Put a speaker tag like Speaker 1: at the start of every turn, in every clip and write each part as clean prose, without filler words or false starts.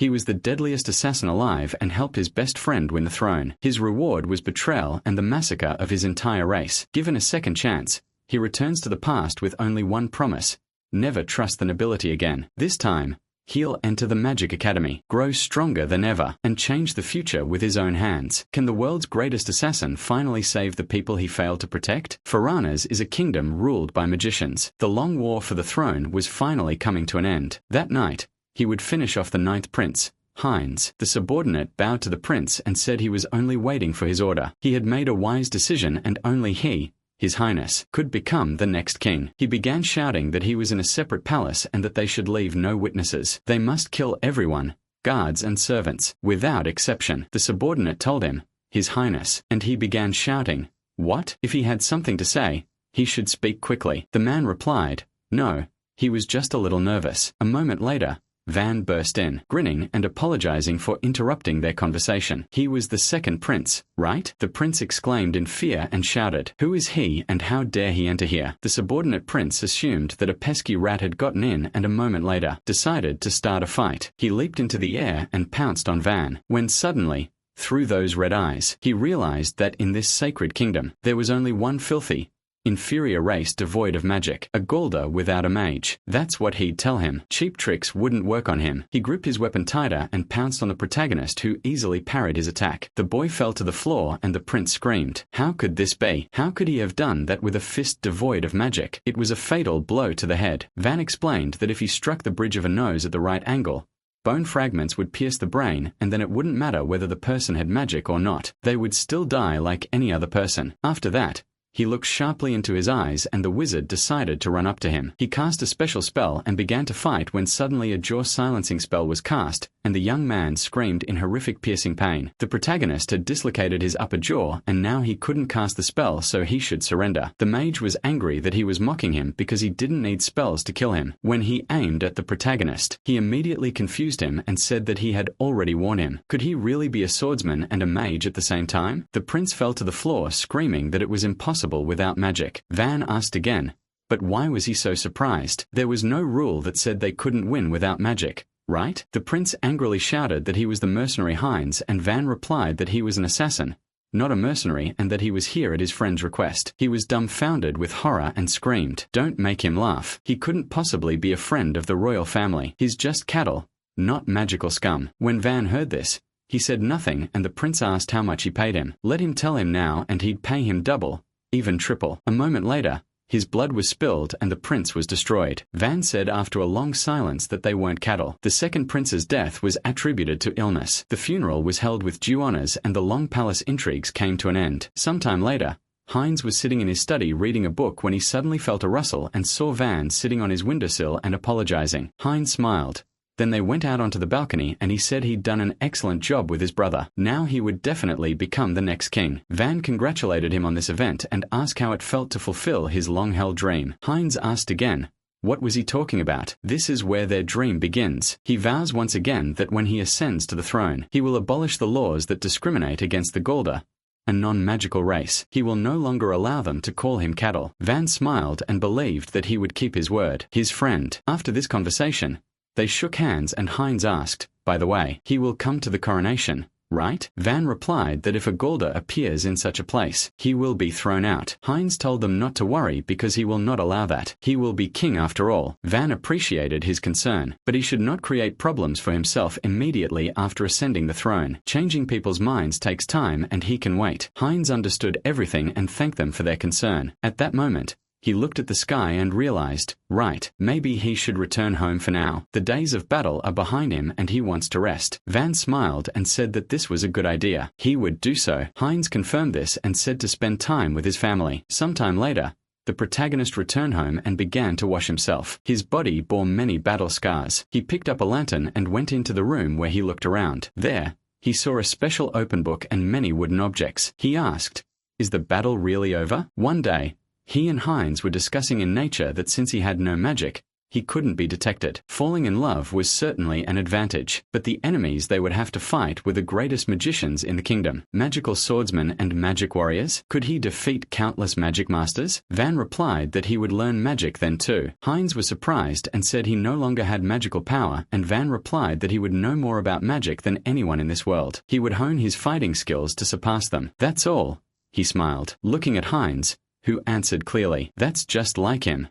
Speaker 1: He was the deadliest assassin alive and helped his best friend win the throne. His reward was betrayal and the massacre of his entire race. Given a second chance, he returns to the past with only one promise: never trust the nobility again. This time, he'll enter the Magic Academy, grow stronger than ever, and change the future with his own hands. Can the world's greatest assassin finally save the people he failed to protect? Farana's is a kingdom ruled by magicians. The long war for the throne was finally coming to an end. That night, he would finish off the ninth prince, Heinz. The subordinate bowed to the prince and said he was only waiting for his order. He had made a wise decision and only he, His Highness, could become the next king. He began shouting that he was in a separate palace and that they should leave no witnesses. They must kill everyone, guards and servants, without exception. The subordinate told him, His Highness, and he began shouting, what? If he had something to say, he should speak quickly. The man replied, no, he was just a little nervous. A moment later, Van burst in, grinning and apologizing for interrupting their conversation. He was the second prince, right? The prince exclaimed in fear and shouted, who is he and how dare he enter here? The subordinate prince assumed that a pesky rat had gotten in and a moment later decided to start a fight. He leaped into the air and pounced on Van, when suddenly, through those red eyes, he realized that in this sacred kingdom, there was only one filthy, inferior race devoid of magic, a Gaulder without a mage. That's what he'd tell him. Cheap tricks wouldn't work on him. He gripped his weapon tighter and pounced on the protagonist, who easily parried his attack. The boy fell to the floor and the prince screamed. How could this be? How could he have done that with a fist devoid of magic? It was a fatal blow to the head. Van explained that if he struck the bridge of a nose at the right angle, bone fragments would pierce the brain, and then it wouldn't matter whether the person had magic or not. They would still die like any other person. After that, he looked sharply into his eyes and the wizard decided to run up to him. He cast a special spell and began to fight when suddenly a jaw silencing spell was cast, and the young man screamed in horrific piercing pain. The protagonist had dislocated his upper jaw and now he couldn't cast the spell, so he should surrender. The mage was angry that he was mocking him because he didn't need spells to kill him. When he aimed at the protagonist, he immediately confused him and said that he had already warned him. Could he really be a swordsman and a mage at the same time? The prince fell to the floor screaming that it was impossible without magic. Van asked again, but why was he so surprised? There was no rule that said they couldn't win without magic, right? The prince angrily shouted that he was the mercenary Heinz, and Van replied that he was an assassin, not a mercenary, and that he was here at his friend's request. He was dumbfounded with horror and screamed, don't make him laugh. He couldn't possibly be a friend of the royal family. He's just cattle, not magical scum. When Van heard this, he said nothing, and the prince asked how much he paid him. Let him tell him now and he'd pay him double, even triple. A moment later, his blood was spilled and the prince was destroyed. Van said after a long silence that they weren't cattle. The second prince's death was attributed to illness. The funeral was held with due honors and the long palace intrigues came to an end. Sometime later, Heinz was sitting in his study reading a book when he suddenly felt a rustle and saw Van sitting on his windowsill and apologizing. Heinz smiled. Then they went out onto the balcony and he said he'd done an excellent job with his brother. Now he would definitely become the next king. Van congratulated him on this event and asked how it felt to fulfill his long-held dream. Heinz asked again, what was he talking about? This is where their dream begins. He vows once again that when he ascends to the throne, he will abolish the laws that discriminate against the Gaulder, a non-magical race. He will no longer allow them to call him cattle. Van smiled and believed that he would keep his word. His friend. After this conversation, they shook hands and Heinz asked, by the way, he will come to the coronation, right? Van replied that if a Gaulder appears in such a place, he will be thrown out. Heinz told them not to worry because he will not allow that. He will be king after all. Van appreciated his concern, but he should not create problems for himself immediately after ascending the throne. Changing people's minds takes time and he can wait. Heinz understood everything and thanked them for their concern. At that moment, he looked at the sky and realized, right, maybe he should return home for now. The days of battle are behind him and he wants to rest. Van smiled and said that this was a good idea. He would do so. Heinz confirmed this and said to spend time with his family. Sometime later, the protagonist returned home and began to wash himself. His body bore many battle scars. He picked up a lantern and went into the room where he looked around. There, he saw a special open book and many wooden objects. He asked, is the battle really over? One day, he and Heinz were discussing in nature that since he had no magic, he couldn't be detected. Falling in love was certainly an advantage, but the enemies they would have to fight were the greatest magicians in the kingdom. Magical swordsmen and magic warriors? Could he defeat countless magic masters? Van replied that he would learn magic then too. Heinz was surprised and said he no longer had magical power, and Van replied that he would know more about magic than anyone in this world. He would hone his fighting skills to surpass them. That's all, he smiled, looking at Heinz, who answered clearly, that's just like him.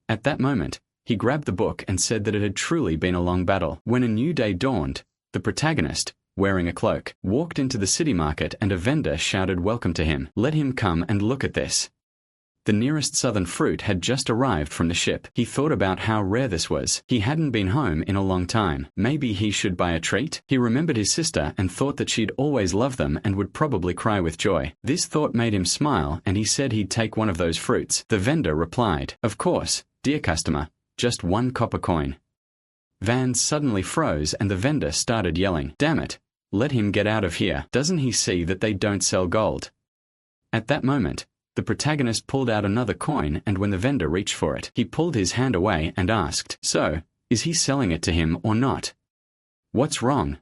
Speaker 1: At that moment, he grabbed the book and said that it had truly been a long battle. When a new day dawned, the protagonist, wearing a cloak, walked into the city market and a vendor shouted welcome to him. Let him come and look at this. The nearest southern fruit had just arrived from the ship. He thought about how rare this was. He hadn't been home in a long time. Maybe he should buy a treat? He remembered his sister and thought that she'd always love them and would probably cry with joy. This thought made him smile and he said he'd take one of those fruits. The vendor replied, of course, dear customer, just 1 copper coin. Van suddenly froze and the vendor started yelling, damn it, let him get out of here. Doesn't he see that they don't sell gold? At that moment, the protagonist pulled out another coin and when the vendor reached for it, he pulled his hand away and asked, so, is he selling it to him or not? What's wrong?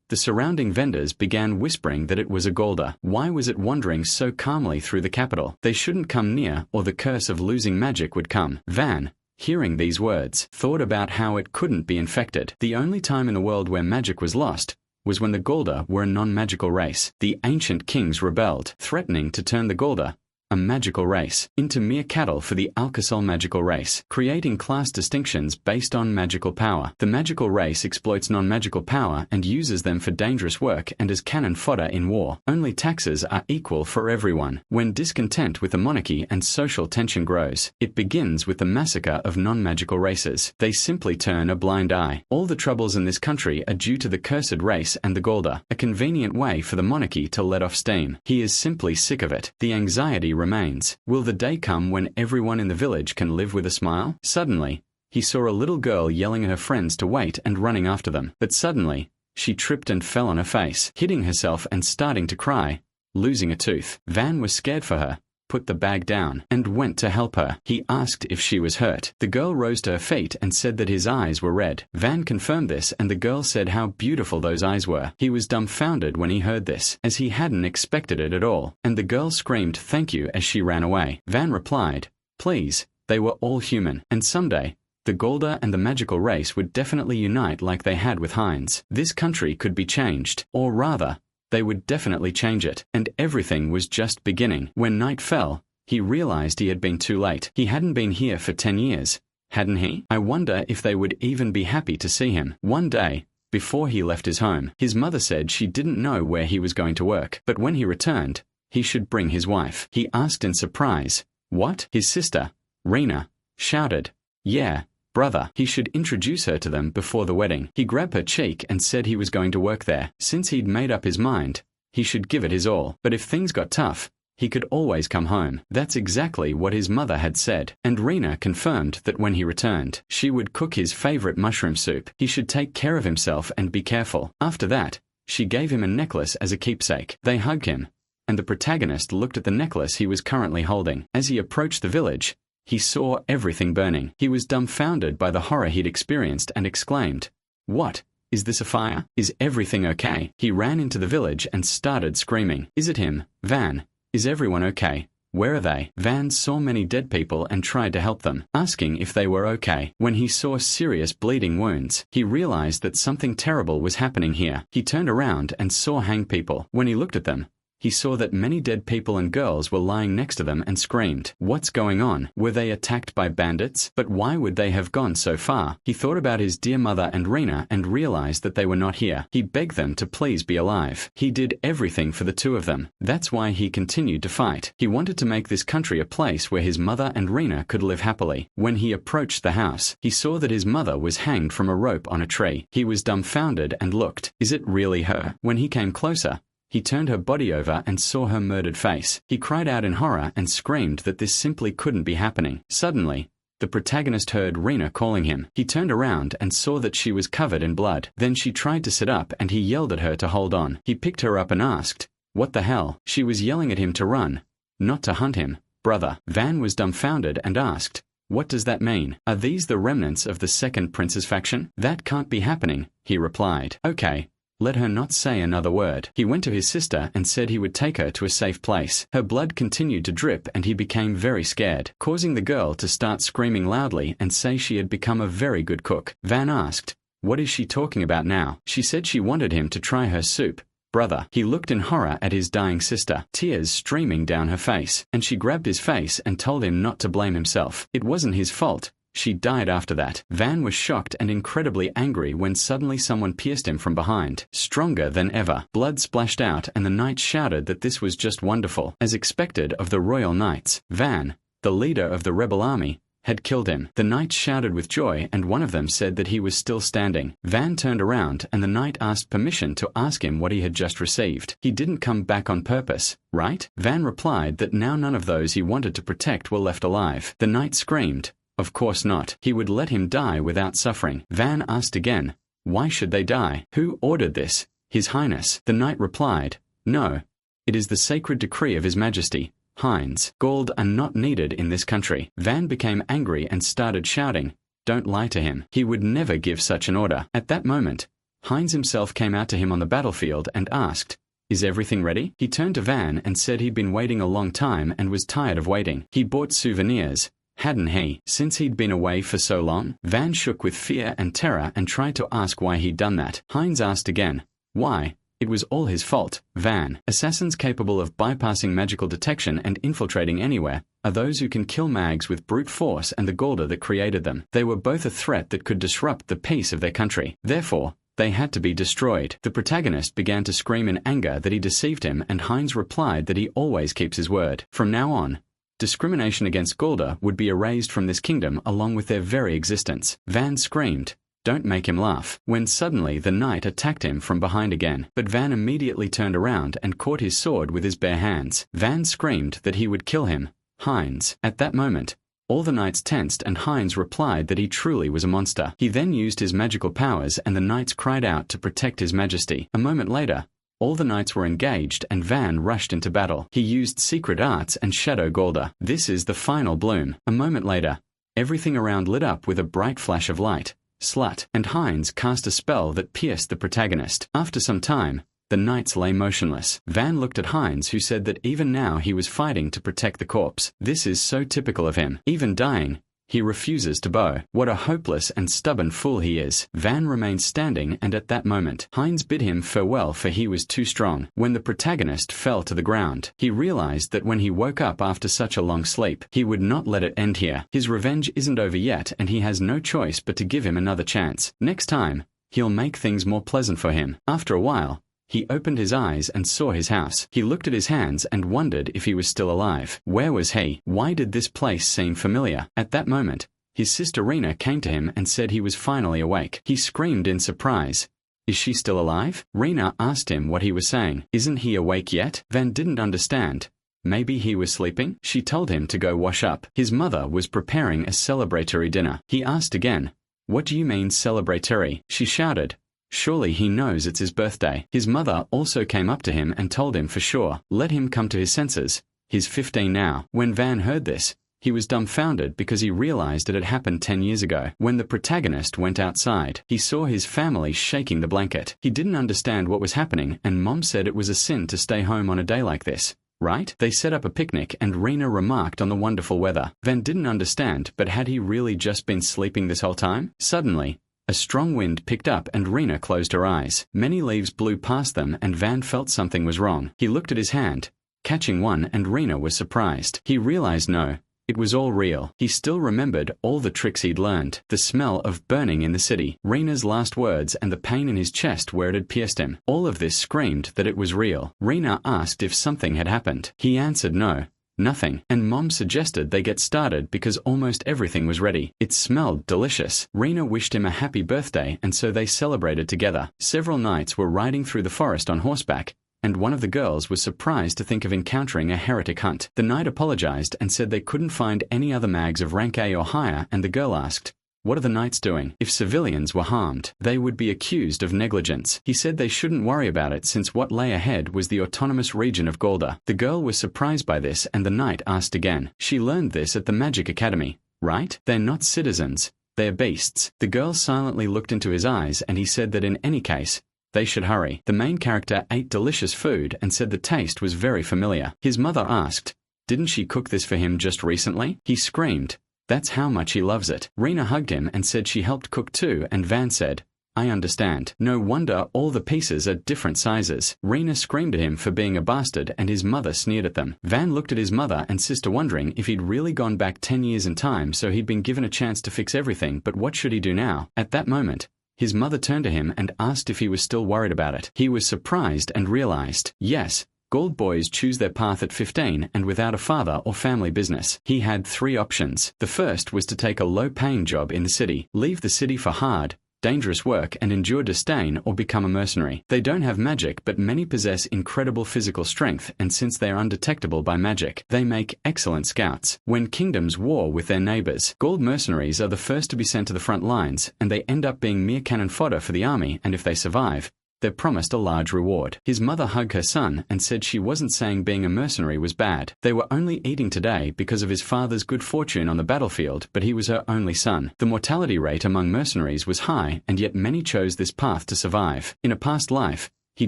Speaker 1: The surrounding vendors began whispering that it was a golder. Why was it wandering so calmly through the capital? They shouldn't come near or the curse of losing magic would come. Van, hearing these words, thought about how it couldn't be infected. The only time in the world where magic was lost was when the Golder were a non-magical race. The ancient kings rebelled, threatening to turn the Golder, a magical race, into mere cattle for the Alcasol magical race, creating class distinctions based on magical power. The magical race exploits non-magical power and uses them for dangerous work and as cannon fodder in war. Only taxes are equal for everyone. When discontent with the monarchy and social tension grows, it begins with the massacre of non-magical races. They simply turn a blind eye. All the troubles in this country are due to the cursed race and the Golder, a convenient way for the monarchy to let off steam. He is simply sick of it. The anxiety remains. Will the day come when everyone in the village can live with a smile? Suddenly, he saw a little girl yelling at her friends to wait and running after them. But suddenly, she tripped and fell on her face, hitting herself and starting to cry, losing a tooth. Van was scared for her, put the bag down, and went to help her. He asked if she was hurt. The girl rose to her feet and said that his eyes were red. Van confirmed this and the girl said how beautiful those eyes were. He was dumbfounded when he heard this, as he hadn't expected it at all, and the girl screamed thank you as she ran away. Van replied, please, they were all human, and someday, the Golder and the magical race would definitely unite like they had with Heinz. This country could be changed, or rather, they would definitely change it, and everything was just beginning. When night fell, he realized he had been too late. He hadn't been here for 10 years, hadn't he? I wonder if they would even be happy to see him. One day, before he left his home, his mother said she didn't know where he was going to work, but when he returned, he should bring his wife. He asked in surprise, what? His sister, Rena, shouted, yeah, brother. He should introduce her to them before the wedding. He grabbed her cheek and said he was going to work there. Since he'd made up his mind, he should give it his all. But if things got tough, he could always come home. That's exactly what his mother had said. And Rena confirmed that when he returned, she would cook his favorite mushroom soup. He should take care of himself and be careful. After that, she gave him a necklace as a keepsake. They hugged him, and the protagonist looked at the necklace he was currently holding. As he approached the village, he saw everything burning. He was dumbfounded by the horror he'd experienced and exclaimed, what? Is this a fire? Is everything okay? He ran into the village and started screaming. Is it him? Van, is everyone okay? Where are they? Van saw many dead people and tried to help them, asking if they were okay. When he saw serious bleeding wounds, he realized that something terrible was happening here. He turned around and saw hanged people. When he looked at them, he saw that many dead people and girls were lying next to them and screamed. What's going on? Were they attacked by bandits? But why would they have gone so far? He thought about his dear mother and Rena and realized that they were not here. He begged them to please be alive. He did everything for the two of them. That's why he continued to fight. He wanted to make this country a place where his mother and Rena could live happily. When he approached the house, he saw that his mother was hanged from a rope on a tree. He was dumbfounded and looked. Is it really her? When he came closer, he turned her body over and saw her murdered face. He cried out in horror and screamed that this simply couldn't be happening. Suddenly, the protagonist heard Rena calling him. He turned around and saw that she was covered in blood. Then she tried to sit up and he yelled at her to hold on. He picked her up and asked, what the hell? She was yelling at him to run, not to hunt him. Brother. Van was dumbfounded and asked, What does that mean? Are these the remnants of the second prince's faction? That can't be happening, he replied. Okay. Let her not say another word. He went to his sister and said he would take her to a safe place. Her blood continued to drip and he became very scared, causing the girl to start screaming loudly and say she had become a very good cook. Van asked, "What is she talking about now?" She said she wanted him to try her soup. Brother. He looked in horror at his dying sister, tears streaming down her face, and she grabbed his face and told him not to blame himself. It wasn't his fault. She died after that. Van was shocked and incredibly angry when suddenly someone pierced him from behind. Stronger than ever. Blood splashed out and the knights shouted that this was just wonderful. As expected of the royal knights, Van, the leader of the rebel army, had killed him. The knights shouted with joy and one of them said that he was still standing. Van turned around and the knight asked permission to ask him what he had just received. He didn't come back on purpose, right? Van replied that now none of those he wanted to protect were left alive. The knight screamed, "Of course not. He would let him die without suffering." Van asked again, "Why should they die? Who ordered this? His Highness." The knight replied, "No. It is the sacred decree of His Majesty. Heinz, gold are not needed in this country." Van became angry and started shouting, "Don't lie to him. He would never give such an order." At that moment, Heinz himself came out to him on the battlefield and asked, "Is everything ready?" He turned to Van and said he'd been waiting a long time and was tired of waiting. He bought souvenirs, hadn't he, since he'd been away for so long? Van shook with fear and terror and tried to ask why he'd done that. Heinz asked again, "Why? It was all his fault." Van. Assassins capable of bypassing magical detection and infiltrating anywhere are those who can kill mags with brute force and the Golda that created them. They were both a threat that could disrupt the peace of their country. Therefore, they had to be destroyed. The protagonist began to scream in anger that he deceived him and Heinz replied that he always keeps his word. From now on, discrimination against Golda would be erased from this kingdom along with their very existence. Van screamed, "Don't make him laugh," when suddenly the knight attacked him from behind again. But Van immediately turned around and caught his sword with his bare hands. Van screamed that he would kill him, Heinz. At that moment, all the knights tensed and Heinz replied that he truly was a monster. He then used his magical powers and the knights cried out to protect His Majesty. A moment later, all the knights were engaged and Van rushed into battle. He used secret arts and shadow Golda. This is the final bloom. A moment later, everything around lit up with a bright flash of light. Slut. And Heinz cast a spell that pierced the protagonist. After some time, the knights lay motionless. Van looked at Heinz who said that even now he was fighting to protect the corpse. This is so typical of him. Even dying, he refuses to bow. What a hopeless and stubborn fool he is. Van remained standing and at that moment, Heinz bid him farewell for he was too strong. When the protagonist fell to the ground, he realized that when he woke up after such a long sleep, he would not let it end here. His revenge isn't over yet and he has no choice but to give him another chance. Next time, he'll make things more pleasant for him. After a while, he opened his eyes and saw his house. He looked at his hands and wondered if he was still alive. Where was he? Why did this place seem familiar? At that moment, his sister Rena came to him and said he was finally awake. He screamed in surprise. "Is she still alive?" Rena asked him what he was saying. "Isn't he awake yet?" Van didn't understand. Maybe he was sleeping? She told him to go wash up. His mother was preparing a celebratory dinner. He asked again, "What do you mean celebratory?" She shouted, "Surely he knows it's his birthday." His mother also came up to him and told him for sure, let him come to his senses. He's 15 now. When Van heard this, he was dumbfounded because he realized it had happened 10 years ago. When the protagonist went outside, he saw his family shaking the blanket. He didn't understand what was happening and Mom said it was a sin to stay home on a day like this. Right? They set up a picnic and Rena remarked on the wonderful weather. Van didn't understand, but had he really just been sleeping this whole time? Suddenly, a strong wind picked up and Rena closed her eyes. Many leaves blew past them and Van felt something was wrong. He looked at his hand, catching one and Rena was surprised. He realized no, it was all real. He still remembered all the tricks he'd learned, the smell of burning in the city, Rena's last words and the pain in his chest where it had pierced him. All of this screamed that it was real. Rena asked if something had happened. He answered no. Nothing, and Mom suggested they get started because almost everything was ready. It smelled delicious. Rena wished him a happy birthday and so they celebrated together. Several knights were riding through the forest on horseback, and one of the girls was surprised to think of encountering a heretic hunt. The knight apologized and said they couldn't find any other mags of rank A or higher and the girl asked, "What are the knights doing? If civilians were harmed, they would be accused of negligence." He said they shouldn't worry about it since what lay ahead was the autonomous region of Golda. The girl was surprised by this and the knight asked again. She learned this at the Magic Academy. right? They're not citizens. They're beasts. The girl silently looked into his eyes and he said that in any case, they should hurry. The main character ate delicious food and said the taste was very familiar. His mother asked, "Didn't she cook this for him just recently?" He screamed, "That's how much he loves it." Rena hugged him and said she helped cook too, and Van said, "I understand. No wonder all the pieces are different sizes." Rena screamed at him for being a bastard and his mother sneered at them. Van looked at his mother and sister wondering if he'd really gone back 10 years in time so he'd been given a chance to fix everything, but what should he do now? At that moment, his mother turned to him and asked if he was still worried about it. He was surprised and realized, yes, Gold boys choose their path at 15 and without a father or family business. He had 3 options. The first was to take a low-paying job in the city, leave the city for hard, dangerous work and endure disdain, or become a mercenary. They don't have magic, but many possess incredible physical strength, and since they are undetectable by magic, they make excellent scouts. When kingdoms war with their neighbors, gold mercenaries are the first to be sent to the front lines, and they end up being mere cannon fodder for the army, and if they survive, they're promised a large reward. His mother hugged her son and said she wasn't saying being a mercenary was bad. They were only eating today because of his father's good fortune on the battlefield, but he was her only son. The mortality rate among mercenaries was high, and yet many chose this path to survive. In a past life, he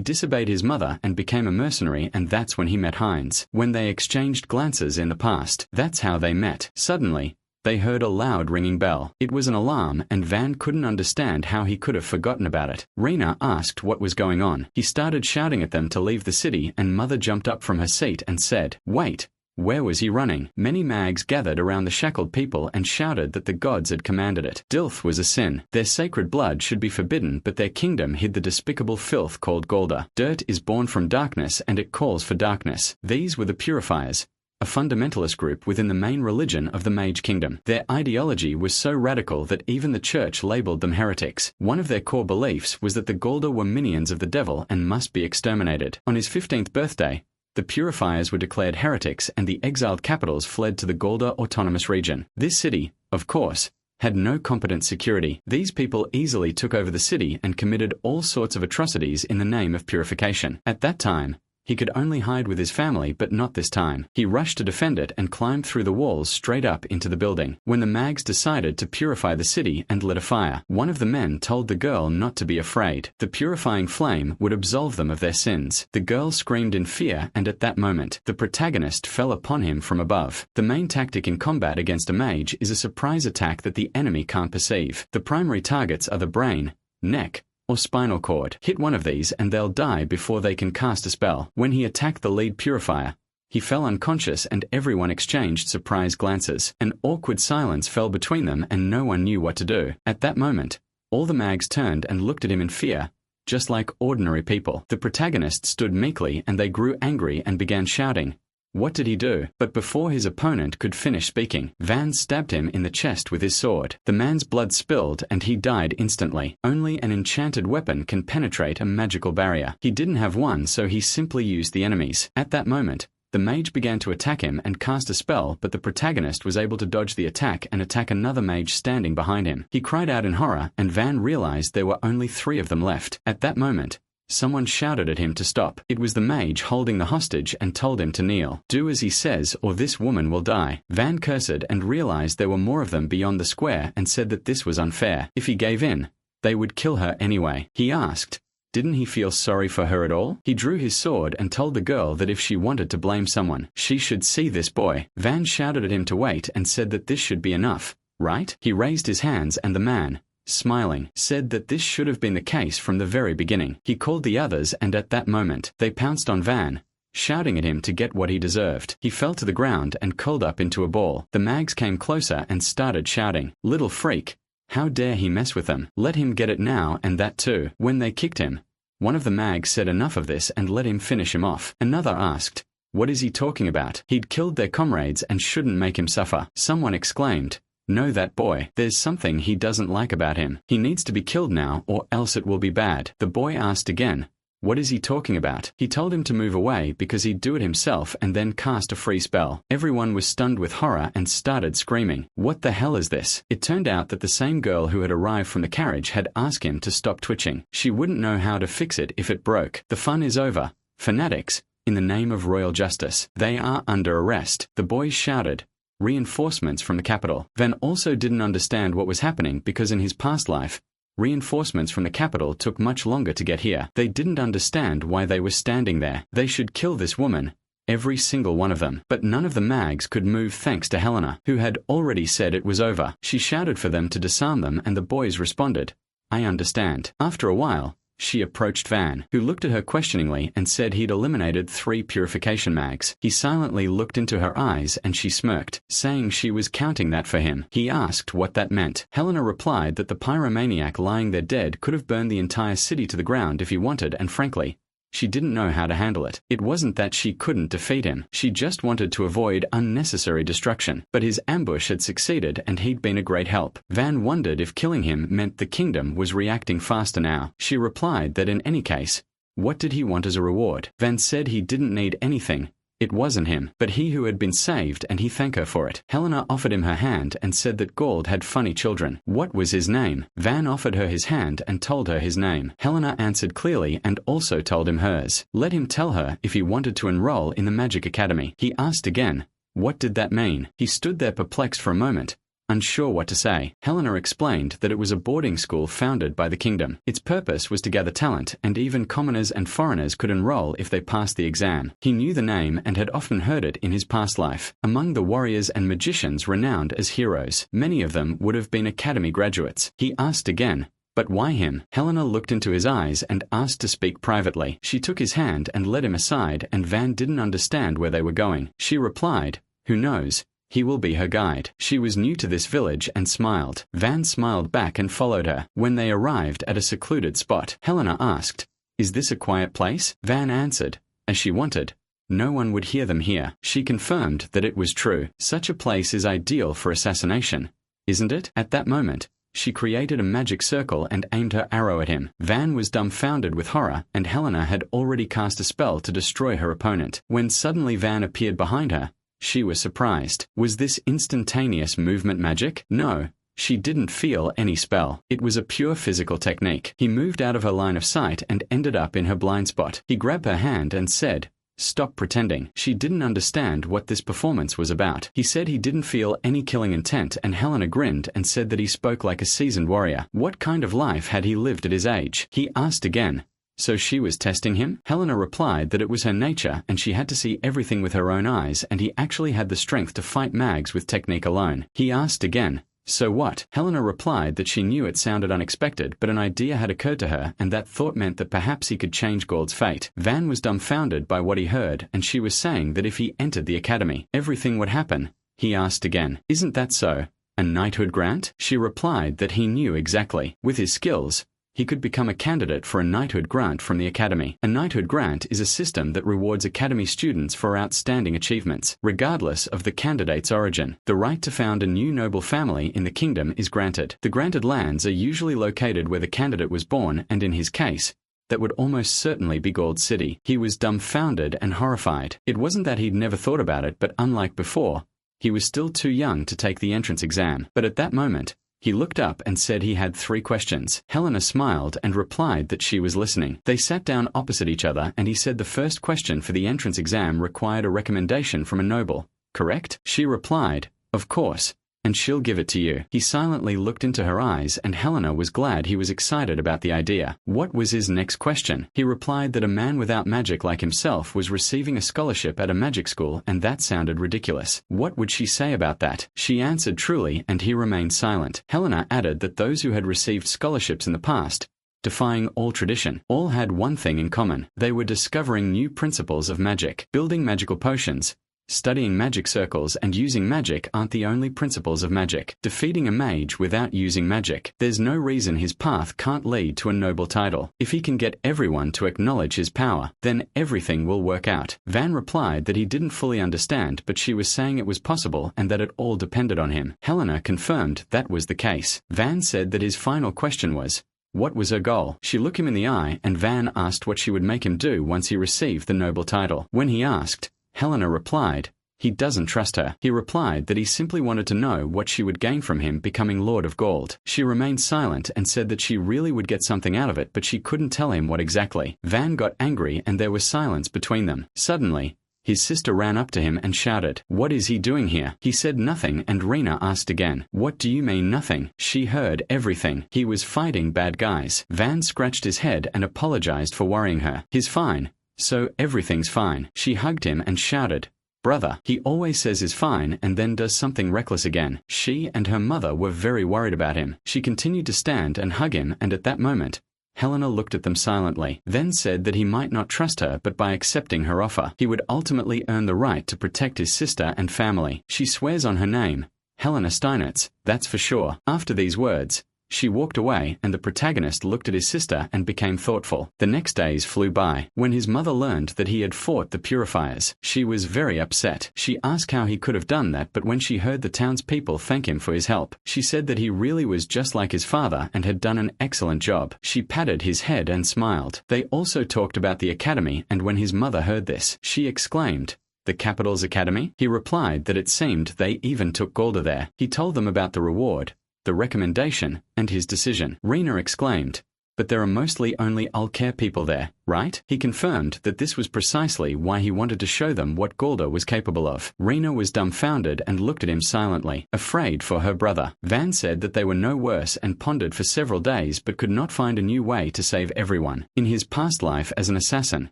Speaker 1: disobeyed his mother and became a mercenary, and that's when he met Heinz. When they exchanged glances in the past, that's how they met. Suddenly, they heard a loud ringing bell. It was an alarm, and Van couldn't understand how he could have forgotten about it. Rena asked what was going on. He started shouting at them to leave the city, and Mother jumped up from her seat and said, "Wait!" Where was he running? Many mags gathered around the shackled people and shouted that the gods had commanded it. Dilth was a sin. Their sacred blood should be forbidden, but their kingdom hid the despicable filth called Golda. Dirt is born from darkness, and it calls for darkness. These were the Purifiers, a fundamentalist group within the main religion of the Mage Kingdom. Their ideology was so radical that even the church labeled them heretics. One of their core beliefs was that the Golda were minions of the devil and must be exterminated. On his 15th birthday, the Purifiers were declared heretics and the exiled capitals fled to the Golda Autonomous Region. This city, of course, had no competent security. These people easily took over the city and committed all sorts of atrocities in the name of purification. At that time, he could only hide with his family, but not this time. He rushed to defend it and climbed through the walls straight up into the building. When the mags decided to purify the city and lit a fire, one of the men told the girl not to be afraid. The purifying flame would absolve them of their sins. The girl screamed in fear, and at that moment, the protagonist fell upon him from above. The main tactic in combat against a mage is a surprise attack that the enemy can't perceive. The primary targets are the brain, neck, or spinal cord. Hit one of these and they'll die before they can cast a spell. When he attacked the lead purifier, he fell unconscious and everyone exchanged surprised glances. An awkward silence fell between them and no one knew what to do. At that moment, all the mags turned and looked at him in fear, just like ordinary people. The protagonist stood meekly and they grew angry and began shouting. What did he do? But before his opponent could finish speaking, Van stabbed him in the chest with his sword. The man's blood spilled and he died instantly. Only an enchanted weapon can penetrate a magical barrier. He didn't have one, so he simply used the enemy's. At that moment, the mage began to attack him and cast a spell, but the protagonist was able to dodge the attack and attack another mage standing behind him. He cried out in horror, and Van realized there were only 3 of them left. At that moment, someone shouted at him to stop. It was the mage holding the hostage and told him to kneel. Do as he says or this woman will die. Van cursed and realized there were more of them beyond the square and said that this was unfair. If he gave in, they would kill her anyway. He asked, didn't he feel sorry for her at all? He drew his sword and told the girl that if she wanted to blame someone, she should see this boy. Van shouted at him to wait and said that this should be enough, right? He raised his hands and the man, smiling, said that this should have been the case from the very beginning. He called the others and at that moment, they pounced on Van, shouting at him to get what he deserved. He fell to the ground and curled up into a ball. The mags came closer and started shouting, "Little freak! How dare he mess with them? Let him get it now and that too." When they kicked him, one of the mags said enough of this and let him finish him off. Another asked, "What is he talking about? He'd killed their comrades and shouldn't make him suffer." Someone exclaimed, "No, that boy. There's something he doesn't like about him. He needs to be killed now or else it will be bad." The boy asked again, "What is he talking about?" He told him to move away because he'd do it himself and then cast a free spell. Everyone was stunned with horror and started screaming. What the hell is this? It turned out that the same girl who had arrived from the carriage had asked him to stop twitching. She wouldn't know how to fix it if it broke. The fun is over. Fanatics, in the name of royal justice, they are under arrest. The boys shouted, reinforcements from the capital. Van also didn't understand what was happening because in his past life, reinforcements from the capital took much longer to get here. They didn't understand why they were standing there. They should kill this woman, every single one of them. But none of the mags could move thanks to Helena, who had already said it was over. She shouted for them to disarm them and the boys responded, "I understand." After a while, she approached Van, who looked at her questioningly and said he'd eliminated 3 purification mags. He silently looked into her eyes and she smirked, saying she was counting that for him. He asked what that meant. Helena replied that the pyromaniac lying there dead could have burned the entire city to the ground if he wanted, and frankly, she didn't know how to handle it. It wasn't that she couldn't defeat him. She just wanted to avoid unnecessary destruction. But his ambush had succeeded and he'd been a great help. Van wondered if killing him meant the kingdom was reacting faster now. She replied that in any case, what did he want as a reward? Van said he didn't need anything. It wasn't him, but he who had been saved, and he thanked her for it. Helena offered him her hand and said that Gald had funny children. What was his name? Van offered her his hand and told her his name. Helena answered clearly and also told him hers. Let him tell her if he wanted to enroll in the Magic Academy. He asked again, what did that mean? He stood there perplexed for a moment, unsure what to say. Helena explained that it was a boarding school founded by the kingdom. Its purpose was to gather talent, and even commoners and foreigners could enroll if they passed the exam. He knew the name and had often heard it in his past life. Among the warriors and magicians renowned as heroes, many of them would have been academy graduates. He asked again, but why him? Helena looked into his eyes and asked to speak privately. She took his hand and led him aside, and Van didn't understand where they were going. She replied, "Who knows? He will be her guide." She was new to this village and smiled. Van smiled back and followed her. When they arrived at a secluded spot, Helena asked, "Is this a quiet place?" Van answered, as she wanted, "No one would hear them here." She confirmed that it was true. Such a place is ideal for assassination, isn't it? At that moment, she created a magic circle and aimed her arrow at him. Van was dumbfounded with horror, and Helena had already cast a spell to destroy her opponent. When suddenly Van appeared behind her, she was surprised. Was this instantaneous movement magic? No, she didn't feel any spell. It was a pure physical technique. He moved out of her line of sight and ended up in her blind spot. He grabbed her hand and said, "Stop pretending." She didn't understand what this performance was about. He said he didn't feel any killing intent, and Helena grinned and said that he spoke like a seasoned warrior. What kind of life had he lived at his age? He asked again, so she was testing him? Helena replied that it was her nature and she had to see everything with her own eyes, and he actually had the strength to fight mags with technique alone. He asked again, so what? Helena replied that she knew it sounded unexpected, but an idea had occurred to her, and that thought meant that perhaps he could change Gald's fate. Van was dumbfounded by what he heard, and she was saying that if he entered the academy, everything would happen. He asked again, "Isn't that so? A knighthood grant?" She replied that he knew exactly. With his skills, he could become a candidate for a knighthood grant from the academy. A knighthood grant is a system that rewards academy students for outstanding achievements, regardless of the candidate's origin. The right to found a new noble family in the kingdom is granted. The granted lands are usually located where the candidate was born, and in his case, that would almost certainly be Gold City. He was dumbfounded and horrified. It wasn't that he'd never thought about it, but unlike before, he was still too young to take the entrance exam. But at that moment, he looked up and said he had 3 questions. Helena smiled and replied that she was listening. They sat down opposite each other, and he said the first question for the entrance exam required a recommendation from a noble, correct? She replied, "Of course, and she'll give it to you." He silently looked into her eyes, and Helena was glad he was excited about the idea. What was his next question? He replied that a man without magic like himself was receiving a scholarship at a magic school, and that sounded ridiculous. What would she say about that? She answered truly, and he remained silent. Helena added that those who had received scholarships in the past, defying all tradition, all had one thing in common. They were discovering new principles of magic. Building magical potions, studying magic circles, and using magic aren't the only principles of magic. Defeating a mage without using magic, there's no reason his path can't lead to a noble title. If he can get everyone to acknowledge his power, then everything will work out. Van replied that he didn't fully understand, but she was saying it was possible and that it all depended on him. Helena confirmed that was the case. Van said that his final question was, what was her goal? She looked him in the eye, and Van asked what she would make him do once he received the noble title. When he asked, Helena replied, he doesn't trust her. He replied that he simply wanted to know what she would gain from him becoming Lord of Gold. She remained silent and said that she really would get something out of it, but she couldn't tell him what exactly. Van got angry and there was silence between them. Suddenly, His sister ran up to him and shouted, "What is he doing here?" He said nothing, and Rena asked again, "What do you mean nothing?" She heard everything. He was fighting bad guys. Van scratched his head and apologized for worrying her. He's fine. So everything's fine. She hugged him and shouted, "Brother, he always says he's fine and then does something reckless again." She and her mother were very worried about him. She continued to stand and hug him, and at that moment, Helena looked at them silently, then said that he might not trust her, but by accepting her offer, he would ultimately earn the right to protect his sister and family. She swears on her name, Helena Steinitz, that's for sure. After these words, she walked away, and the protagonist looked at his sister and became thoughtful. The next days flew by. When his mother learned that he had fought the purifiers, she was very upset. She asked how he could have done that, but when she heard the townspeople thank him for his help, she said that he really was just like his father and had done an excellent job. She patted his head and smiled. They also talked about the academy, and when his mother heard this, she exclaimed, "The capital's academy?" He replied that it seemed they even took Golda there. He told them about the reward, the recommendation, and his decision. Rena exclaimed, "But there are mostly only Alcare people there, right?" He confirmed that this was precisely why he wanted to show them what Golda was capable of. Rena was dumbfounded and looked at him silently, afraid for her brother. Van said that they were no worse and pondered for several days but could not find a new way to save everyone. In his past life as an assassin,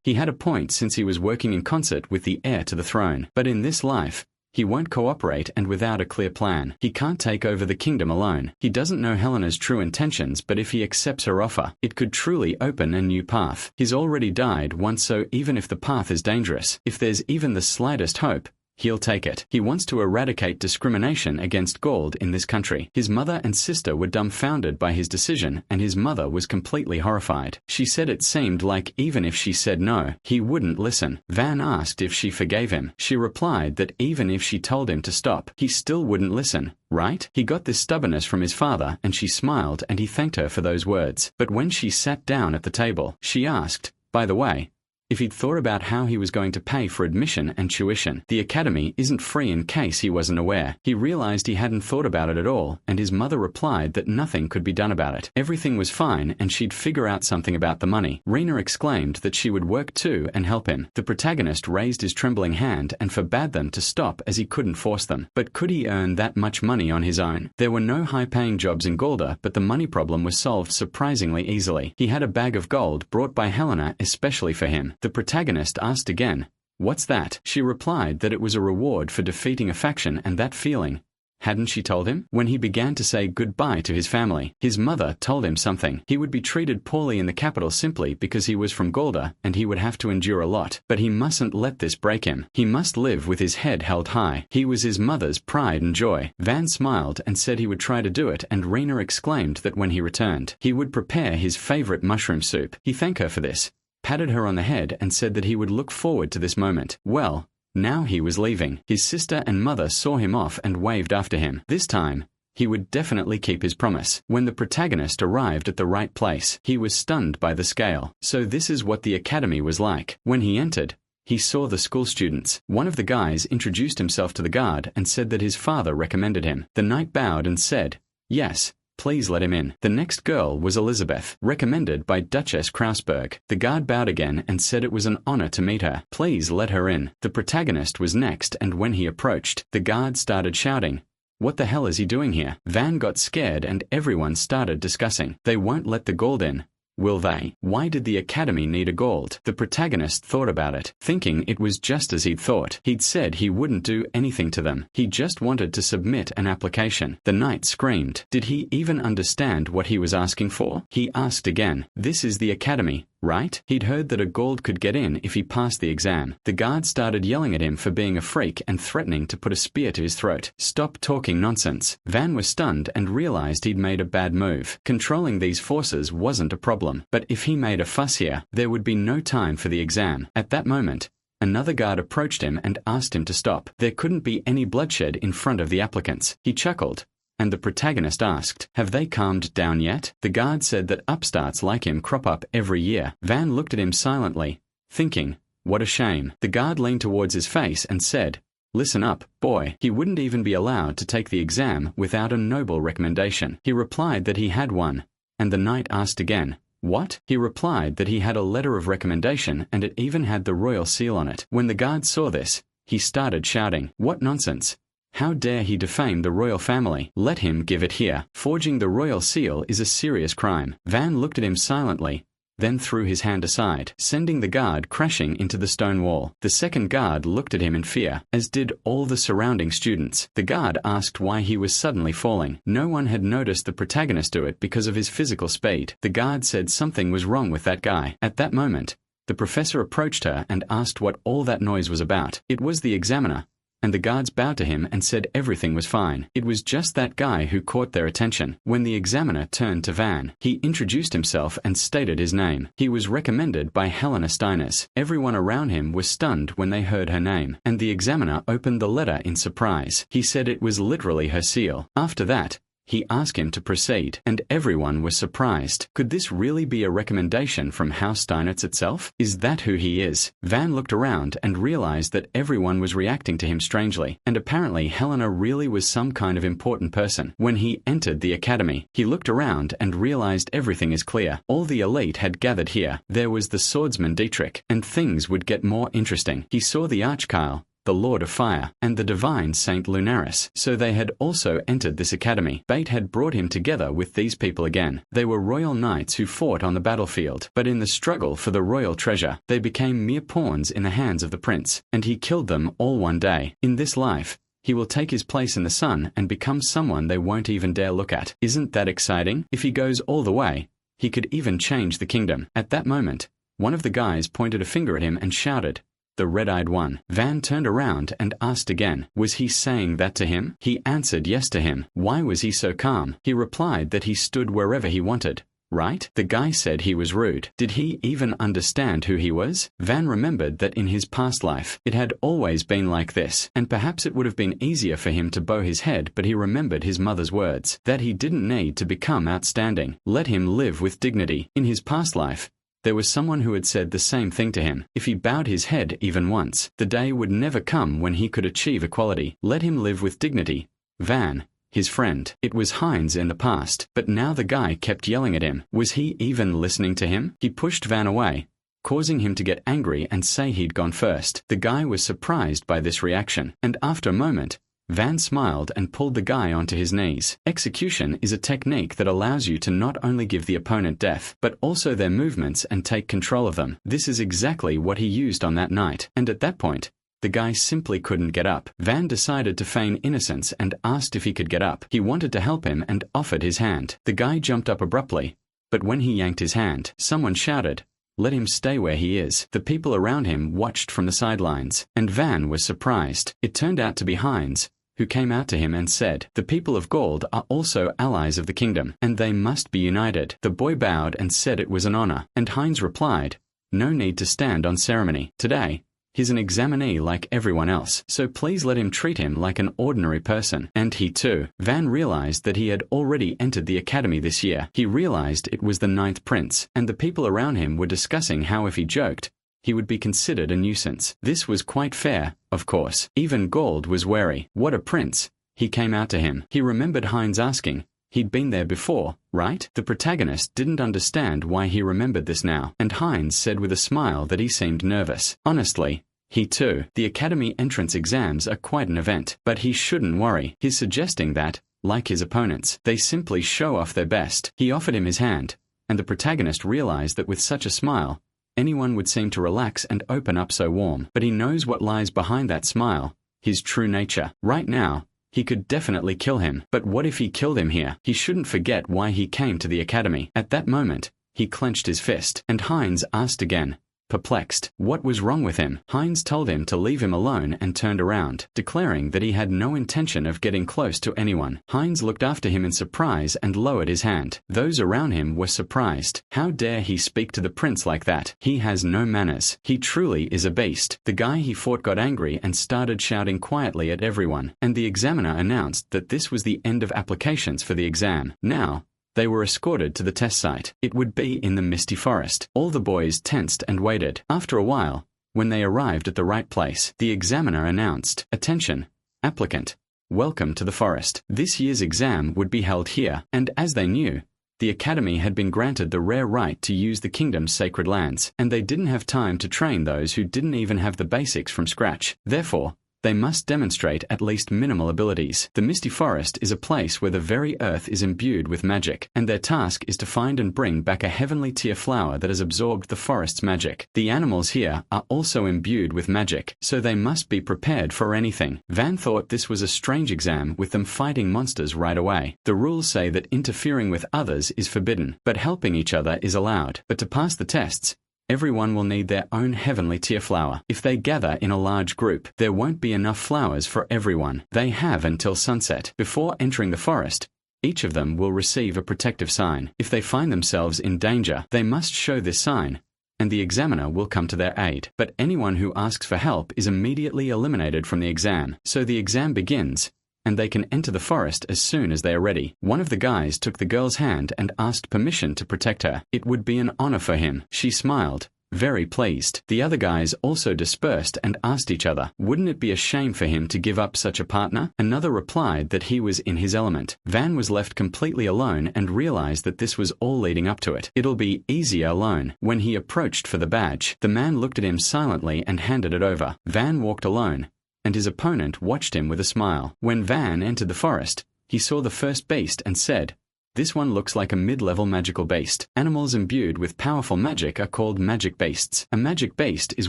Speaker 1: he had a point since he was working in concert with the heir to the throne. But in this life, he won't cooperate, and without a clear plan, he can't take over the kingdom alone. He doesn't know Helena's true intentions, but if he accepts her offer, it could truly open a new path. He's already died once, so even if the path is dangerous, if there's even the slightest hope, he'll take it. He wants to eradicate discrimination against gold in this country. His mother and sister were dumbfounded by his decision, and his mother was completely horrified. She said it seemed like even if she said no, he wouldn't listen. Van asked if she forgave him. She replied that even if she told him to stop, he still wouldn't listen. Right? He got this stubbornness from his father, and she smiled, and he thanked her for those words. But when she sat down at the table, she asked, by the way, if he'd thought about how he was going to pay for admission and tuition. The academy isn't free, in case he wasn't aware. He realized he hadn't thought about it at all, and his mother replied that nothing could be done about it. Everything was fine, and she'd figure out something about the money. Rena exclaimed that she would work too and help him. The protagonist raised his trembling hand and forbade them to stop, as he couldn't force them. But could he earn that much money on his own? There were no high-paying jobs in Golda, but the money problem was solved surprisingly easily. He had a bag of gold brought by Helena especially for him. The protagonist asked again, "What's that?" She replied that it was a reward for defeating a faction, and that feeling. Hadn't she told him? When he began to say goodbye to his family, his mother told him something. He would be treated poorly in the capital simply because he was from Golda, and he would have to endure a lot. But he mustn't let this break him. He must live with his head held high. He was his mother's pride and joy. Van smiled and said he would try to do it, and Rena exclaimed that when he returned, he would prepare his favorite mushroom soup. He thanked her for this, patted her on the head, and said that he would look forward to this moment. Well, now he was leaving. His sister and mother saw him off and waved after him. This time, he would definitely keep his promise. When the protagonist arrived at the right place, he was stunned by the scale. So this is what the academy was like. When he entered, he saw the school students. One of the guys introduced himself to the guard and said that his father recommended him. The knight bowed and said, "Yes, please let him in." The next girl was Elizabeth, recommended by Duchess Krausberg. The guard bowed again and said it was an honor to meet her. Please let her in. The protagonist was next, and when he approached, the guard started shouting, "What the hell is he doing here?" Van got scared and everyone started discussing. They won't let the gold in, will they? Why did the academy need a gold? The protagonist thought about it, thinking it was just as he'd thought. He'd said he wouldn't do anything to them. He just wanted to submit an application. The knight screamed. Did he even understand what he was asking for? He asked again, "This is the academy, right?" He'd heard that a gold could get in if he passed the exam. The guard started yelling at him for being a freak and threatening to put a spear to his throat. "Stop talking nonsense." Van was stunned and realized he'd made a bad move. Controlling these forces wasn't a problem, but if he made a fuss here, there would be no time for the exam. At that moment, another guard approached him and asked him to stop. There couldn't be any bloodshed in front of the applicants. He chuckled, and the protagonist asked, "Have they calmed down yet?" The guard said that upstarts like him crop up every year. Van looked at him silently, thinking, what a shame. The guard leaned towards his face and said, "Listen up, boy." He wouldn't even be allowed to take the exam without a noble recommendation. He replied that he had one, and the knight asked again, What? He replied that he had a letter of recommendation and it even had the royal seal on it. When the guard saw this, he started shouting, "What nonsense! How dare he defame the royal family? Let him give it here. Forging the royal seal is a serious crime." Van looked at him silently, then threw his hand aside, sending the guard crashing into the stone wall. The second guard looked at him in fear, as did all the surrounding students. The guard asked why he was suddenly falling. No one had noticed the protagonist do it because of his physical speed. The guard said something was wrong with that guy. At that moment, the professor approached her and asked what all that noise was about. It was the examiner, and the guards bowed to him and said everything was fine. It was just that guy who caught their attention. When the examiner turned to Van, he introduced himself and stated his name. He was recommended by Helena Steiners. Everyone around him was stunned when they heard her name, and the examiner opened the letter in surprise. He said it was literally her seal. After that, he asked him to proceed, and everyone was surprised. Could this really be a recommendation from House Steinitz itself? Is that who he is? Van looked around and realized that everyone was reacting to him strangely, and apparently Helena really was some kind of important person. When he entered the academy, he looked around and realized everything is clear. All the elite had gathered here. There was the swordsman Dietrich, and things would get more interesting. He saw the Archkyle, the Lord of Fire, and the divine Saint Lunaris. So they had also entered this academy. Fate had brought him together with these people again. They were royal knights who fought on the battlefield, but in the struggle for the royal treasure, they became mere pawns in the hands of the prince, and he killed them all one day. In this life, he will take his place in the sun and become someone they won't even dare look at. Isn't that exciting? If he goes all the way, he could even change the kingdom. At that moment, one of the guys pointed a finger at him and shouted, "The red-eyed one." Van turned around and asked again, was he saying that to him? He answered yes to him. Why was he so calm? He replied that he stood wherever he wanted, right? The guy said he was rude. Did he even understand who he was? Van remembered that in his past life, it had always been like this, and perhaps it would have been easier for him to bow his head, but he remembered his mother's words, that he didn't need to become outstanding. Let him live with dignity. In his past life, there was someone who had said the same thing to him. If he bowed his head even once, the day would never come when he could achieve equality. Let him live with dignity. Van, his friend. It was Heinz in the past, but now the guy kept yelling at him. Was he even listening to him? He pushed Van away, causing him to get angry and say he'd gone first. The guy was surprised by this reaction, and after a moment, Van smiled and pulled the guy onto his knees. Execution is a technique that allows you to not only give the opponent death, but also their movements and take control of them. This is exactly what he used on that night, and at that point, the guy simply couldn't get up. Van decided to feign innocence and asked if he could get up. He wanted to help him and offered his hand. The guy jumped up abruptly, but when he yanked his hand, someone shouted, "Let him stay where he is." The people around him watched from the sidelines, and Van was surprised. It turned out to be Heinz, who came out to him and said, "The people of Gold are also allies of the kingdom, and they must be united." The boy bowed and said it was an honor, and Heinz replied, "No need to stand on ceremony. Today, he's an examinee like everyone else, so please let him treat him like an ordinary person." And he too. Van realized that he had already entered the academy this year. He realized it was the 9th prince, and the people around him were discussing how if he joked, he would be considered a nuisance. This was quite fair, of course. Even Gold was wary. What a prince. He came out to him. He remembered Heinz asking, he'd been there before, right? The protagonist didn't understand why he remembered this now, and Heinz said with a smile that he seemed nervous. Honestly, he too. The academy entrance exams are quite an event, but he shouldn't worry. He's suggesting that, like his opponents, they simply show off their best. He offered him his hand, and the protagonist realized that with such a smile, anyone would seem to relax and open up so warm. But he knows what lies behind that smile, his true nature. Right now, he could definitely kill him. But what if he killed him here? He shouldn't forget why he came to the academy. At that moment, he clenched his fist, and Heinz asked again, perplexed, what was wrong with him. Heinz told him to leave him alone and turned around, declaring that he had no intention of getting close to anyone. Heinz looked after him in surprise and lowered his hand. Those around him were surprised. How dare he speak to the prince like that? He has no manners. He truly is a beast. The guy he fought got angry and started shouting quietly at everyone, and the examiner announced that this was the end of applications for the exam. Now, they were escorted to the test site. It would be in the misty forest. All the boys tensed and waited. After a while, when they arrived at the right place, the examiner announced, "Attention, applicant. Welcome to the forest. This year's exam would be held here." And as they knew, The Academy had been granted the rare right to use the kingdom's sacred lands, and they didn't have time to train those who didn't even have the basics from scratch. Therefore, they must demonstrate at least minimal abilities. The Misty Forest is a place where the very earth is imbued with magic, and their task is to find and bring back a heavenly tier flower that has absorbed the forest's magic. The animals here are also imbued with magic, so they must be prepared for anything. Van thought this was a strange exam with them fighting monsters right away. The rules say that interfering with others is forbidden, but helping each other is allowed. But to pass the tests, everyone will need their own heavenly tier flower. If they gather in a large group, there won't be enough flowers for everyone. They have until sunset. Before entering the forest, each of them will receive a protective sign. If they find themselves in danger, they must show this sign, and the examiner will come to their aid. But anyone who asks for help is immediately eliminated from the exam. So the exam begins, and they can enter the forest as soon as they are ready. One of the guys took the girl's hand and asked permission to protect her. It would be an honor for him. She smiled, very pleased. The other guys also dispersed and asked each other, wouldn't it be a shame for him to give up such a partner? Another replied that he was in his element. Van was left completely alone and realized that this was all leading up to it. It'll be easier alone. When he approached for the badge, the man looked at him silently and handed it over. Van walked alone, and his opponent watched him with a smile. When Van entered the forest, he saw the first beast and said, "This one looks like a mid-level magical beast." Animals imbued with powerful magic are called magic beasts. A magic beast is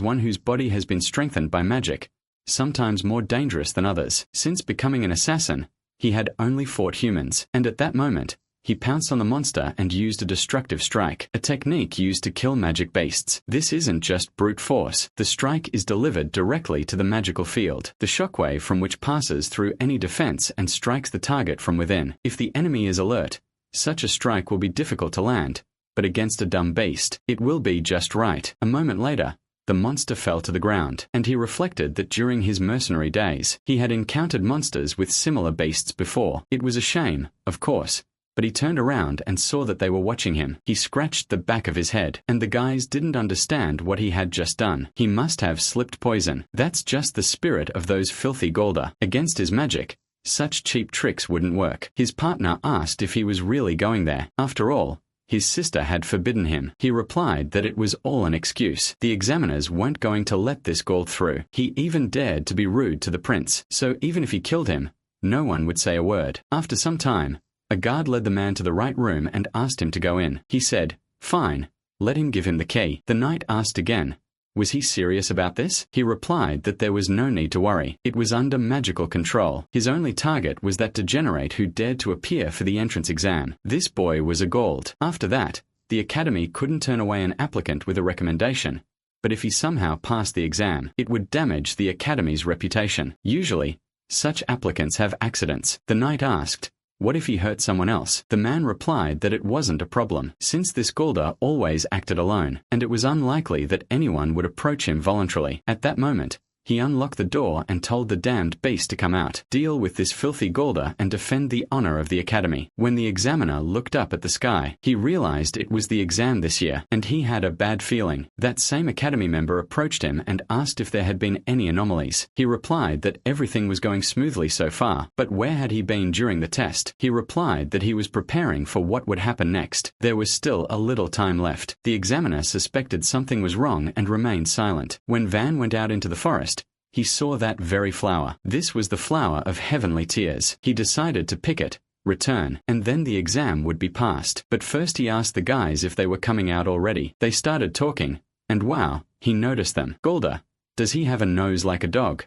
Speaker 1: one whose body has been strengthened by magic, sometimes more dangerous than others. Since becoming an assassin, he had only fought humans, and at that moment, he pounced on the monster and used a destructive strike, a technique used to kill magic beasts. This isn't just brute force. The strike is delivered directly to the magical field, the shockwave from which passes through any defense and strikes the target from within. If the enemy is alert, such a strike will be difficult to land, but against a dumb beast, it will be just right. A moment later, the monster fell to the ground, and he reflected that during his mercenary days, he had encountered monsters with similar beasts before. It was a shame, of course, but he turned around and saw that they were watching him. He scratched the back of his head, and the guys didn't understand what he had just done. He must have slipped poison. That's just the spirit of those filthy Golda. Against his magic, such cheap tricks wouldn't work. His partner asked if he was really going there. After all, his sister had forbidden him. He replied that it was all an excuse. The examiners weren't going to let this Gold through. He even dared to be rude to the prince, so even if he killed him, no one would say a word. After some time, a guard led the man to the right room and asked him to go in. He said, "Fine, let him give him the key." The knight asked again, was he serious about this? He replied that there was no need to worry. It was under magical control. His only target was that degenerate who dared to appear for the entrance exam. This boy was a Gold. After that, the academy couldn't turn away an applicant with a recommendation, but if he somehow passed the exam, it would damage the academy's reputation. Usually, such applicants have accidents. The knight asked, what if he hurt someone else? The man replied that it wasn't a problem, since this Golda always acted alone, and it was unlikely that anyone would approach him voluntarily. At that moment, he unlocked the door and told the damned beast to come out, deal with this filthy Golda and defend the honor of the academy. When the examiner looked up at the sky, he realized it was the exam this year, and he had a bad feeling. That same academy member approached him and asked if there had been any anomalies. He replied that everything was going smoothly so far, but where had he been during the test? He replied that he was preparing for what would happen next. There was still a little time left. The examiner suspected something was wrong and remained silent. When Van went out into the forest, he saw that very flower. This was the flower of heavenly tears. He decided to pick it, return, and then the exam would be passed. But first he asked the guys if they were coming out already. They started talking, and wow, he noticed them. Golda, does he have a nose like a dog?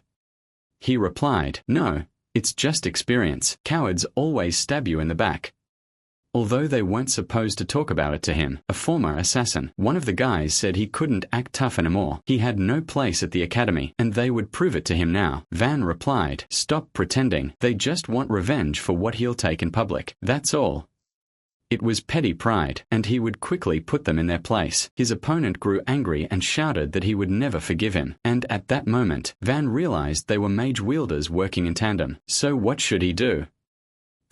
Speaker 1: He replied, no, it's just experience. Cowards always stab you in the back. Although they weren't supposed to talk about it to him, a former assassin. One of the guys said he couldn't act tough anymore. He had no place at the academy, and they would prove it to him now. Van replied, stop pretending. They just want revenge for what he'll take in public. That's all. It was petty pride, and he would quickly put them in their place. His opponent grew angry and shouted that he would never forgive him. And at that moment, Van realized they were mage wielders working in tandem. So what should he do?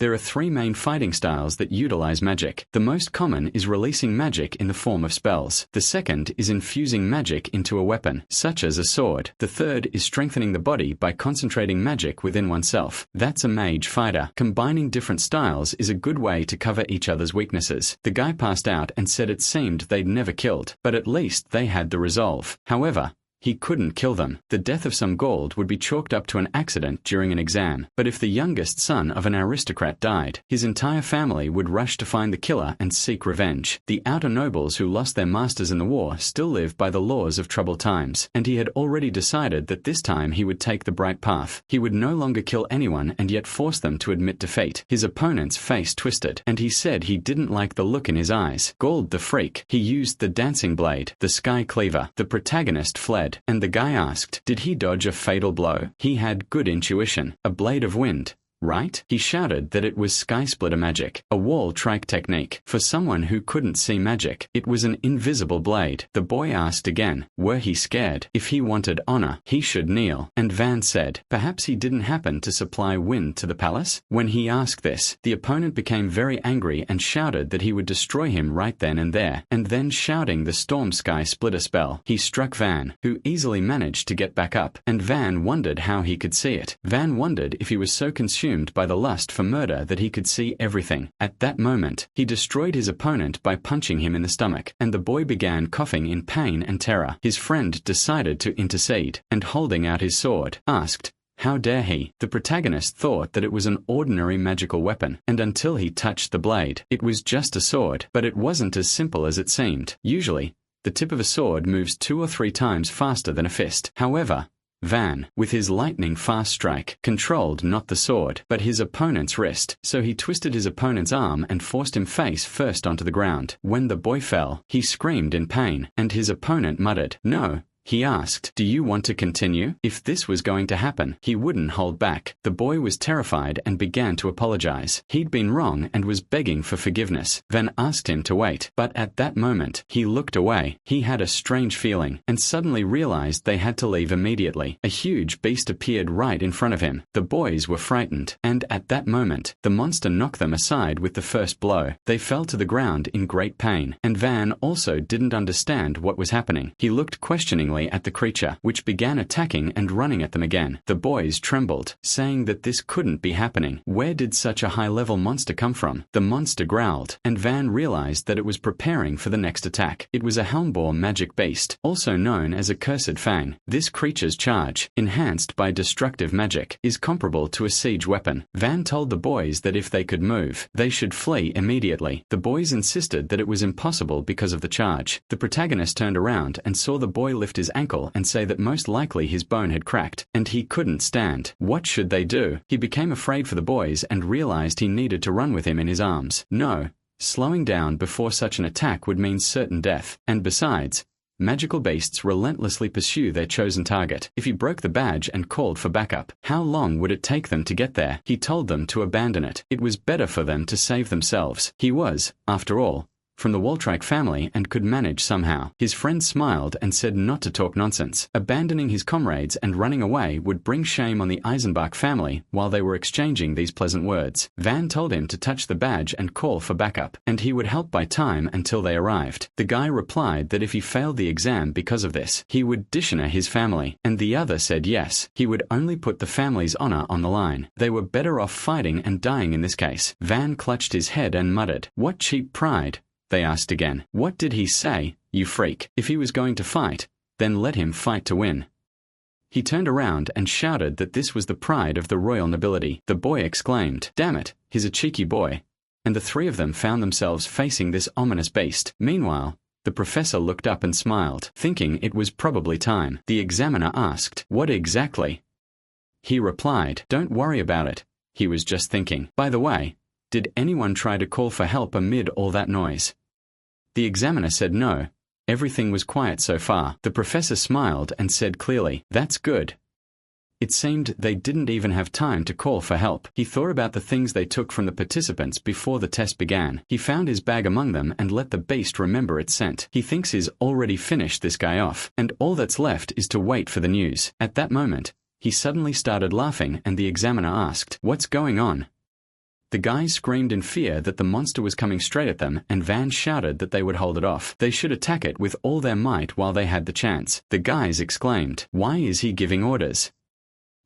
Speaker 1: There are three main fighting styles that utilize magic. The most common is releasing magic in the form of spells. The second is infusing magic into a weapon, such as a sword. The third is strengthening the body by concentrating magic within oneself. That's a mage fighter. Combining different styles is a good way to cover each other's weaknesses. The guy passed out and said it seemed they'd never killed, but at least they had the resolve. However, he couldn't kill them. The death of some Gauld would be chalked up to an accident during an exam. But if the youngest son of an aristocrat died, his entire family would rush to find the killer and seek revenge. The outer nobles who lost their masters in the war still live by the laws of troubled times, and he had already decided that this time he would take the bright path. He would no longer kill anyone and yet force them to admit defeat. His opponent's face twisted, and he said he didn't like the look in his eyes. Gauld the freak. He used the dancing blade, the sky cleaver. The protagonist fled, and the guy asked, did he dodge a fatal blow? He had good intuition. A blade of wind, right? He shouted that it was sky splitter magic, a wall trike technique. For someone who couldn't see magic, it was an invisible blade. The boy asked again, were he scared? If he wanted honor, he should kneel. And Van said, perhaps he didn't happen to supply wind to the palace? When he asked this, the opponent became very angry and shouted that he would destroy him right then and there, and then shouting the storm sky splitter spell, he struck Van, who easily managed to get back up, and Van wondered how he could see it. Van wondered if he was so consumed by the lust for murder that he could see everything. At that moment, he destroyed his opponent by punching him in the stomach, and the boy began coughing in pain and terror. His friend decided to intercede, and holding out his sword, asked, how dare he? The protagonist thought that it was an ordinary magical weapon, and until he touched the blade, it was just a sword. But it wasn't as simple as it seemed. Usually, the tip of a sword moves 2 or 3 times faster than a fist. However, Van, with his lightning-fast strike, controlled not the sword, but his opponent's wrist, so he twisted his opponent's arm and forced him face first onto the ground. When the boy fell, he screamed in pain, and his opponent muttered, no. He asked, do you want to continue? If this was going to happen, he wouldn't hold back. The boy was terrified and began to apologize. He'd been wrong and was begging for forgiveness. Van asked him to wait, but at that moment, he looked away. He had a strange feeling, and suddenly realized they had to leave immediately. A huge beast appeared right in front of him. The boys were frightened, and at that moment, the monster knocked them aside with the first blow. They fell to the ground in great pain, and Van also didn't understand what was happening. He looked questioningly at the creature, which began attacking and running at them again. The boys trembled, saying that this couldn't be happening. Where did such a high-level monster come from? The monster growled, and Van realized that it was preparing for the next attack. It was a helmbore magic beast, also known as a cursed fang. This creature's charge, enhanced by destructive magic, is comparable to a siege weapon. Van told the boys that if they could move, they should flee immediately. The boys insisted that it was impossible because of the charge. The protagonist turned around and saw the boy lift his ankle and say that most likely his bone had cracked, and he couldn't stand. What should they do? He became afraid for the boys and realized he needed to run with him in his arms. No, slowing down before such an attack would mean certain death, and besides, magical beasts relentlessly pursue their chosen target. If he broke the badge and called for backup, how long would it take them to get there? He told them to abandon it. It was better for them to save themselves. He was, after all, from the Waltrike family and could manage somehow. His friend smiled and said not to talk nonsense. Abandoning his comrades and running away would bring shame on the Eisenbach family. While they were exchanging these pleasant words, Van told him to touch the badge and call for backup, and he would help by time until they arrived. The guy replied that if he failed the exam because of this, he would dishonor his family, and the other said yes, he would only put the family's honor on the line. They were better off fighting and dying in this case. Van clutched his head and muttered, what cheap pride? They asked again. What did he say, you freak? If he was going to fight, then let him fight to win. He turned around and shouted that this was the pride of the royal nobility. The boy exclaimed, damn it, he's a cheeky boy. And the three of them found themselves facing this ominous beast. Meanwhile, the professor looked up and smiled, thinking it was probably time. The examiner asked, what exactly? He replied, don't worry about it. He was just thinking. By the way, did anyone try to call for help amid all that noise? The examiner said no. Everything was quiet so far. The professor smiled and said clearly, that's good. It seemed they didn't even have time to call for help. He thought about the things they took from the participants before the test began. He found his bag among them and let the beast remember its scent. He thinks he's already finished this guy off, and all that's left is to wait for the news. At that moment, he suddenly started laughing and the examiner asked, what's going on? The guys screamed in fear that the monster was coming straight at them, and Van shouted that they would hold it off. They should attack it with all their might while they had the chance. The guys exclaimed, "Why is he giving orders?"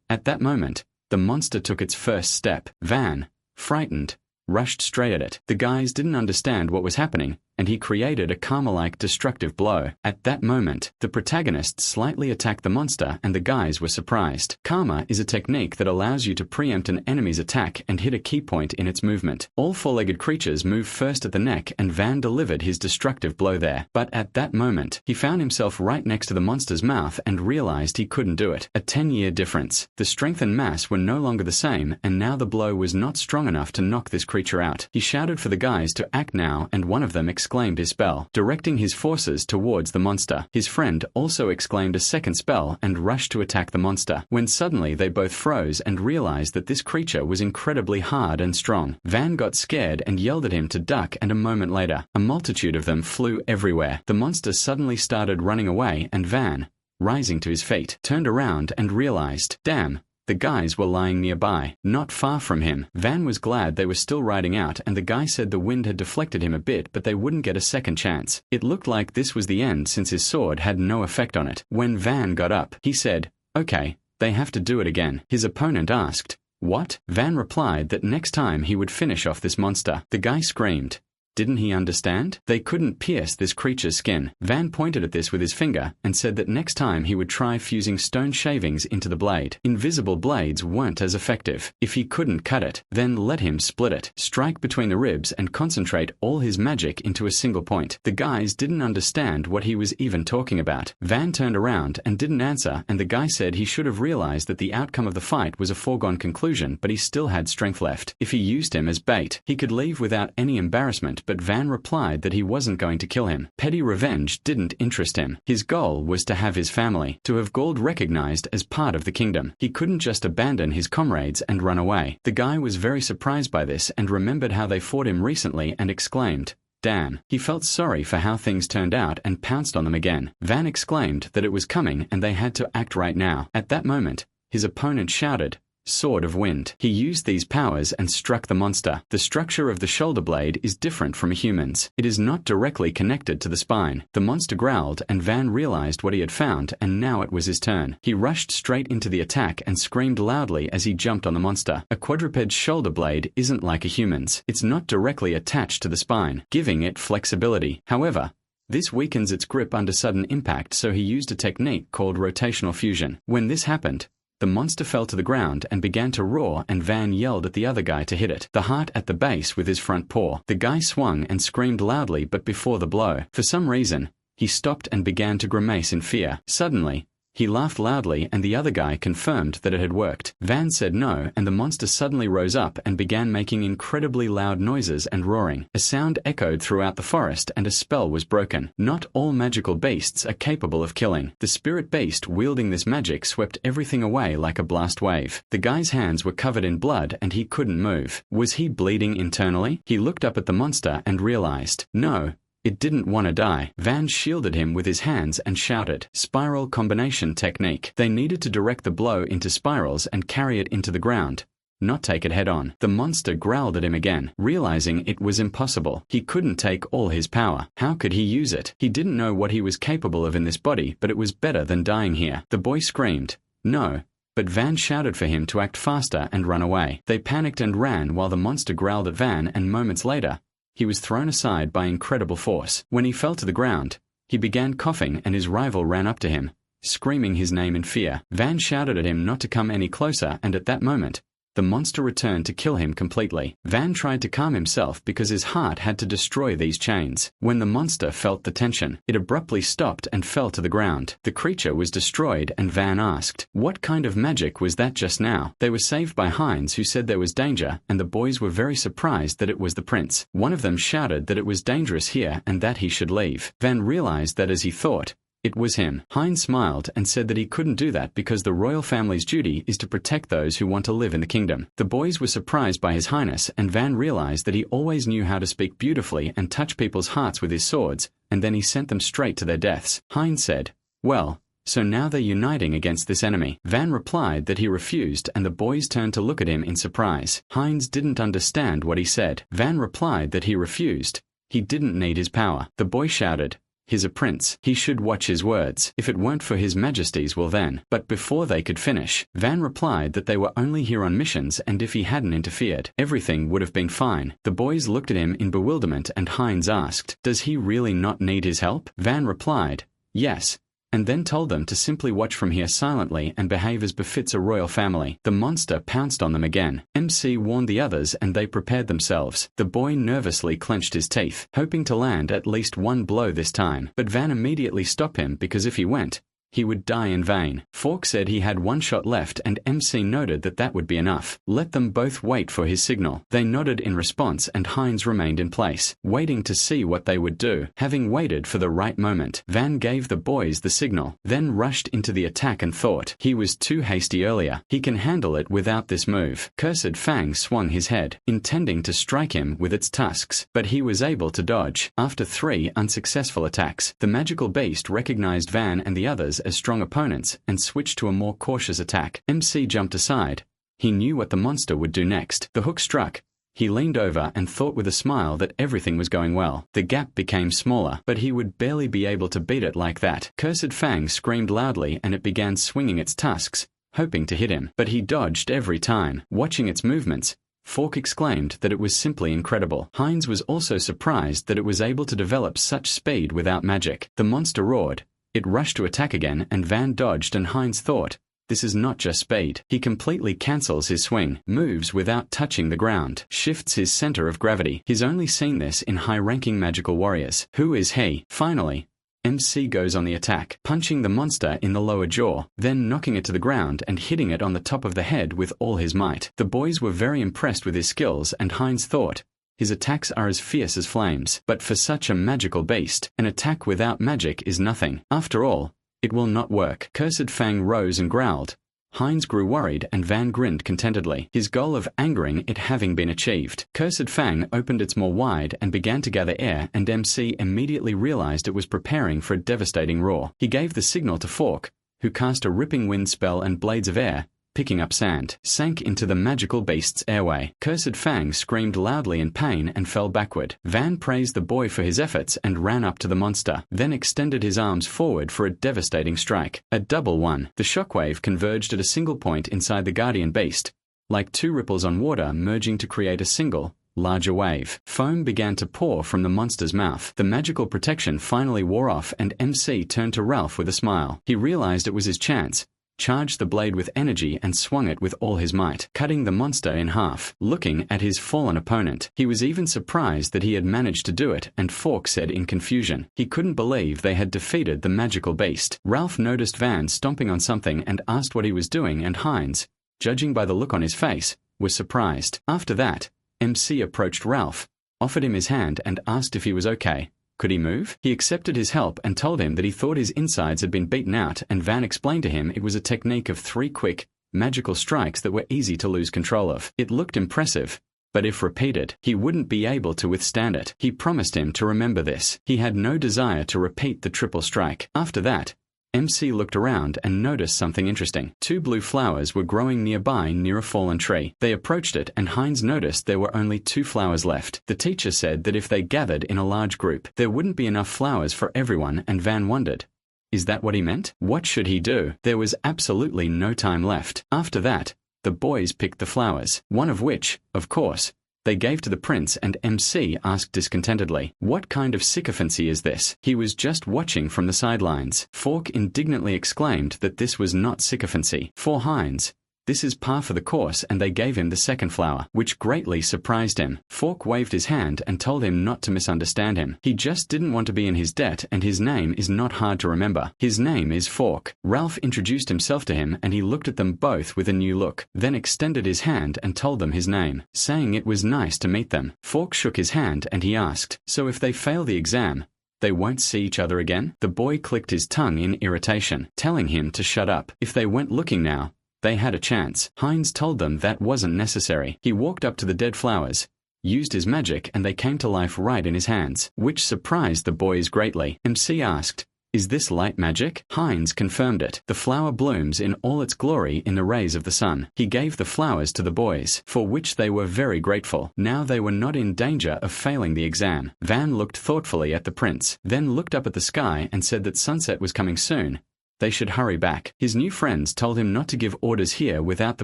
Speaker 1: At that moment, the monster took its first step. Van, frightened, rushed straight at it. The guys didn't understand what was happening, and he created a karma-like destructive blow. At that moment, the protagonist slightly attacked the monster and the guys were surprised. Karma is a technique that allows you to preempt an enemy's attack and hit a key point in its movement. All four-legged creatures move first at the neck, and Van delivered his destructive blow there. But at that moment, he found himself right next to the monster's mouth and realized he couldn't do it. A 10-year difference. The strength and mass were no longer the same, and now the blow was not strong enough to knock this creature out. He shouted for the guys to act now, and one of them exclaimed his spell, directing his forces towards the monster. His friend also exclaimed a second spell and rushed to attack the monster, when suddenly they both froze and realized that this creature was incredibly hard and strong. Van got scared and yelled at him to duck, and a moment later, a multitude of them flew everywhere. The monster suddenly started running away, and Van, rising to his feet, turned around and realized, damn, the guys were lying nearby, not far from him. Van was glad they were still riding out, and the guy said the wind had deflected him a bit, but they wouldn't get a second chance. It looked like this was the end since his sword had no effect on it. When Van got up, he said, "Okay, they have to do it again." His opponent asked, "What?" Van replied that next time he would finish off this monster. The guy screamed. Didn't he understand? They couldn't pierce this creature's skin. Van pointed at this with his finger and said that next time he would try fusing stone shavings into the blade. Invisible blades weren't as effective. If he couldn't cut it, then let him split it, strike between the ribs and concentrate all his magic into a single point. The guys didn't understand what he was even talking about. Van turned around and didn't answer, and the guy said he should have realized that the outcome of the fight was a foregone conclusion, but he still had strength left. If he used him as bait, he could leave without any embarrassment, but Van replied that he wasn't going to kill him. Petty revenge didn't interest him. His goal was to have his family, to have Gold recognized as part of the kingdom. He couldn't just abandon his comrades and run away. The guy was very surprised by this and remembered how they fought him recently and exclaimed, "Damn." He felt sorry for how things turned out and pounced on them again. Van exclaimed that it was coming and they had to act right now. At that moment, his opponent shouted, "Sword of Wind." He used these powers and struck the monster. The structure of the shoulder blade is different from a human's. It is not directly connected to the spine. The monster growled, and Van realized what he had found, and now it was his turn. He rushed straight into the attack and screamed loudly as he jumped on the monster. A quadruped's shoulder blade isn't like a human's. It's not directly attached to the spine, giving it flexibility. However, this weakens its grip under sudden impact, so he used a technique called rotational fusion. When this happened, the monster fell to the ground and began to roar, and Van yelled at the other guy to hit it, the heart at the base with his front paw. The guy swung and screamed loudly, but before the blow, for some reason, he stopped and began to grimace in fear. Suddenly, he laughed loudly, and the other guy confirmed that it had worked. Van said no, and the monster suddenly rose up and began making incredibly loud noises and roaring. A sound echoed throughout the forest, and a spell was broken. Not all magical beasts are capable of killing. The spirit beast wielding this magic swept everything away like a blast wave. The guy's hands were covered in blood, and he couldn't move. Was he bleeding internally? He looked up at the monster and realized, no, it didn't want to die. Van shielded him with his hands and shouted, "Spiral combination technique." They needed to direct the blow into spirals and carry it into the ground, not take it head on. The monster growled at him again, realizing it was impossible. He couldn't take all his power. How could he use it? He didn't know what he was capable of in this body, but it was better than dying here. The boy screamed, "No," but Van shouted for him to act faster and run away. They panicked and ran while the monster growled at Van, and moments later, he was thrown aside by incredible force. When he fell to the ground, he began coughing, and his rival ran up to him, screaming his name in fear. Van shouted at him not to come any closer, and at that moment, the monster returned to kill him completely. Van tried to calm himself because his heart had to destroy these chains. When the monster felt the tension, it abruptly stopped and fell to the ground. The creature was destroyed, and Van asked, "What kind of magic was that just now?" They were saved by Heinz, who said there was danger, and the boys were very surprised that it was the prince. One of them shouted that it was dangerous here and that he should leave. Van realized that as he thought, it was him. Heinz smiled and said that he couldn't do that because the royal family's duty is to protect those who want to live in the kingdom. The boys were surprised by his highness, and Van realized that he always knew how to speak beautifully and touch people's hearts with his swords, and then he sent them straight to their deaths. Heinz said, "Well, So now they're uniting against this enemy. Van replied that he refused, and the boys turned to look at him in surprise. Heinz didn't understand what he said. Van replied that he refused. He didn't need his power. The boy shouted, "He's a prince. He should watch his words. If it weren't for his majesty's will then." But before they could finish, Van replied that they were only here on missions, and if he hadn't interfered, everything would have been fine. The boys looked at him in bewilderment, and Heinz asked, "Does he really not need his help?" Van replied, "Yes," and then told them to simply watch from here silently and behave as befits a royal family. The monster pounced on them again. MC warned the others and they prepared themselves. The boy nervously clenched his teeth, hoping to land at least one blow this time, but Van immediately stopped him because if he went, he would die in vain. Fork said he had one shot left and MC noted that that would be enough. Let them both wait for his signal. They nodded in response and Heinz remained in place, waiting to see what they would do. Having waited for the right moment, Van gave the boys the signal, then rushed into the attack and thought, he was too hasty earlier. He can handle it without this move. Cursed Fang swung his head, intending to strike him with its tusks, but he was able to dodge. After 3 unsuccessful attacks, the magical beast recognized Van and the others as strong opponents and switched to a more cautious attack. MC jumped aside. He knew what the monster would do next. The hook struck. He leaned over and thought with a smile that everything was going well. The gap became smaller, but he would barely be able to beat it like that. Cursed Fang screamed loudly and it began swinging its tusks, hoping to hit him, but he dodged every time. Watching its movements, Fork exclaimed that it was simply incredible. Heinz was also surprised that it was able to develop such speed without magic. The monster roared. It rushed to attack again and Van dodged and Heinz thought, this is not just speed. He completely cancels his swing, moves without touching the ground, shifts his center of gravity. He's only seen this in high-ranking magical warriors. Who is he? Finally, MC goes on the attack, punching the monster in the lower jaw, then knocking it to the ground and hitting it on the top of the head with all his might. The boys were very impressed with his skills and Heinz thought, his attacks are as fierce as flames, but for such a magical beast, an attack without magic is nothing. After all, it will not work. Cursed Fang rose and growled. Heinz grew worried and Van grinned contentedly, his goal of angering it having been achieved. Cursed Fang opened its maw wide and began to gather air, and MC immediately realized it was preparing for a devastating roar. He gave the signal to Fork, who cast a ripping wind spell and blades of air, picking up sand, sank into the magical beast's airway. Cursed Fang screamed loudly in pain and fell backward. Van praised the boy for his efforts and ran up to the monster, then extended his arms forward for a devastating strike. A double one. The shockwave converged at a single point inside the guardian beast, like 2 ripples on water merging to create a single, larger wave. Foam began to pour from the monster's mouth. The magical protection finally wore off and MC turned to Ralph with a smile. He realized it was his chance, charged the blade with energy and swung it with all his might, cutting the monster in half. Looking at his fallen opponent, he was even surprised that he had managed to do it, and Fork said in confusion, he couldn't believe they had defeated the magical beast. Ralph noticed Van stomping on something and asked what he was doing, and Heinz, judging by the look on his face, was surprised. After that, MC approached Ralph, offered him his hand and asked if he was okay. Could he move? He accepted his help and told him that he thought his insides had been beaten out, and Van explained to him it was a technique of 3 quick, magical strikes that were easy to lose control of. It looked impressive, but if repeated, he wouldn't be able to withstand it. He promised him to remember this. He had no desire to repeat the triple strike. After that, MC looked around and noticed something interesting. 2 blue flowers were growing nearby near a fallen tree. They approached it and Heinz noticed there were only 2 flowers left. The teacher said that if they gathered in a large group, there wouldn't be enough flowers for everyone, and Van wondered, is that what he meant? What should he do? There was absolutely no time left. After that, the boys picked the flowers, one of which, of course, they gave to the prince, and MC asked discontentedly, what kind of sycophancy is this? He was just watching from the sidelines. Fork indignantly exclaimed that this was not sycophancy. For Heinz, this is par for the course, and they gave him the second flower, which greatly surprised him. Fork waved his hand and told him not to misunderstand him. He just didn't want to be in his debt, and his name is not hard to remember. His name is Fork. Ralph introduced himself to him, and he looked at them both with a new look, then extended his hand and told them his name, saying it was nice to meet them. Fork shook his hand and he asked, so if they fail the exam, they won't see each other again? The boy clicked his tongue in irritation, telling him to shut up. If they went looking now, they had a chance. Heinz told them that wasn't necessary. He walked up to the dead flowers, used his magic, and they came to life right in his hands, which surprised the boys greatly. MC asked, Is this light magic? Heinz confirmed it. The flower blooms in all its glory in the rays of the sun. He gave the flowers to the boys, for which they were very grateful. Now they were not in danger of failing the exam. Van looked thoughtfully at the prince, then looked up at the sky and said that sunset was coming soon. They should hurry back. His new friends told him not to give orders here without the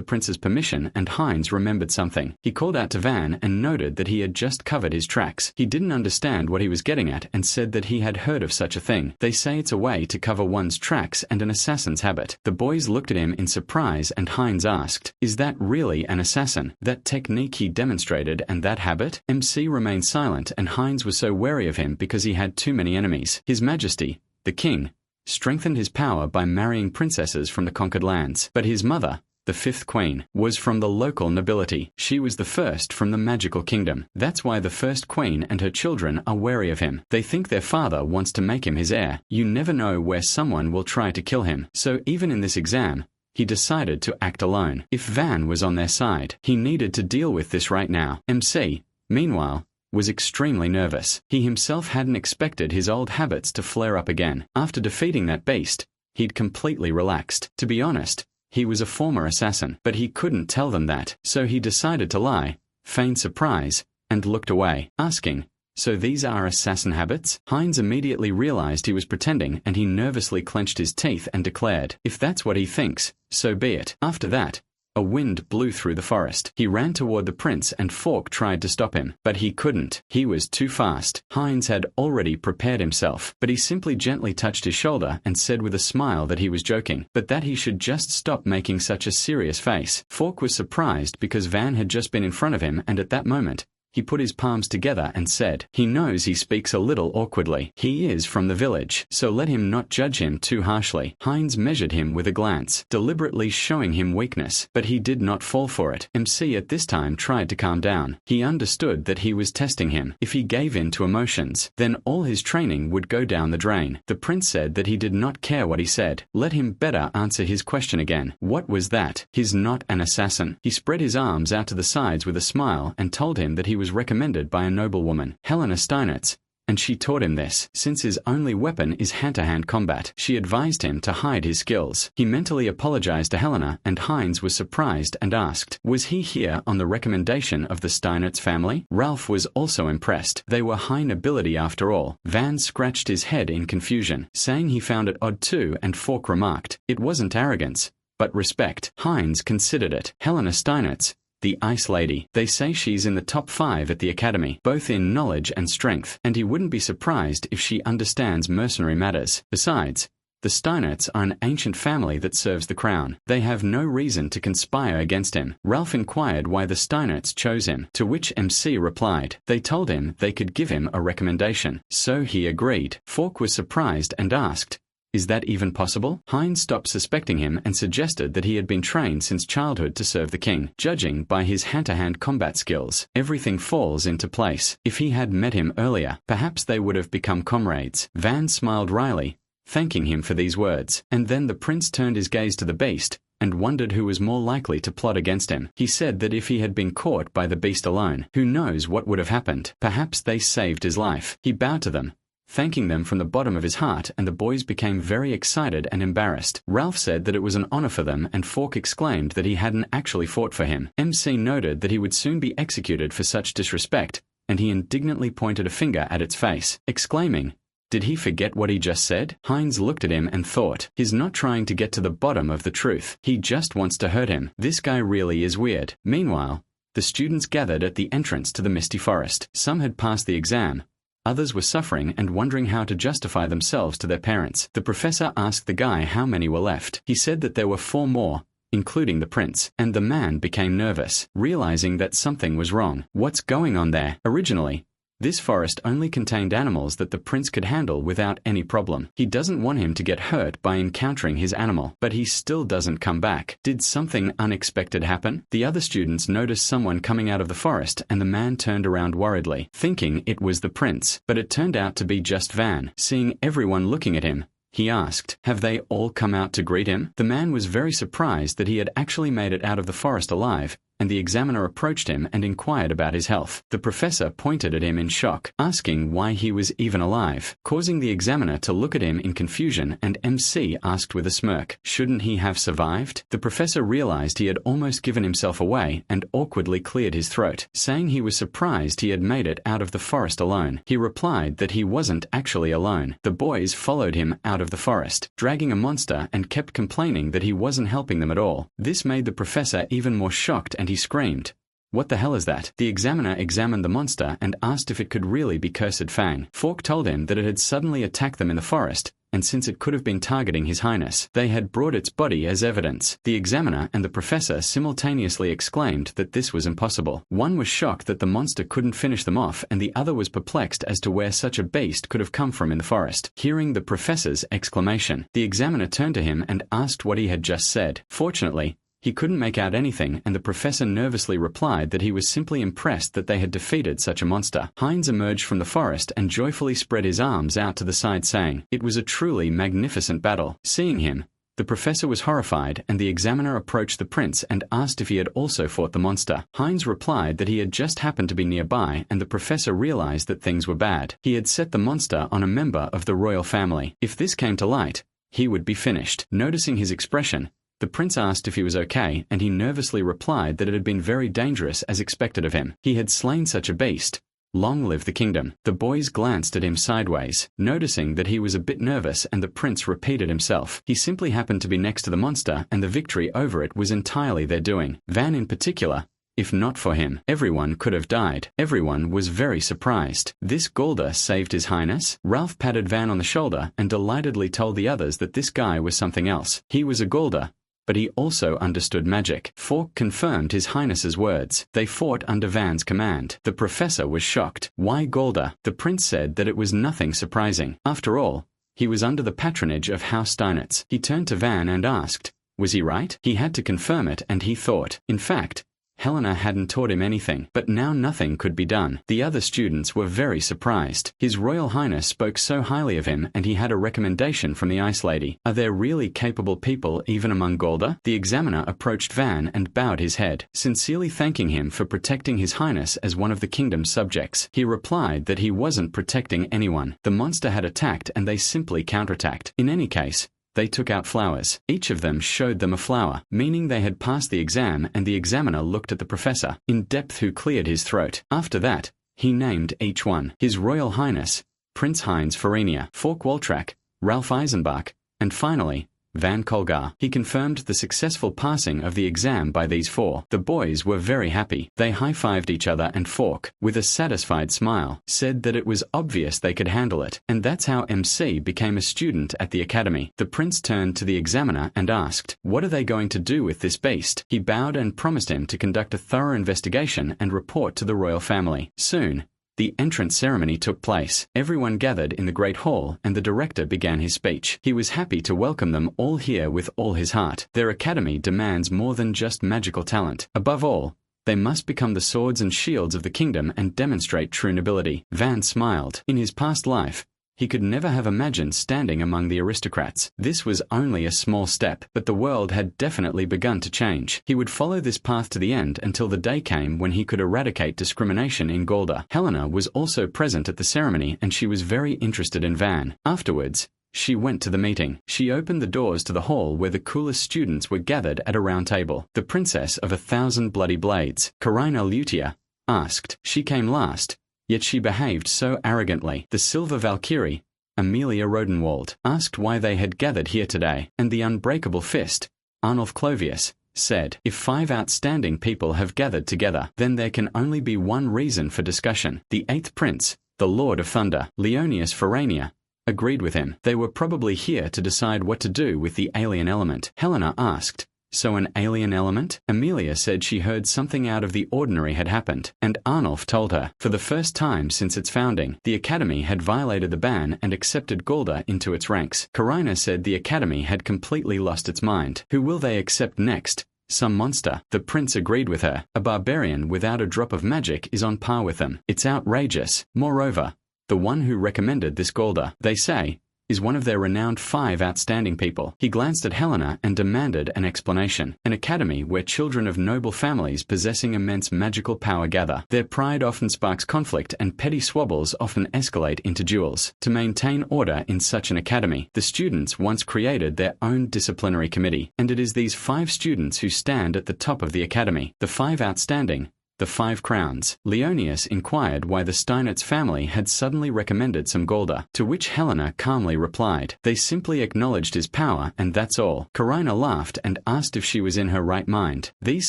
Speaker 1: prince's permission, and Heinz remembered something. He called out to Van and noted that he had just covered his tracks. He didn't understand what he was getting at and said that he had heard of such a thing. They say it's a way to cover one's tracks and an assassin's habit. The boys looked at him in surprise and Heinz asked, "Is that really an assassin? That technique he demonstrated and that habit?" MC remained silent and Heinz was so wary of him because he had too many enemies. His Majesty, the king, strengthened his power by marrying princesses from the conquered lands. But his mother, the fifth queen, was from the local nobility. She was the first from the magical kingdom. That's why the first queen and her children are wary of him. They think their father wants to make him his heir. You never know where someone will try to kill him. So even in this exam, he decided to act alone. If Van was on their side, he needed to deal with this right now. MC, meanwhile, was extremely nervous. He himself hadn't expected his old habits to flare up again. After defeating that beast, he'd completely relaxed. To be honest, he was a former assassin, but he couldn't tell them that, so he decided to lie, feign surprise, and looked away, asking, "So these are assassin habits?" Heinz immediately realized he was pretending and he nervously clenched his teeth and declared, "If that's what he thinks, so be it." After that, a wind blew through the forest. He ran toward the prince and Fork tried to stop him, but he couldn't. He was too fast. Heinz had already prepared himself, but he simply gently touched his shoulder and said with a smile that he was joking, but that he should just stop making such a serious face. Fork was surprised because Van had just been in front of him and at that moment, he put his palms together and said, "He knows he speaks a little awkwardly. He is from the village, so let him not judge him too harshly." Heinz measured him with a glance, deliberately showing him weakness, but he did not fall for it. MC at this time tried to calm down. He understood that he was testing him. If he gave in to emotions, then all his training would go down the drain. The prince said that he did not care what he said. Let him better answer his question again. What was that? He's not an assassin. He spread his arms out to the sides with a smile and told him that he was recommended by a noblewoman, Helena Steinitz, and she taught him this. Since his only weapon is hand-to-hand combat, she advised him to hide his skills. He mentally apologized to Helena, and Heinz was surprised and asked, was he here on the recommendation of the Steinitz family? Ralph was also impressed. They were high nobility after all. Van scratched his head in confusion, saying he found it odd too, and Fork remarked, it wasn't arrogance, but respect. Heinz considered it. Helena Steinitz, the Ice Lady. They say she's in the top 5 at the academy, both in knowledge and strength, and he wouldn't be surprised if she understands mercenary matters. Besides, the Steinitz are an ancient family that serves the crown. They have no reason to conspire against him. Ralph inquired why the Steinitz chose him, to which MC replied, they told him they could give him a recommendation. So he agreed. Fork was surprised and asked, is that even possible? Heinz stopped suspecting him and suggested that he had been trained since childhood to serve the king. Judging by his hand-to-hand combat skills, everything falls into place. If he had met him earlier, perhaps they would have become comrades. Van smiled wryly, thanking him for these words, and then the prince turned his gaze to the beast and wondered who was more likely to plot against him. He said that if he had been caught by the beast alone, who knows what would have happened? Perhaps they saved his life. He bowed to them, thanking them from the bottom of his heart, and the boys became very excited and embarrassed. Ralph said that it was an honor for them, and Fork exclaimed that he hadn't actually fought for him. MC noted that he would soon be executed for such disrespect, and he indignantly pointed a finger at its face, exclaiming, did he forget what he just said? Heinz looked at him and thought, he's not trying to get to the bottom of the truth. He just wants to hurt him. This guy really is weird. Meanwhile, the students gathered at the entrance to the misty forest. Some had passed the exam. Others were suffering and wondering how to justify themselves to their parents. The professor asked the guy how many were left. He said that there were 4 more, including the prince, and the man became nervous, realizing that something was wrong. What's going on there? Originally, this forest only contained animals that the prince could handle without any problem. He doesn't want him to get hurt by encountering his animal, but he still doesn't come back. Did something unexpected happen? The other students noticed someone coming out of the forest, and the man turned around worriedly, thinking it was the prince, but it turned out to be just Van. Seeing everyone looking at him, he asked, have they all come out to greet him? The man was very surprised that he had actually made it out of the forest alive, and the examiner approached him and inquired about his health. The professor pointed at him in shock, asking why he was even alive, causing the examiner to look at him in confusion, and MC asked with a smirk, shouldn't he have survived? The professor realized he had almost given himself away and awkwardly cleared his throat, saying he was surprised he had made it out of the forest alone. He replied that he wasn't actually alone. The boys followed him out of the forest, dragging a monster, and kept complaining that he wasn't helping them at all. This made the professor even more shocked, and he screamed, "What the hell is that?" The examiner examined the monster and asked if it could really be Cursed Fang. Fork told him that it had suddenly attacked them in the forest, and since it could have been targeting His Highness, they had brought its body as evidence. The examiner and the professor simultaneously exclaimed that this was impossible. One was shocked that the monster couldn't finish them off, and the other was perplexed as to where such a beast could have come from in the forest. Hearing the professor's exclamation, the examiner turned to him and asked what he had just said. Fortunately, he couldn't make out anything, and the professor nervously replied that he was simply impressed that they had defeated such a monster. Heinz emerged from the forest and joyfully spread his arms out to the side, saying, "It was a truly magnificent battle." Seeing him, the professor was horrified, and the examiner approached the prince and asked if he had also fought the monster. Heinz replied that he had just happened to be nearby, and the professor realized that things were bad. He had set the monster on a member of the royal family. If this came to light, he would be finished. Noticing his expression, the prince asked if he was okay, and he nervously replied that it had been very dangerous as expected of him. He had slain such a beast. Long live the kingdom. The boys glanced at him sideways, noticing that he was a bit nervous, and the prince repeated himself. He simply happened to be next to the monster, and the victory over it was entirely their doing. Van in particular. If not for him, everyone could have died. Everyone was very surprised. This Golda saved His Highness? Ralph patted Van on the shoulder and delightedly told the others that this guy was something else. He was a Golda, but he also understood magic. Fork confirmed His Highness's words. They fought under Van's command. The professor was shocked. Why Golda? The prince said that it was nothing surprising. After all, he was under the patronage of House Steinitz. He turned to Van and asked, was he right? He had to confirm it, and he thought, in fact, Helena hadn't taught him anything, but now nothing could be done. The other students were very surprised. His Royal Highness spoke so highly of him, and he had a recommendation from the Ice Lady. Are there really capable people even among Golda? The examiner approached Van and bowed his head, sincerely thanking him for protecting His Highness as one of the kingdom's subjects. He replied that he wasn't protecting anyone. The monster had attacked, and they simply counterattacked. In any case, they took out flowers. Each of them showed them a flower, meaning they had passed the exam, and the examiner looked at the professor in depth, who cleared his throat. After that, he named each one. His Royal Highness, Prince Heinz Farenia, Fork Waltrak, Ralph Eisenbach, and finally, Van Kolgar. He confirmed the successful passing of the exam by these four. The boys were very happy. They high-fived each other, and Fork, with a satisfied smile, said that it was obvious they could handle it. And that's how MC became a student at the academy. The prince turned to the examiner and asked, what are they going to do with this beast? He bowed and promised him to conduct a thorough investigation and report to the royal family. Soon, the entrance ceremony took place. Everyone gathered in the great hall, and the director began his speech. He was happy to welcome them all here with all his heart. Their academy demands more than just magical talent. Above all, they must become the swords and shields of the kingdom and demonstrate true nobility. Van smiled. In his past life, he could never have imagined standing among the aristocrats. This was only a small step, but the world had definitely begun to change. He would follow this path to the end until the day came when he could eradicate discrimination in Golda. Helena was also present at the ceremony, and she was very interested in Van. Afterwards, she went to the meeting. She opened the doors to the hall where the coolest students were gathered at a round table. The Princess of 1,000 Bloody Blades, Karina Lutia, asked. She came last, yet she behaved so arrogantly. The Silver Valkyrie, Amelia Rodenwald, asked why they had gathered here today, and the Unbreakable Fist, Arnulf Clovius, said, if 5 outstanding people have gathered together, then there can only be one reason for discussion. The 8th Prince, the Lord of Thunder, Leonius Farania, agreed with him. They were probably here to decide what to do with the alien element. Helena asked, so an alien element? Amelia said she heard something out of the ordinary had happened, and Arnulf told her, for the first time since its founding, the Academy had violated the ban and accepted Golda into its ranks. Karina said the Academy had completely lost its mind. Who will they accept next? Some monster. The prince agreed with her. A barbarian without a drop of magic is on par with them. It's outrageous. Moreover, the one who recommended this Golda, they say, is one of their renowned 5 outstanding people. He glanced at Helena and demanded an explanation. An academy where children of noble families possessing immense magical power gather. Their pride often sparks conflict and petty squabbles often escalate into duels. To maintain order in such an academy, the students once created their own disciplinary committee, and it is these 5 students who stand at the top of the academy. The 5 outstanding. The 5 crowns. Leonius inquired why the Steinitz family had suddenly recommended some Golda, to which Helena calmly replied, "They simply acknowledged his power, and that's all." Carina laughed and asked if she was in her right mind. "These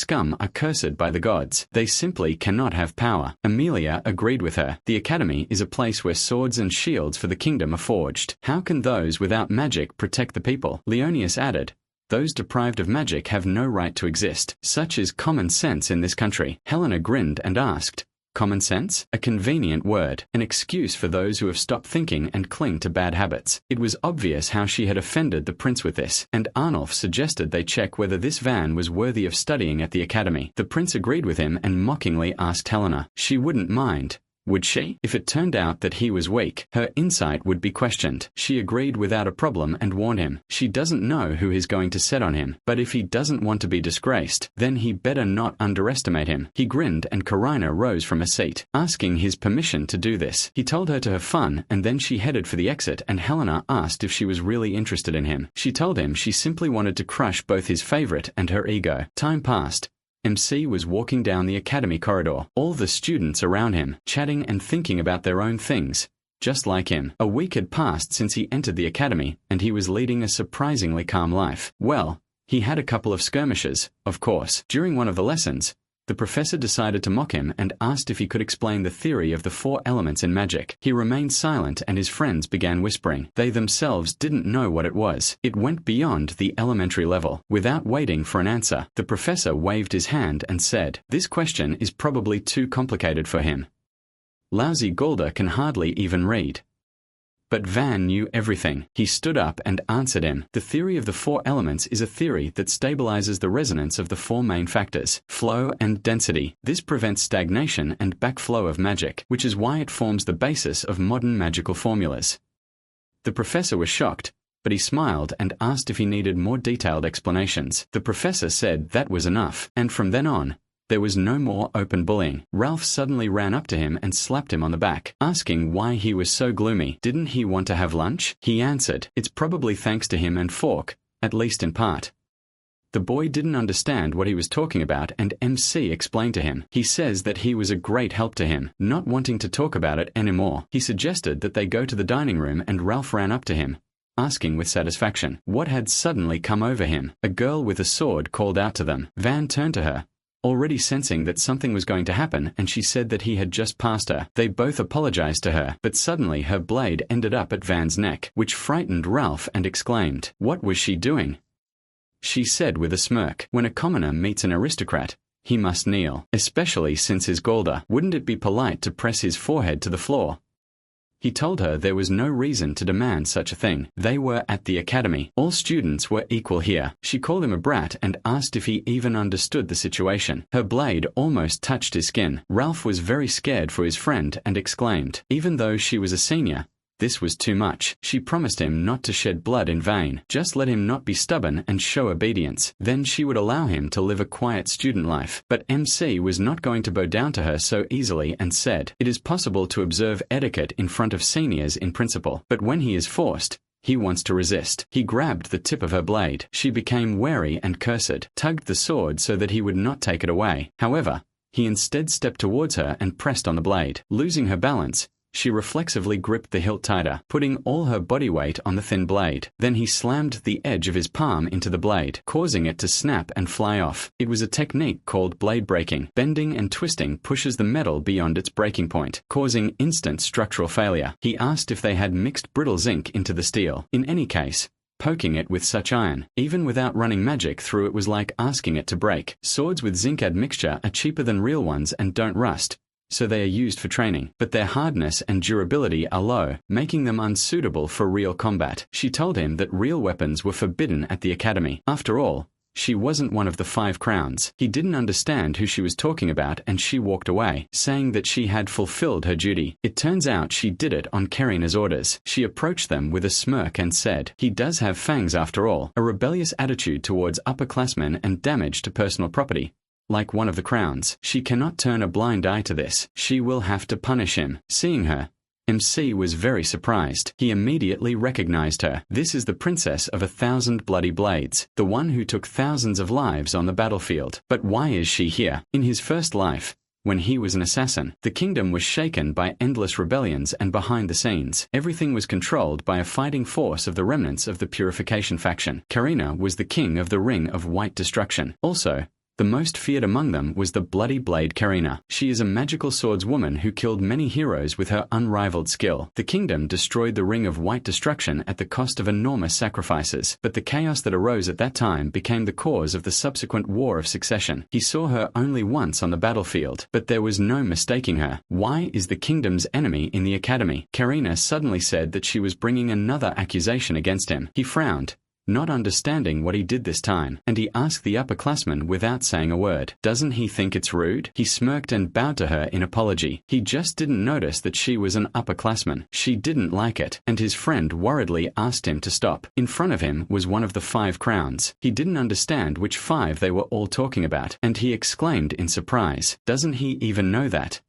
Speaker 1: scum are cursed by the gods. They simply cannot have power." Amelia agreed with her. "The academy is a place where swords and shields for the kingdom are forged. How can those without magic protect the people?" Leonius added, "Those deprived of magic have no right to exist. Such is common sense in this country." Helena grinned and asked, "Common sense? A convenient word, an excuse for those who have stopped thinking and cling to bad habits." It was obvious how she had offended the prince with this, and Arnulf suggested they check whether this Van was worthy of studying at the academy. The prince agreed with him and mockingly asked Helena. She wouldn't mind. Would she? If it turned out that he was weak, her insight would be questioned. She agreed without a problem and warned him. She doesn't know who he's going to set on him, but if he doesn't want to be disgraced, then he better not underestimate him. He grinned and Carina rose from her seat, asking his permission to do this. He told her to have fun, and then she headed for the exit, and Helena asked if she was really interested in him. She told him she simply wanted to crush both his favorite and her ego. Time passed. MC was walking down the academy corridor, all the students around him, chatting and thinking about their own things, just like him. A week had passed since he entered the academy, and he was leading a surprisingly calm life. Well, he had a couple of skirmishes, of course. During one of the lessons, the professor decided to mock him and asked if he could explain the theory of the 4 elements in magic. He remained silent and his friends began whispering. They themselves didn't know what it was. It went beyond the elementary level. Without waiting for an answer, the professor waved his hand and said, "This question is probably too complicated for him. Lousy Golda can hardly even read." But Van knew everything. He stood up and answered him. "The theory of the 4 elements is a theory that stabilizes the resonance of the 4 main factors, flow and density. This prevents stagnation and backflow of magic, which is why it forms the basis of modern magical formulas." The professor was shocked, but he smiled and asked if he needed more detailed explanations. The professor said that was enough, and from then on, there was no more open bullying. Ralph suddenly ran up to him and slapped him on the back, asking why he was so gloomy. Didn't he want to have lunch? He answered, "It's probably thanks to him and Fork, at least in part." The boy didn't understand what he was talking about, and MC explained to him. He says that he was a great help to him. Not wanting to talk about it anymore, he suggested that they go to the dining room, and Ralph ran up to him, asking with satisfaction what had suddenly come over him. A girl with a sword called out to them. Van turned to her, already sensing that something was going to happen, and she said that he had just passed her. They both apologized to her, but suddenly her blade ended up at Van's neck, which frightened Ralph and exclaimed, "What was she doing?" She said with a smirk, "When a commoner meets an aristocrat, he must kneel, especially since his Golda. Wouldn't it be polite to press his forehead to the floor?" He told her there was no reason to demand such a thing. They were at the academy. All students were equal here. She called him a brat and asked if he even understood the situation. Her blade almost touched his skin. Ralph was very scared for his friend and exclaimed, even though she was a senior, this was too much. She promised him not to shed blood in vain. Just let him not be stubborn and show obedience. Then she would allow him to live a quiet student life. But MC was not going to bow down to her so easily and said, "It is possible to observe etiquette in front of seniors in principle, but when he is forced, he wants to resist." He grabbed the tip of her blade. She became wary and cursed, tugged the sword so that he would not take it away. However, he instead stepped towards her and pressed on the blade. Losing her balance, she reflexively gripped the hilt tighter, putting all her body weight on the thin blade. Then he slammed the edge of his palm into the blade, causing it to snap and fly off. It was a technique called blade breaking. Bending and twisting pushes the metal beyond its breaking point, causing instant structural failure. He asked if they had mixed brittle zinc into the steel. In any case, poking it with such iron, even without running magic through it, was like asking it to break. Swords with zinc admixture are cheaper than real ones and don't rust, so they are used for training, but their hardness and durability are low, making them unsuitable for real combat. She told him that real weapons were forbidden at the academy. After all, She wasn't one of the 5 crowns. He didn't understand who she was talking about, and she walked away, saying that she had fulfilled her duty. It turns out she did it on Karina's orders. She approached them with a smirk and said, "He does have fangs after all," a rebellious attitude towards upperclassmen and damage to personal property. Like one of the crowns, she cannot turn a blind eye to this. She will have to punish him. Seeing her, MC was very surprised. He immediately recognized her. This is the princess of 1,000 bloody blades, the one who took thousands of lives on the battlefield. But why is she here? In his first life, when he was an assassin, the kingdom was shaken by endless rebellions, and behind the scenes, everything was controlled by a fighting force of the remnants of the Purification faction. Karina was the king of the Ring of White Destruction. Also, the most feared among them was the Bloody Blade Karina. She is a magical swordswoman who killed many heroes with her unrivaled skill. The kingdom destroyed the Ring of White Destruction at the cost of enormous sacrifices, but the chaos that arose at that time became the cause of the subsequent War of Succession. He saw her only once on the battlefield, but there was no mistaking her. Why is the kingdom's enemy in the academy? Karina suddenly said that she was bringing another accusation against him. He frowned, not understanding what he did this time, and he asked the upperclassman without saying a word, "Doesn't he think it's rude?" He smirked and bowed to her in apology. He just didn't notice that she was an upperclassman. She didn't like it, and his friend worriedly asked him to stop. In front of him was one of the 5 crowns. He didn't understand which 5 they were all talking about, and he exclaimed in surprise, "Doesn't he even know that?"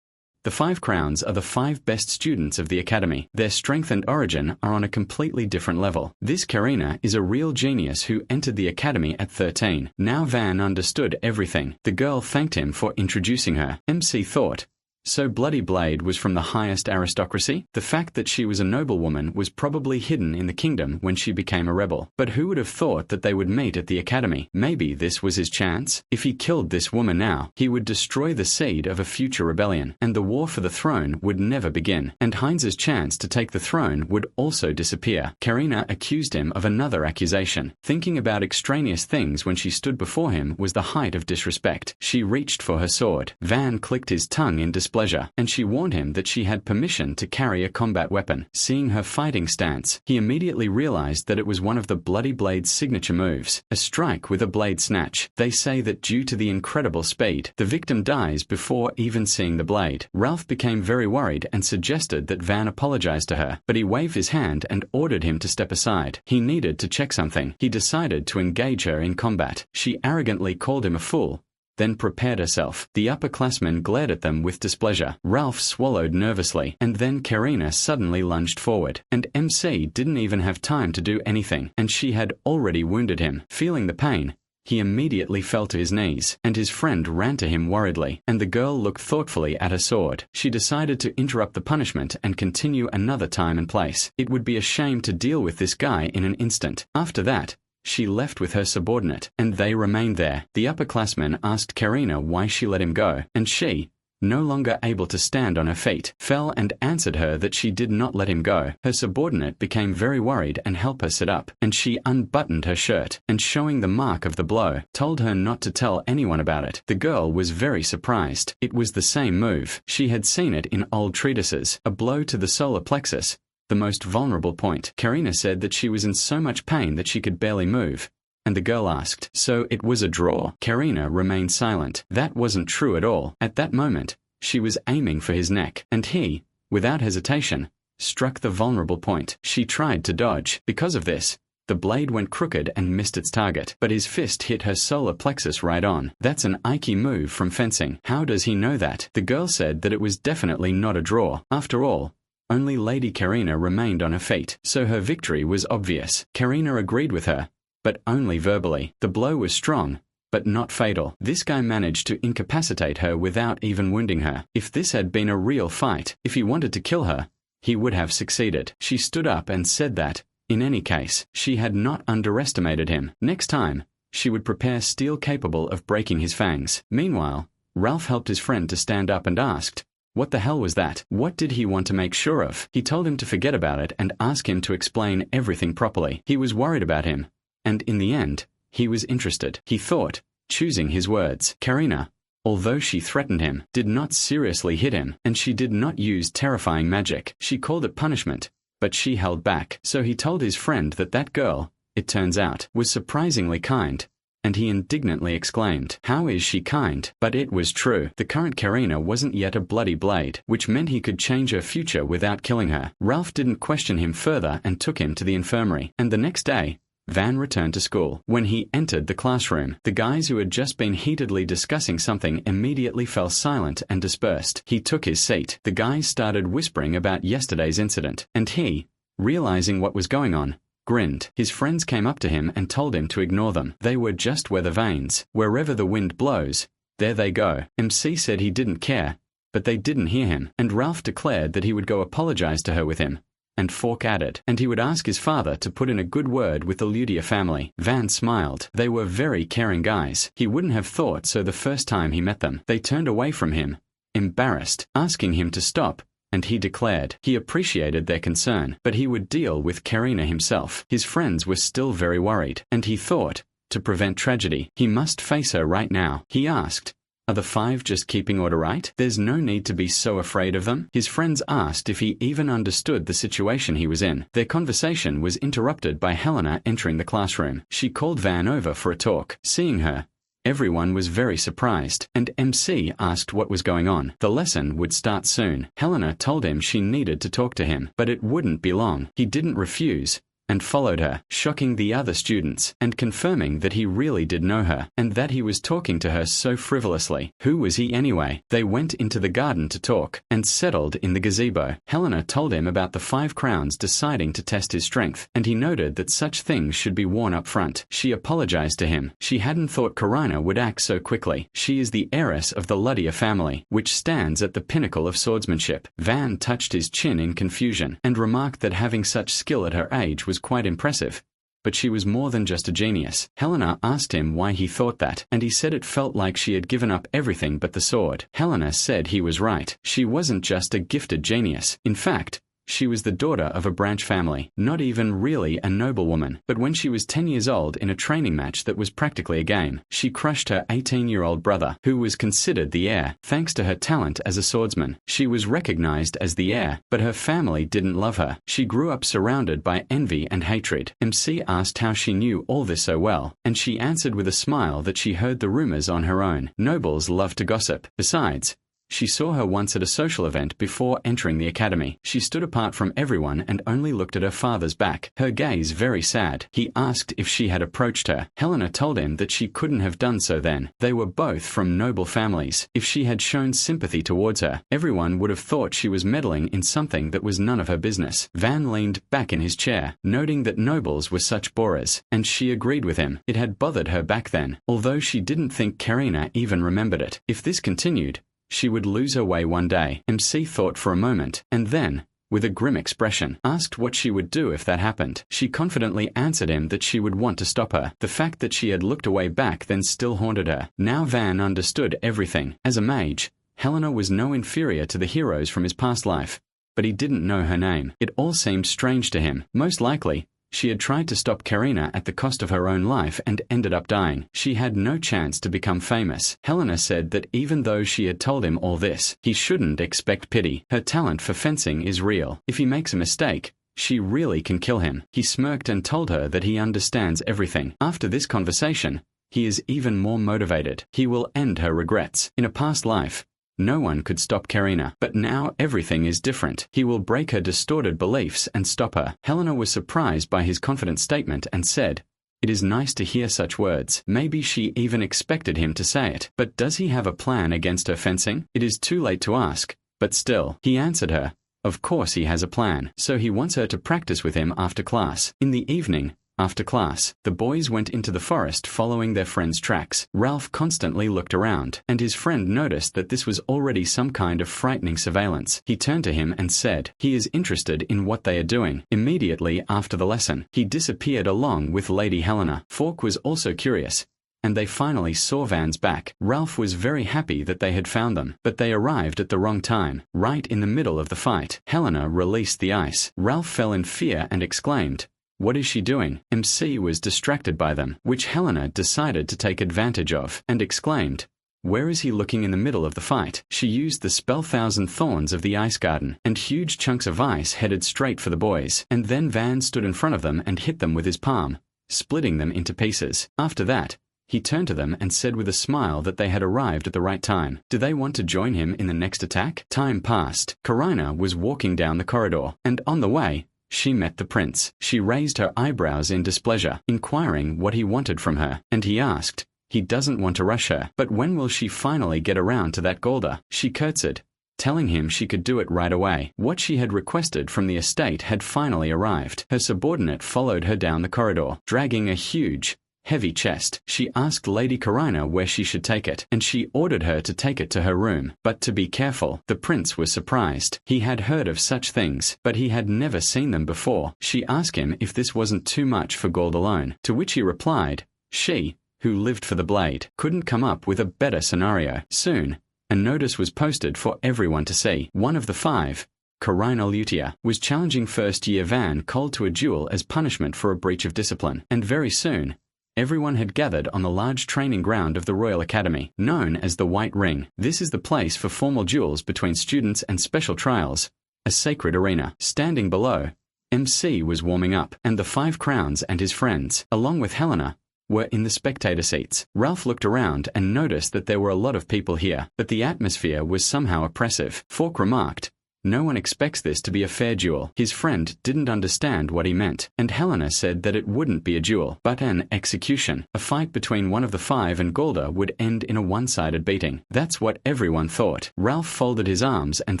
Speaker 1: The 5 crowns are the 5 best students of the academy. Their strength and origin are on a completely different level. This Karina is a real genius who entered the academy at 13. Now Van understood everything. The girl thanked him for introducing her. MC thought, so Bloody Blade was from the highest aristocracy? The fact that she was a noblewoman was probably hidden in the kingdom when she became a rebel. But who would have thought that they would meet at the academy? Maybe this was his chance? If he killed this woman now, he would destroy the seed of a future rebellion, and the war for the throne would never begin. And Heinz's chance to take the throne would also disappear. Karina accused him of another accusation. Thinking about extraneous things when she stood before him was the height of disrespect. She reached for her sword. Van clicked his tongue in displeasure, and she warned him that she had permission to carry a combat weapon. Seeing her fighting stance, he immediately realized that it was one of the Bloody Blade's signature moves, a strike with a blade snatch. They say that due to the incredible speed, the victim dies before even seeing the blade. Ralph became very worried and suggested that Van apologize to her, but he waved his hand and ordered him to step aside. He needed to check something. He decided to engage her in combat. She arrogantly called him a fool, then prepared herself. The upperclassmen glared at them with displeasure. Ralph swallowed nervously, and then Karina suddenly lunged forward, and MC didn't even have time to do anything, and she had already wounded him. Feeling the pain, he immediately fell to his knees, and his friend ran to him worriedly, and the girl looked thoughtfully at her sword. She decided to interrupt the punishment and continue another time and place. It would be a shame to deal with this guy in an instant. After that, she left with her subordinate, and they remained there. The upperclassman asked Karina why she let him go, and she, no longer able to stand on her feet, fell and answered her that she did not let him go. Her subordinate became very worried and helped her sit up, and she unbuttoned her shirt, and showing the mark of the blow, told her not to tell anyone about it. The girl was very surprised. It was the same move. She had seen it in old treatises, a blow to the solar plexus, the most vulnerable point. Karina said that she was in so much pain that she could barely move, and the girl asked, "So it was a draw?" Karina remained silent. That wasn't true at all. At that moment, she was aiming for his neck, and he, without hesitation, struck the vulnerable point. She tried to dodge. Because of this, the blade went crooked and missed its target, but his fist hit her solar plexus right on. That's an Aiki move from fencing. How does he know that? The girl said that it was definitely not a draw. After all, only Lady Karina remained on her feet, so her victory was obvious. Karina agreed with her, but only verbally. The blow was strong, but not fatal. This guy managed to incapacitate her without even wounding her. If this had been a real fight, if he wanted to kill her, he would have succeeded. She stood up and said that, in any case, she had not underestimated him. Next time, she would prepare steel capable of breaking his fangs. Meanwhile, Ralph helped his friend to stand up and asked, what the hell was that? What did he want to make sure of? He told him to forget about it and ask him to explain everything properly. He was worried about him, and in the end, he was interested. He thought, choosing his words. Karina, although she threatened him, did not seriously hit him, and she did not use terrifying magic. She called it punishment, but she held back. So he told his friend that that girl, it turns out, was surprisingly kind, and he indignantly exclaimed, "How is she kind?" But it was true. The current Karina wasn't yet a bloody blade, which meant he could change her future without killing her. Ralph didn't question him further and took him to the infirmary. And the next day, Van returned to school. When he entered the classroom, the guys who had just been heatedly discussing something immediately fell silent and dispersed. He took his seat. The guys started whispering about yesterday's incident, and he, realizing what was going on, grinned. His friends came up to him and told him to ignore them. They were just weather vanes. Wherever the wind blows, there they go. MC said he didn't care, but they didn't hear him, and Ralph declared that he would go apologize to her with him. And Fork added, and he would ask his father to put in a good word with the Ludia family. Van smiled. They were very caring guys. He wouldn't have thought so the first time he met them. They turned away from him, embarrassed, asking him to stop, and he declared he appreciated their concern, but he would deal with Karina himself. His friends were still very worried, and he thought, to prevent tragedy, he must face her right now. He asked, "Are the 5 just keeping order right? There's no need to be so afraid of them?" His friends asked if he even understood the situation he was in. Their conversation was interrupted by Helena entering the classroom. She called Van over for a talk. Seeing her, everyone was very surprised, and MC asked what was going on. The lesson would start soon. Helena told him she needed to talk to him, but it wouldn't be long. He didn't refuse, and followed her, shocking the other students, and confirming that he really did know her, and that he was talking to her so frivolously. Who was he anyway? They went into the garden to talk, and settled in the gazebo. Helena told him about the 5 crowns deciding to test his strength, and he noted that such things should be worn up front. She apologized to him. She hadn't thought Karina would act so quickly. She is the heiress of the Ludia family, which stands at the pinnacle of swordsmanship. Van touched his chin in confusion, and remarked that having such skill at her age was quite impressive. But she was more than just a genius. Helena asked him why he thought that, and he said it felt like she had given up everything but the sword. Helena said he was right. She wasn't just a gifted genius. In fact, she was the daughter of a branch family, not even really a noblewoman. But when she was 10 years old in a training match that was practically a game, she crushed her 18-year-old brother, who was considered the heir, thanks to her talent as a swordsman. She was recognized as the heir, but her family didn't love her. She grew up surrounded by envy and hatred. MC asked how she knew all this so well, and she answered with a smile that she heard the rumors on her own. Nobles love to gossip. Besides, she saw her once at a social event before entering the academy. She stood apart from everyone and only looked at her father's back, her gaze very sad. He asked if she had approached her. Helena told him that she couldn't have done so then. They were both from noble families. If she had shown sympathy towards her, everyone would have thought she was meddling in something that was none of her business. Van leaned back in his chair, noting that nobles were such borers, and she agreed with him. It had bothered her back then, although she didn't think Karina even remembered it. If this continued, she would lose her way one day. MC thought for a moment, and then, with a grim expression, asked what she would do if that happened. She confidently answered him that she would want to stop her. The fact that she had looked away back then still haunted her. Now Van understood everything. As a mage, Helena was no inferior to the heroes from his past life, but he didn't know her name. It all seemed strange to him. Most likely, she had tried to stop Karina at the cost of her own life and ended up dying. She had no chance to become famous. Helena said that even though she had told him all this, he shouldn't expect pity. Her talent for fencing is real. If he makes a mistake, she really can kill him. He smirked and told her that he understands everything. After this conversation, he is even more motivated. He will end her regrets. In a past life, no one could stop Karina, but now everything is different. He will break her distorted beliefs and stop her. Helena was surprised by his confident statement and said, "It is nice to hear such words." Maybe she even expected him to say it. But does he have a plan against her fencing? It is too late to ask, but still, he answered her. Of course he has a plan, so he wants her to practice with him after class. In the evening, after class, the boys went into the forest following their friend's tracks. Ralph constantly looked around, and his friend noticed that this was already some kind of frightening surveillance. He turned to him and said, he is interested in what they are doing. Immediately after the lesson, he disappeared along with Lady Helena. Fork was also curious, and they finally saw Van's back. Ralph was very happy that they had found them, but they arrived at the wrong time, right in the middle of the fight. Helena released the ice. Ralph fell in fear and exclaimed, "What is she doing?" MC was distracted by them, which Helena decided to take advantage of, and exclaimed, "Where is he looking in the middle of the fight?" She used the spell Thousand Thorns of the Ice Garden, and huge chunks of ice headed straight for the boys, and then Van stood in front of them and hit them with his palm, splitting them into pieces. After that, He turned to them and said with a smile that they had arrived at the right time. Do they want to join him in the next attack? Time passed. Karina was walking down the corridor, and on the way, she met the prince. She raised her eyebrows in displeasure, inquiring what he wanted from her, and he asked, he doesn't want to rush her, but when will she finally get around to that Golda? She curtsied, telling him she could do it right away. What she had requested from the estate had finally arrived. Her subordinate followed her down the corridor, dragging a huge, heavy chest. She asked Lady Karina where she should take it, and she ordered her to take it to her room. But to be careful, the prince was surprised. He had heard of such things, but he had never seen them before. She asked him if this wasn't too much for gold alone, to which he replied, she, who lived for the blade, couldn't come up with a better scenario. Soon, a notice was posted for everyone to see. One of the 5, Karina Lutia, was challenging first-year Van Cole to a duel as punishment for a breach of discipline, and very soon, everyone had gathered on the large training ground of the Royal Academy, known as the White Ring. This is the place for formal duels between students and special trials, a sacred arena. Standing below, MC was warming up, and the 5 crowns and his friends, along with Helena, were in the spectator seats. Ralph looked around and noticed that there were a lot of people here, but the atmosphere was somehow oppressive. Fork remarked, no one expects this to be a fair duel. His friend didn't understand what he meant, and Helena said that it wouldn't be a duel, but an execution. A fight between one of the 5 and Golda would end in a one-sided beating. That's what everyone thought. Ralph folded his arms and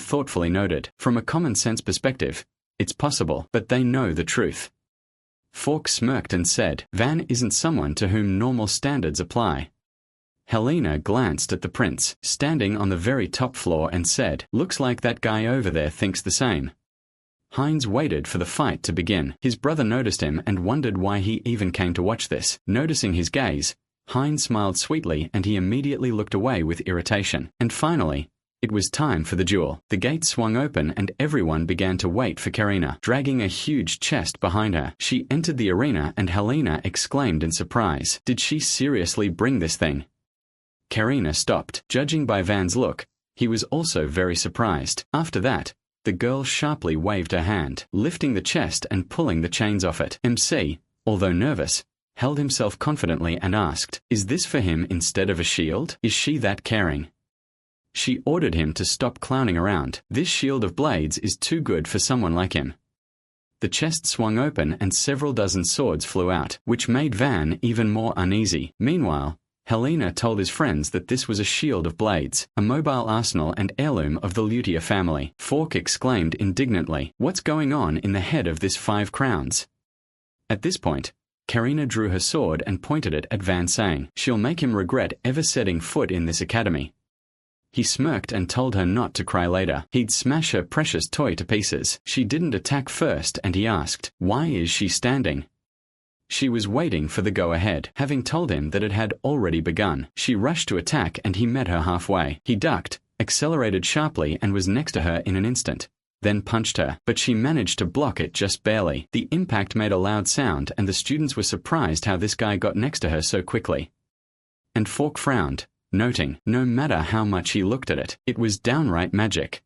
Speaker 1: thoughtfully noted, from a common-sense perspective, it's possible, but they know the truth. Fork smirked and said, Van isn't someone to whom normal standards apply. Helena glanced at the prince, standing on the very top floor, and said, looks like that guy over there thinks the same. Heinz waited for the fight to begin. His brother noticed him and wondered why he even came to watch this. Noticing his gaze, Heinz smiled sweetly and he immediately looked away with irritation. And finally, it was time for the duel. The gate swung open and everyone began to wait for Karina, dragging a huge chest behind her. She entered the arena and Helena exclaimed in surprise, did she seriously bring this thing? Karina stopped. Judging by Van's look, he was also very surprised. After that, the girl sharply waved her hand, lifting the chest and pulling the chains off it. MC, although nervous, held himself confidently and asked, is this for him instead of a shield? Is she that caring? She ordered him to stop clowning around. This shield of blades is too good for someone like him. The chest swung open and several dozen swords flew out, which made Van even more uneasy. Meanwhile, Helena told his friends that this was a shield of blades, a mobile arsenal and heirloom of the Lutia family. Fork exclaimed indignantly, what's going on in the head of this 5 crowns? At this point, Karina drew her sword and pointed it at Van, saying, she'll make him regret ever setting foot in this academy. He smirked and told her not to cry later. He'd smash her precious toy to pieces. She didn't attack first and he asked, why is she standing? She was waiting for the go-ahead, having told him that it had already begun. She rushed to attack and he met her halfway. He ducked, accelerated sharply and was next to her in an instant, then punched her, but she managed to block it just barely. The impact made a loud sound and the students were surprised how this guy got next to her so quickly. And Fork frowned, noting, no matter how much he looked at it, it was downright magic.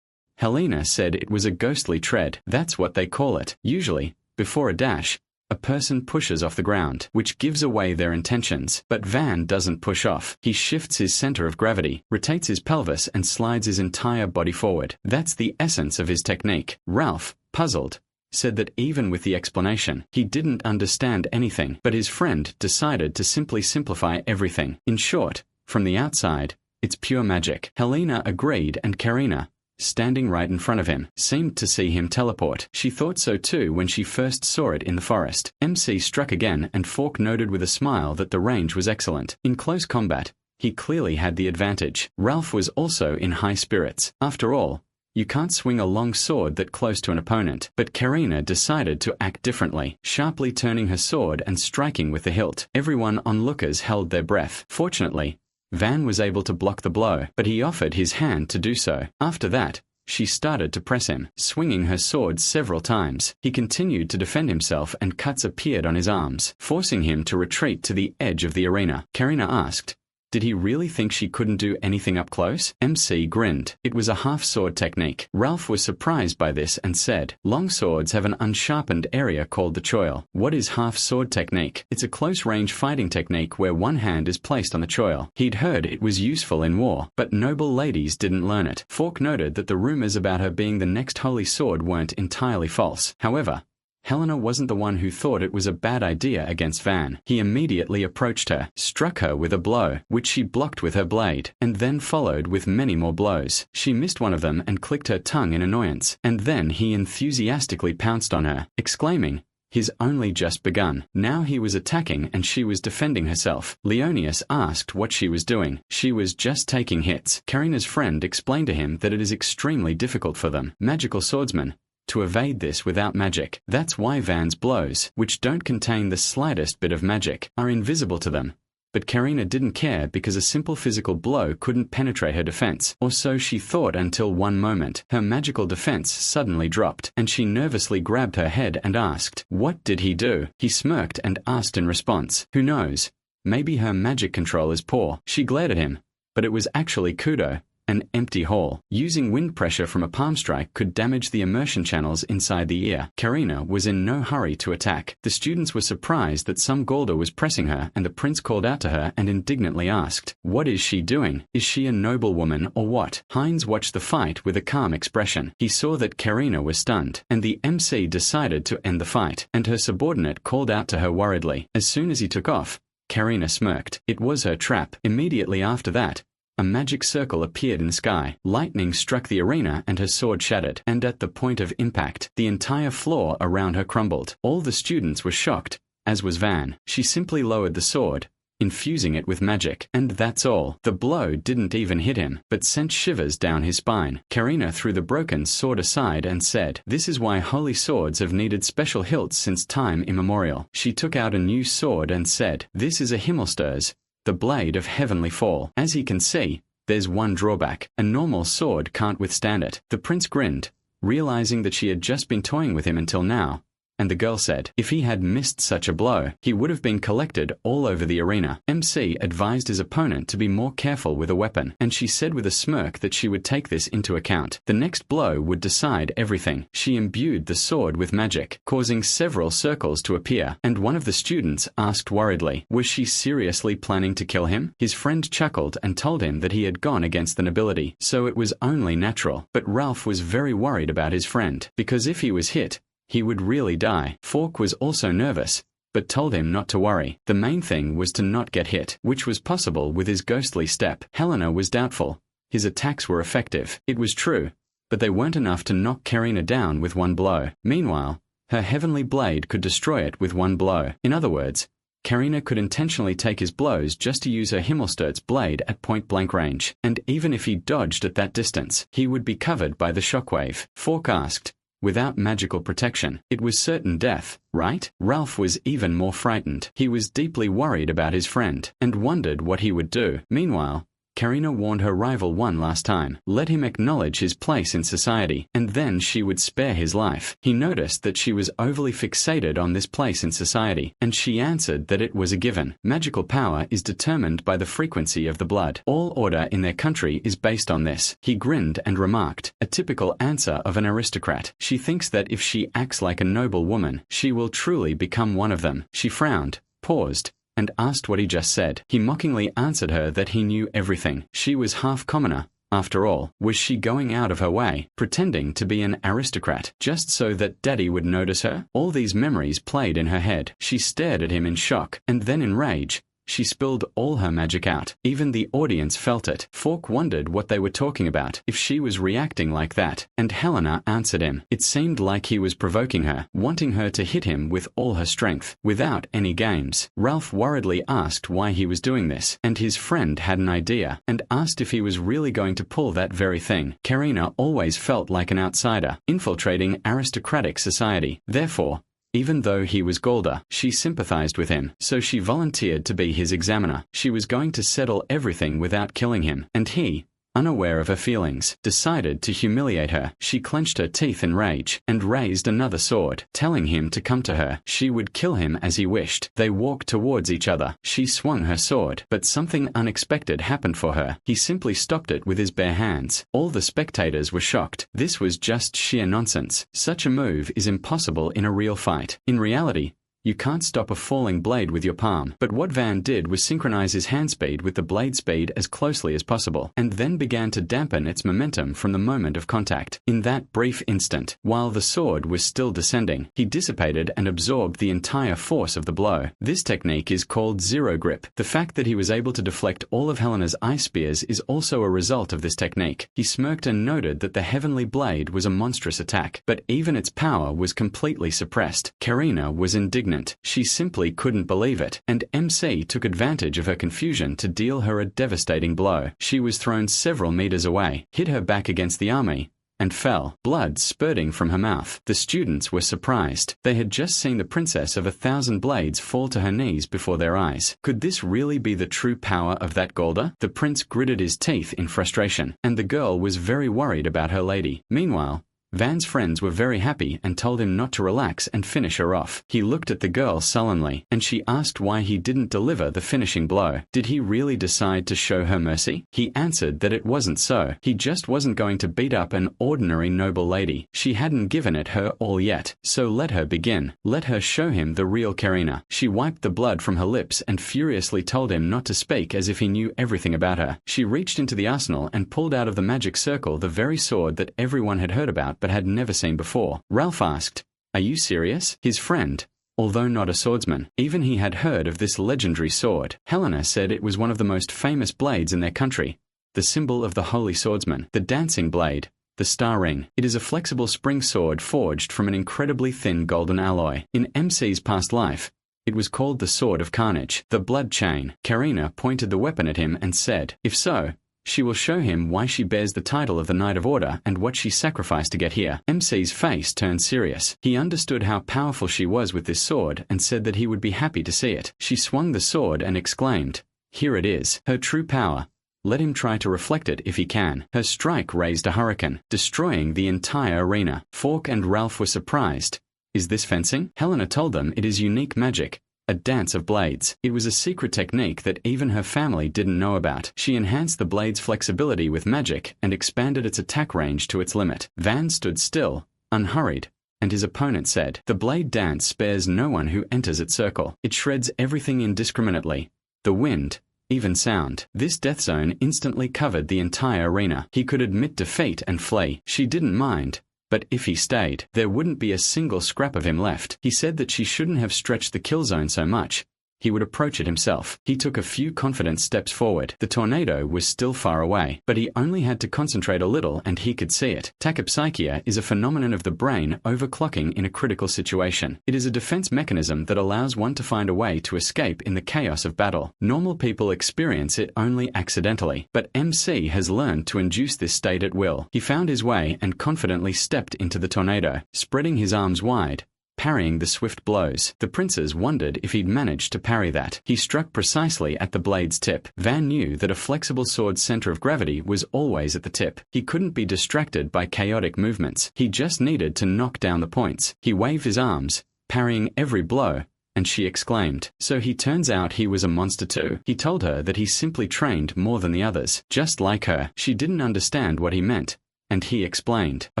Speaker 1: Helena said it was a ghostly tread. That's what they call it. Usually, before a dash, a person pushes off the ground, which gives away their intentions. But Van doesn't push off. He shifts his center of gravity, rotates his pelvis and slides his entire body forward. That's the essence of his technique. Ralph, puzzled, said that even with the explanation, he didn't understand anything, but his friend decided to simply simplify everything. In short, from the outside, it's pure magic. Helena agreed and Karina, standing right in front of him, seemed to see him teleport. She thought so too when she first saw it in the forest. MC struck again and Fork noted with a smile that the range was excellent. In close combat, he clearly had the advantage. Ralph was also in high spirits. After all, you can't swing a long sword that close to an opponent. But Karina decided to act differently, sharply turning her sword and striking with the hilt. Everyone onlookers held their breath. Fortunately, Van was able to block the blow, but he offered his hand to do so. After that, she started to press him, swinging her sword several times. He continued to defend himself and cuts appeared on his arms, forcing him to retreat to the edge of the arena. Karina asked, Did he really think she couldn't do anything up close? MC grinned. It was a half-sword technique. Ralph was surprised by this and said, long swords have an unsharpened area called the choil. What is half-sword technique? It's a close-range fighting technique where one hand is placed on the choil. He'd heard it was useful in war, but noble ladies didn't learn it. Fork noted that the rumors about her being the next holy sword weren't entirely false. However, Helena wasn't the one who thought it was a bad idea against Van. He immediately approached her, struck her with a blow, which she blocked with her blade, and then followed with many more blows. She missed one of them and clicked her tongue in annoyance, and then he enthusiastically pounced on her, exclaiming, "He's only just begun." Now he was attacking and she was defending herself. Leonius asked what she was doing. She was just taking hits. Karina's friend explained to him that it is extremely difficult for them, magical swordsmen, to evade this without magic. That's why Van's blows, which don't contain the slightest bit of magic, are invisible to them. But Karina didn't care because a simple physical blow couldn't penetrate her defense, or so she thought until one moment. Her magical defense suddenly dropped, and she nervously grabbed her head and asked, "What did he do?" He smirked and asked in response, "Who knows? Maybe her magic control is poor." She glared at him, but it was actually Kudo, an empty hall. Using wind pressure from a palm strike could damage the immersion channels inside the ear. Karina was in no hurry to attack. The students were surprised that some Golda was pressing her, and the prince called out to her and indignantly asked, "What is she doing? Is she a noblewoman or what?" Heinz watched the fight with a calm expression. He saw that Karina was stunned, and the MC decided to end the fight, and her subordinate called out to her worriedly. As soon as he took off, Karina smirked. It was her trap. Immediately after that, a magic circle appeared in the sky. Lightning struck the arena and her sword shattered, and at the point of impact, the entire floor around her crumbled. All the students were shocked, as was Van. She simply lowered the sword, infusing it with magic, and that's all. The blow didn't even hit him, but sent shivers down his spine. Karina threw the broken sword aside and said, "This is why holy swords have needed special hilts since time immemorial." She took out a new sword and said, "This is a Himmelsters, the blade of heavenly fall. As he can see, there's one drawback. A normal sword can't withstand it." The prince grinned, realizing that she had just been toying with him until now, and the girl said, if he had missed such a blow, he would have been collected all over the arena. MC advised his opponent to be more careful with a weapon, and she said with a smirk that she would take this into account. The next blow would decide everything. She imbued the sword with magic, causing several circles to appear, and one of the students asked worriedly, was she seriously planning to kill him? His friend chuckled and told him that he had gone against the nobility, so it was only natural. But Ralph was very worried about his friend, because if he was hit, he would really die. Fork was also nervous, but told him not to worry. The main thing was to not get hit, which was possible with his ghostly step. Helena was doubtful. His attacks were effective. It was true, but they weren't enough to knock Karina down with one blow. Meanwhile, her heavenly blade could destroy it with one blow. In other words, Karina could intentionally take his blows just to use her Himmelstert's blade at point-blank range, and even if he dodged at that distance, he would be covered by the shockwave. Fork asked, without magical protection, it was certain death, right? Ralph was even more frightened. He was deeply worried about his friend, and wondered what he would do. Meanwhile, Karina warned her rival one last time, let him acknowledge his place in society, and then she would spare his life. He noticed that she was overly fixated on this place in society, and she answered that it was a given. Magical power is determined by the frequency of the blood. All order in their country is based on this. He grinned and remarked, a typical answer of an aristocrat. She thinks that if she acts like a noble woman, she will truly become one of them. She frowned, paused, and asked what he just said. He mockingly answered her that he knew everything. She was half commoner. After all, was she going out of her way, pretending to be an aristocrat, just so that Daddy would notice her? All these memories played in her head. She stared at him in shock, and then in rage, she spilled all her magic out. Even the audience felt it. Fork wondered what they were talking about, if she was reacting like that, and Helena answered him. It seemed like he was provoking her, wanting her to hit him with all her strength, without any games. Ralph worriedly asked why he was doing this, and his friend had an idea, and asked if he was really going to pull that very thing. Karina always felt like an outsider, infiltrating aristocratic society. Therefore, even though he was Golda, she sympathized with him, so she volunteered to be his examiner. She was going to settle everything without killing him, and he, unaware of her feelings, decided to humiliate her. She clenched her teeth in rage and raised another sword, telling him to come to her. She would kill him as he wished. They walked towards each other. She swung her sword, but something unexpected happened for her. He simply stopped it with his bare hands. All the spectators were shocked. This was just sheer nonsense. Such a move is impossible in a real fight. In reality, you can't stop a falling blade with your palm. But what Van did was synchronize his hand speed with the blade speed as closely as possible, and then began to dampen its momentum from the moment of contact. In that brief instant, while the sword was still descending, he dissipated and absorbed the entire force of the blow. This technique is called zero grip. The fact that he was able to deflect all of Helena's ice spears is also a result of this technique. He smirked and noted that the heavenly blade was a monstrous attack, but even its power was completely suppressed. Karina was indignant. She simply couldn't believe it, and MC took advantage of her confusion to deal her a devastating blow. She was thrown several meters away, hit her back against the army, and fell, blood spurting from her mouth. The students were surprised. They had just seen the princess of 1,000 blades fall to her knees before their eyes. Could this really be the true power of that Golda? The prince gritted his teeth in frustration, and the girl was very worried about her lady. Meanwhile, Van's friends were very happy and told him not to relax and finish her off. He looked at the girl sullenly, and she asked why he didn't deliver the finishing blow. Did he really decide to show her mercy? He answered that it wasn't so. He just wasn't going to beat up an ordinary noble lady. She hadn't given it her all yet, so let her begin. Let her show him the real Karina. She wiped the blood from her lips and furiously told him not to speak as if he knew everything about her. She reached into the arsenal and pulled out of the magic circle the very sword that everyone had heard about but had never seen before. Ralph asked, "Are you serious?" His friend, although not a swordsman, even he had heard of this legendary sword. Helena said it was one of the most famous blades in their country, the symbol of the holy swordsman, the dancing blade, the star ring. It is a flexible spring sword forged from an incredibly thin golden alloy. In MC's past life, it was called the Sword of Carnage, the Blood Chain. Karina pointed the weapon at him and said, "If so, she will show him why she bears the title of the Knight of Order and what she sacrificed to get here." MC's face turned serious. He understood how powerful she was with this sword and said that he would be happy to see it. She swung the sword and exclaimed, "Here it is, her true power. Let him try to reflect it if he can." Her strike raised a hurricane, destroying the entire arena. Fork and Ralph were surprised. "Is this fencing?" Helena told them it is unique magic, a dance of blades. It was a secret technique that even her family didn't know about. She enhanced the blade's flexibility with magic and expanded its attack range to its limit. Van stood still, unhurried, and his opponent said, "The blade dance spares no one who enters its circle. It shreds everything indiscriminately. The wind, even sound." This death zone instantly covered the entire arena. He could admit defeat and flee. She didn't mind. But if he stayed, there wouldn't be a single scrap of him left. He said that she shouldn't have stretched the kill zone so much. He would approach it himself. He took a few confident steps forward. The tornado was still far away, but he only had to concentrate a little and he could see it. Tachypsychia is a phenomenon of the brain overclocking in a critical situation. It is a defense mechanism that allows one to find a way to escape in the chaos of battle. Normal people experience it only accidentally, but MC has learned to induce this state at will. He found his way and confidently stepped into the tornado, spreading his arms wide, parrying the swift blows. The princes wondered if he'd managed to parry that. He struck precisely at the blade's tip. Van knew that a flexible sword's center of gravity was always at the tip. He couldn't be distracted by chaotic movements. He just needed to knock down the points. He waved his arms, parrying every blow, and she exclaimed, "So he turns out he was a monster too." He told her that he simply trained more than the others. Just like her, she didn't understand what he meant, and he explained, "A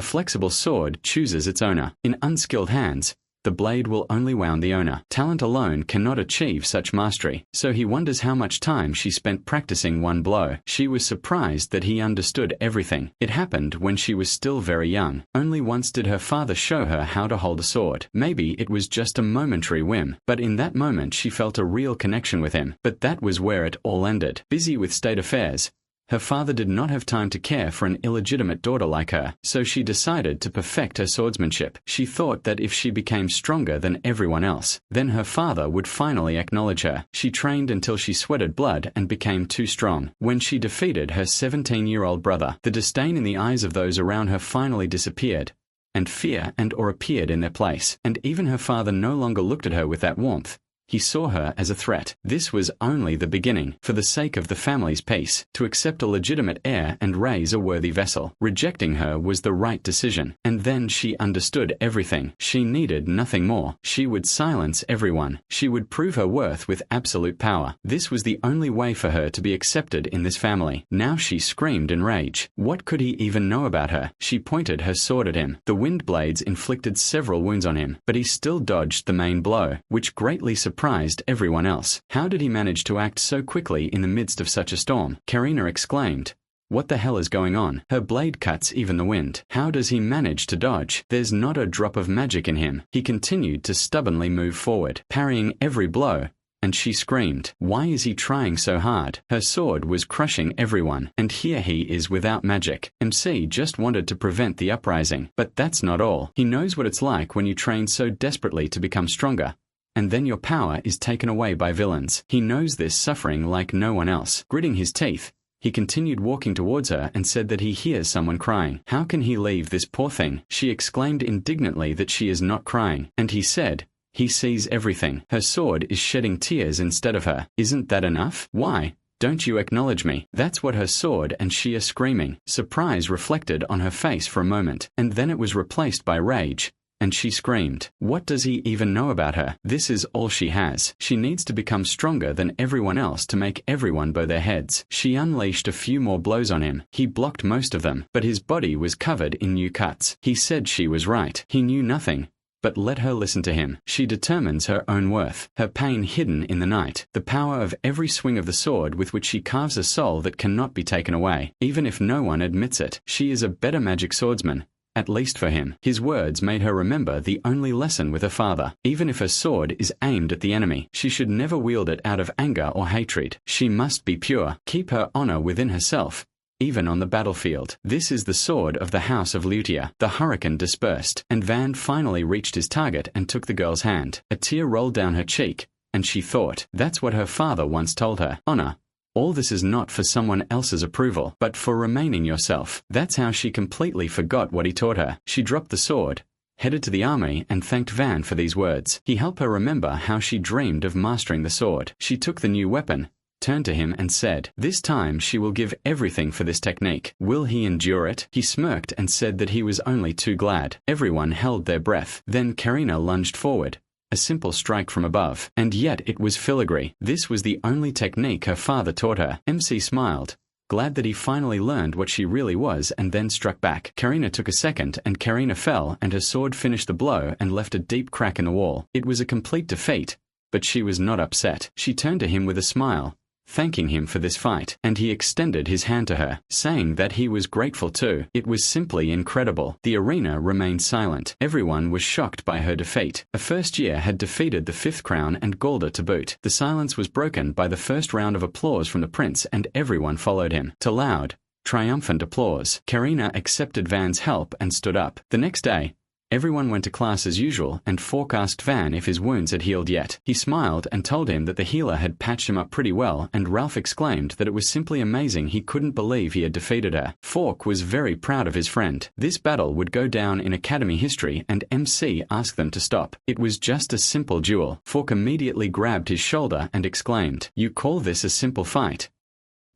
Speaker 1: flexible sword chooses its owner. In unskilled hands, the blade will only wound the owner. Talent alone cannot achieve such mastery." So he wonders how much time she spent practicing one blow. She was surprised that he understood everything. It happened when she was still very young. Only once did her father show her how to hold a sword. Maybe it was just a momentary whim, but in that moment she felt a real connection with him. But that was where it all ended. Busy with state affairs, her father did not have time to care for an illegitimate daughter like her, so she decided to perfect her swordsmanship. She thought that if she became stronger than everyone else, then her father would finally acknowledge her. She trained until she sweated blood and became too strong. When she defeated her 17-year-old brother, the disdain in the eyes of those around her finally disappeared, and fear and awe appeared in their place, and even her father no longer looked at her with that warmth. He saw her as a threat. This was only the beginning. For the sake of the family's peace, to accept a legitimate heir and raise a worthy vessel. Rejecting her was the right decision. And then she understood everything. She needed nothing more. She would silence everyone. She would prove her worth with absolute power. This was the only way for her to be accepted in this family. Now she screamed in rage. What could he even know about her? She pointed her sword at him. The wind blades inflicted several wounds on him, but he still dodged the main blow, which greatly surprised everyone else. How did he manage to act so quickly in the midst of such a storm? Karina exclaimed. What the hell is going on? Her blade cuts even the wind. How does he manage to dodge? There's not a drop of magic in him. He continued to stubbornly move forward, parrying every blow. And she screamed. Why is he trying so hard? Her sword was crushing everyone, and here he is without magic. MC just wanted to prevent the uprising. But that's not all. He knows what it's like when you train so desperately to become stronger, and then your power is taken away by villains. He knows this suffering like no one else. Gritting his teeth, he continued walking towards her and said that he hears someone crying. How can he leave this poor thing? She exclaimed indignantly that she is not crying, and he said, he sees everything. Her sword is shedding tears instead of her. Isn't that enough? Why don't you acknowledge me? That's what her sword and she are screaming. Surprise reflected on her face for a moment, and then it was replaced by rage. And she screamed. What does he even know about her? This is all she has. She needs to become stronger than everyone else to make everyone bow their heads. She unleashed a few more blows on him. He blocked most of them, but his body was covered in new cuts. He said she was right. He knew nothing. But let her listen to him. She determines her own worth, her pain hidden in the night, the power of every swing of the sword with which she carves a soul that cannot be taken away, even if no one admits it. She is a better magic swordsman, at least for him. His words made her remember the only lesson with her father. Even if her sword is aimed at the enemy, she should never wield it out of anger or hatred. She must be pure, keep her honor within herself, even on the battlefield. This is the sword of the House of Lutia. The hurricane dispersed, and Van finally reached his target and took the girl's hand. A tear rolled down her cheek, and she thought, that's what her father once told her. Honor. All this is not for someone else's approval, but for remaining yourself. That's how she completely forgot what he taught her. She dropped the sword, headed to the army, and thanked Van for these words. He helped her remember how she dreamed of mastering the sword. She took the new weapon, turned to him and said, this time she will give everything for this technique. Will he endure it? He smirked and said that he was only too glad. Everyone held their breath. Then Karina lunged forward. A simple strike from above. And yet it was filigree. This was the only technique her father taught her. MC smiled, glad that he finally learned what she really was, and then struck back. Karina took a second, and Karina fell, and her sword finished the blow and left a deep crack in the wall. It was a complete defeat, but she was not upset. She turned to him with a smile, thanking him for this fight, and he extended his hand to her, saying that he was grateful too. It was simply incredible. The arena remained silent. Everyone was shocked by her defeat. A first year had defeated the fifth crown and Golda to boot. The silence was broken by the first round of applause from the prince, and everyone followed him. To loud, triumphant applause. Karina accepted Van's help and stood up. The next day, everyone went to class as usual and forecast Van if his wounds had healed yet. He smiled and told him that the healer had patched him up pretty well, and Ralph exclaimed that it was simply amazing. He couldn't believe he had defeated her. Fork was very proud of his friend. This battle would go down in Academy history, and MC asked them to stop. It was just a simple duel. Fork immediately grabbed his shoulder and exclaimed, "You call this a simple fight?"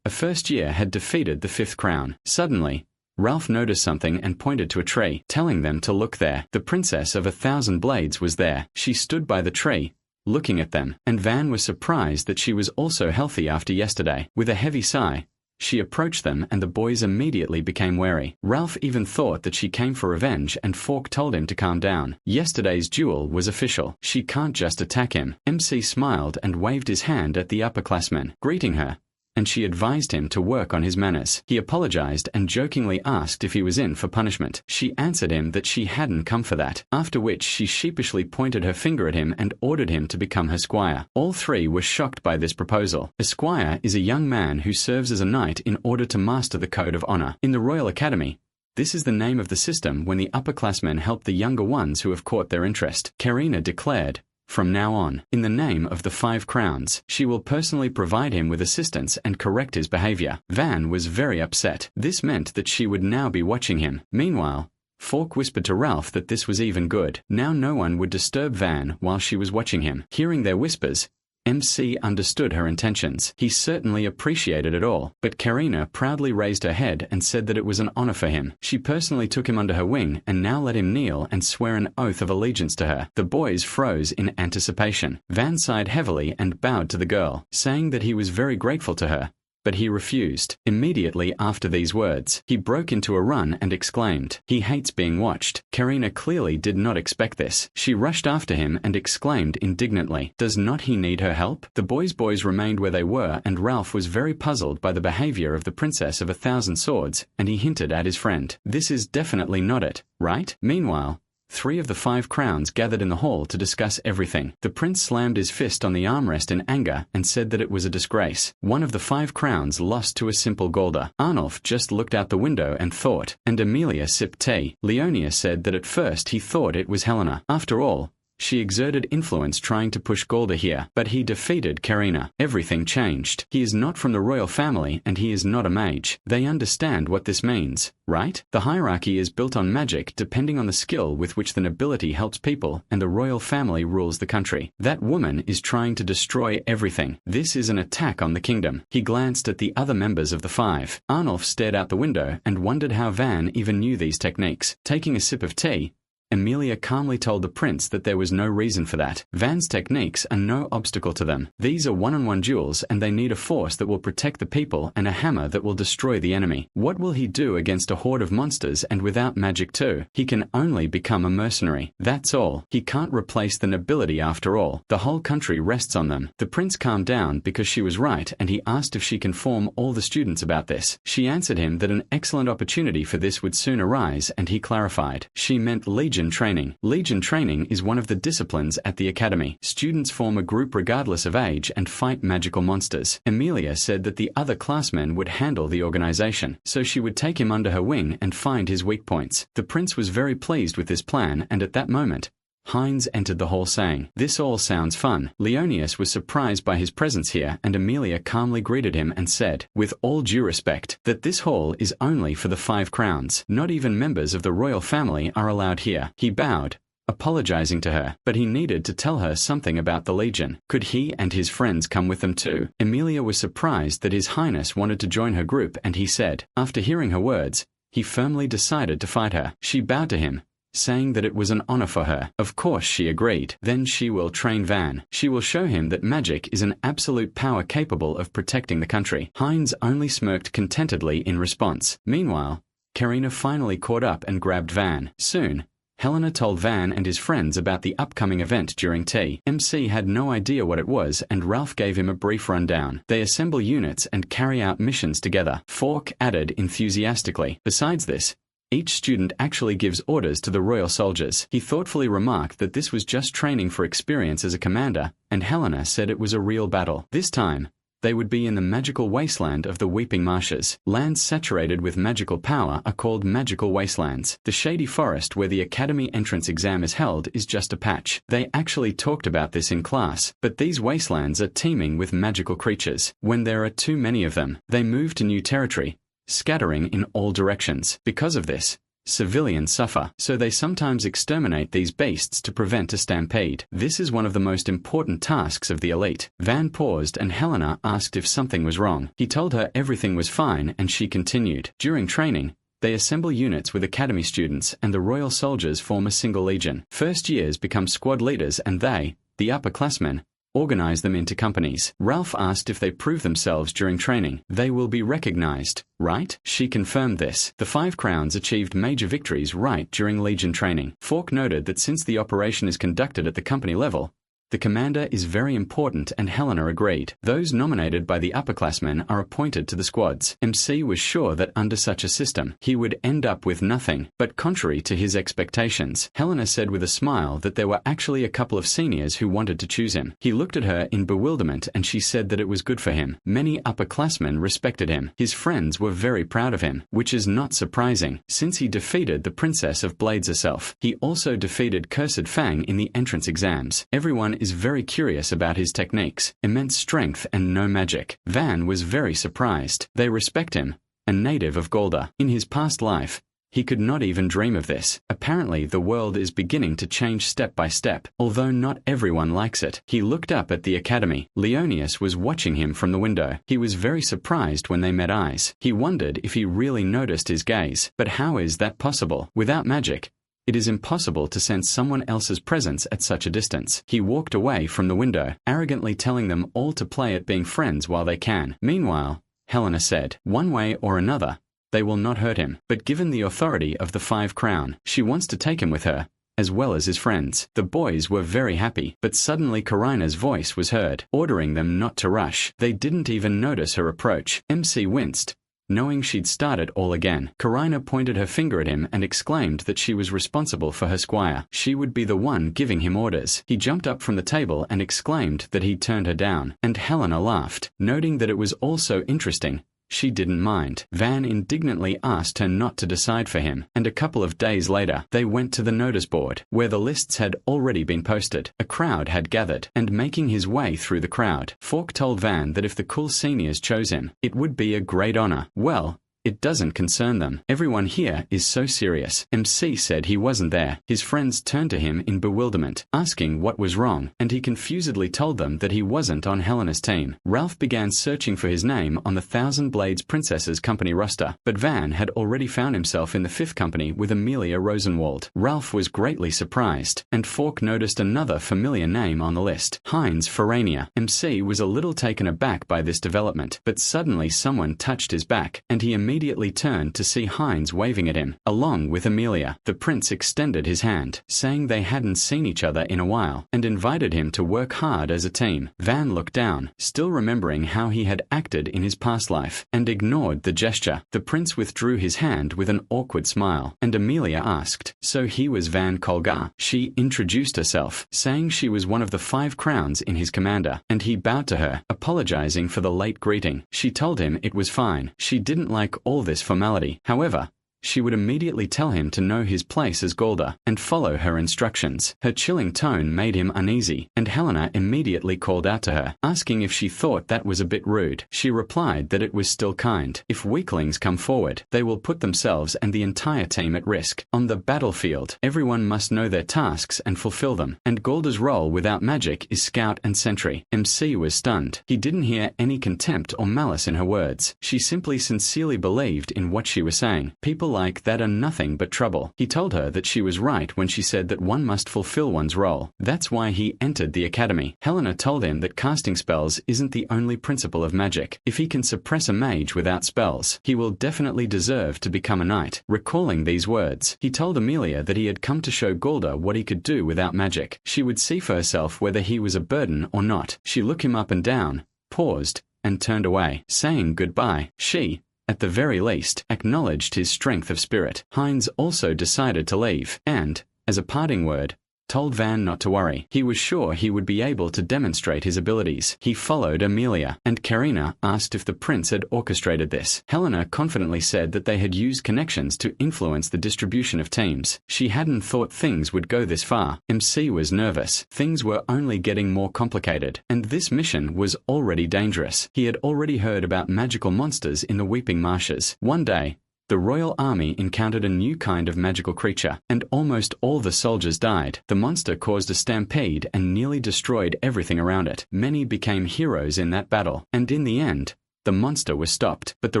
Speaker 1: A first year had defeated the fifth crown. Suddenly, Ralph noticed something and pointed to a tree, telling them to look there. The Princess of 1,000 Blades was there. She stood by the tree, looking at them, and Van was surprised that she was also healthy after yesterday. With a heavy sigh, she approached them, and the boys immediately became wary. Ralph even thought that she came for revenge, and Fork told him to calm down. Yesterday's duel was official. She can't just attack him. MC smiled and waved his hand at the upperclassmen, greeting her, and she advised him to work on his manners. He apologized and jokingly asked if he was in for punishment. She answered him that she hadn't come for that, after which she sheepishly pointed her finger at him and ordered him to become her squire. All three were shocked by this proposal. A squire is a young man who serves as a knight in order to master the code of honor. In the Royal Academy, this is the name of the system when the upperclassmen help the younger ones who have caught their interest. Karina declared, from now on, in the name of the 5 crowns, she will personally provide him with assistance and correct his behavior. Van was very upset. This meant that she would now be watching him. Meanwhile, Fork whispered to Ralph that this was even good. Now no one would disturb Van while she was watching him. Hearing their whispers, MC understood her intentions. He certainly appreciated it all, but Karina proudly raised her head and said that it was an honor for him. She personally took him under her wing and now let him kneel and swear an oath of allegiance to her. The boys froze in anticipation. Van sighed heavily and bowed to the girl, saying that he was very grateful to her. But he refused. Immediately after these words, he broke into a run and exclaimed, "He hates being watched." Karina clearly did not expect this. She rushed after him and exclaimed indignantly, "Does not he need her help?" The boys remained where they were, and Ralph was very puzzled by the behavior of the Princess of 1,000 Swords, and he hinted at his friend, "This is definitely not it, right?" Meanwhile, 3 of the 5 crowns gathered in the hall to discuss everything. The prince slammed his fist on the armrest in anger and said that it was a disgrace. One of the 5 crowns lost to a simple golder. Arnulf just looked out the window and thought, and Amelia sipped tea. Leonia said that at first he thought it was Helena. After all, she exerted influence trying to push Golda here, but he defeated Karina. Everything changed. He is not from the royal family and he is not a mage. They understand what this means, right? The hierarchy is built on magic depending on the skill with which the nobility helps people and the royal family rules the country. That woman is trying to destroy everything. This is an attack on the kingdom. He glanced at the other members of the 5. Arnulf stared out the window and wondered how Van even knew these techniques. Taking a sip of tea, Amelia calmly told the prince that there was no reason for that. Van's techniques are no obstacle to them. These are one-on-one duels and they need a force that will protect the people and a hammer that will destroy the enemy. What will he do against a horde of monsters and without magic too? He can only become a mercenary. That's all. He can't replace the nobility after all. The whole country rests on them. The prince calmed down because she was right and he asked if she can inform all the students about this. She answered him that an excellent opportunity for this would soon arise and he clarified. She meant Legion training. Legion training is one of the disciplines at the academy. Students form a group regardless of age and fight magical monsters. Amelia said that the other classmen would handle the organization, so she would take him under her wing and find his weak points. The prince was very pleased with this plan, and at that moment, Heinz entered the hall saying, "This all sounds fun." Leonius was surprised by his presence here, and Amelia calmly greeted him and said, with all due respect, that this hall is only for the 5 crowns. Not even members of the royal family are allowed here. He bowed, apologizing to her, but he needed to tell her something about the Legion. Could he and his friends come with them too? Amelia was surprised that His Highness wanted to join her group, and he said, after hearing her words, he firmly decided to fight her. She bowed to him, saying that it was an honor for her. Of course she agreed. Then she will train Van. She will show him that magic is an absolute power capable of protecting the country. Heinz only smirked contentedly in response. Meanwhile, Karina finally caught up and grabbed Van. Soon, Helena told Van and his friends about the upcoming event during tea. MC had no idea what it was and Ralph gave him a brief rundown. They assemble units and carry out missions together. Fork added enthusiastically. Besides this, each student actually gives orders to the royal soldiers. He thoughtfully remarked that this was just training for experience as a commander, and Helena said it was a real battle. This time, they would be in the magical wasteland of the Weeping Marshes. Lands saturated with magical power are called magical wastelands. The shady forest where the academy entrance exam is held is just a patch. They actually talked about this in class, but these wastelands are teeming with magical creatures. When there are too many of them, they move to new territory, scattering in all directions. Because of this, civilians suffer, so they sometimes exterminate these beasts to prevent a stampede. This is one of the most important tasks of the elite. Van paused and Helena asked if something was wrong. He told her everything was fine and she continued. During training, they assemble units with academy students and the royal soldiers form a single legion. First years become squad leaders and they, the upperclassmen, organize them into companies. Ralph asked if they prove themselves during training. They will be recognized, right? She confirmed this. The 5 crowns achieved major victories right during Legion training. Fork noted that since the operation is conducted at the company level, the commander is very important and Helena agreed. Those nominated by the upperclassmen are appointed to the squads. MC was sure that under such a system, he would end up with nothing, but contrary to his expectations, Helena said with a smile that there were actually a couple of seniors who wanted to choose him. He looked at her in bewilderment and she said that it was good for him. Many upperclassmen respected him. His friends were very proud of him, which is not surprising, since he defeated the Princess of Blades herself. He also defeated Cursed Fang in the entrance exams. Everyone is very curious about his techniques, immense strength and no magic. Van was very surprised. They respect him, a native of Golda. In his past life, He could not even dream of this. Apparently the world is beginning to change step by step, although not everyone likes it. He looked up at the academy. Leonius was watching him from the window. He was very surprised when they met eyes. He wondered if he really noticed his gaze. But how is that possible? Without magic, it is impossible to sense someone else's presence at such a distance. He walked away from the window, arrogantly telling them all to play at being friends while they can. Meanwhile, Helena said, one way or another, they will not hurt him. But given the authority of the 5 crown, she wants to take him with her, as well as his friends. The boys were very happy, but suddenly Karina's voice was heard, ordering them not to rush. They didn't even notice her approach. MC winced, knowing she'd start it all again. Karina pointed her finger at him and exclaimed that she was responsible for her squire. She would be the one giving him orders. He jumped up from the table and exclaimed that he'd turned her down, and Helena laughed, noting that it was all so interesting. She didn't mind. Van indignantly asked her not to decide for him, and a couple of days later, they went to the notice board, where the lists had already been posted. A crowd had gathered, and making his way through the crowd, Fork told Van that if the cool seniors chose him, it would be a great honor. Well, it doesn't concern them. Everyone here is so serious. MC said he wasn't there. His friends turned to him in bewilderment, asking what was wrong, and he confusedly told them that he wasn't on Helena's team. Ralph began searching for his name on the Thousand Blades Princesses company roster, but Van had already found himself in the 5th company with Amelia Rosenwald. Ralph was greatly surprised, and Fork noticed another familiar name on the list, Heinz Ferrania. MC was a little taken aback by this development, but suddenly someone touched his back, and he immediately turned to see Heinz waving at him, along with Amelia. The prince extended his hand, saying they hadn't seen each other in a while, and invited him to work hard as a team. Van looked down, still remembering how he had acted in his past life, and ignored the gesture. The prince withdrew his hand with an awkward smile, and Amelia asked, so he was Van Colgar. She introduced herself, saying she was one of the 5 crowns in his commander, and he bowed to her, apologizing for the late greeting. She told him it was fine. She didn't like all this formality. However, she would immediately tell him to know his place as Golda, and follow her instructions. Her chilling tone made him uneasy, and Helena immediately called out to her, asking if she thought that was a bit rude. She replied that it was still kind. If weaklings come forward, they will put themselves and the entire team at risk. On the battlefield, everyone must know their tasks and fulfill them, and Golda's role without magic is scout and sentry. MC was stunned. He didn't hear any contempt or malice in her words. She simply sincerely believed in what she was saying. People like that are nothing but trouble. He told her that she was right when she said that one must fulfill one's role. That's why he entered the academy. Helena told him that casting spells isn't the only principle of magic. If he can suppress a mage without spells, he will definitely deserve to become a knight. Recalling these words, he told Amelia that he had come to show Golda what he could do without magic. She would see for herself whether he was a burden or not. She looked him up and down, paused, and turned away, saying goodbye. She, at the very least, acknowledged his strength of spirit. Heinz also decided to leave, and, as a parting word, told Van not to worry. He was sure he would be able to demonstrate his abilities. He followed Amelia, and Karina asked if the prince had orchestrated this. Helena confidently said that they had used connections to influence the distribution of teams. She hadn't thought things would go this far. MC was nervous. Things were only getting more complicated, and this mission was already dangerous. He had already heard about magical monsters in the Weeping Marshes. One day, the royal army encountered a new kind of magical creature, and almost all the soldiers died. The monster caused a stampede and nearly destroyed everything around it. Many became heroes in that battle, and in the end, the monster was stopped, but the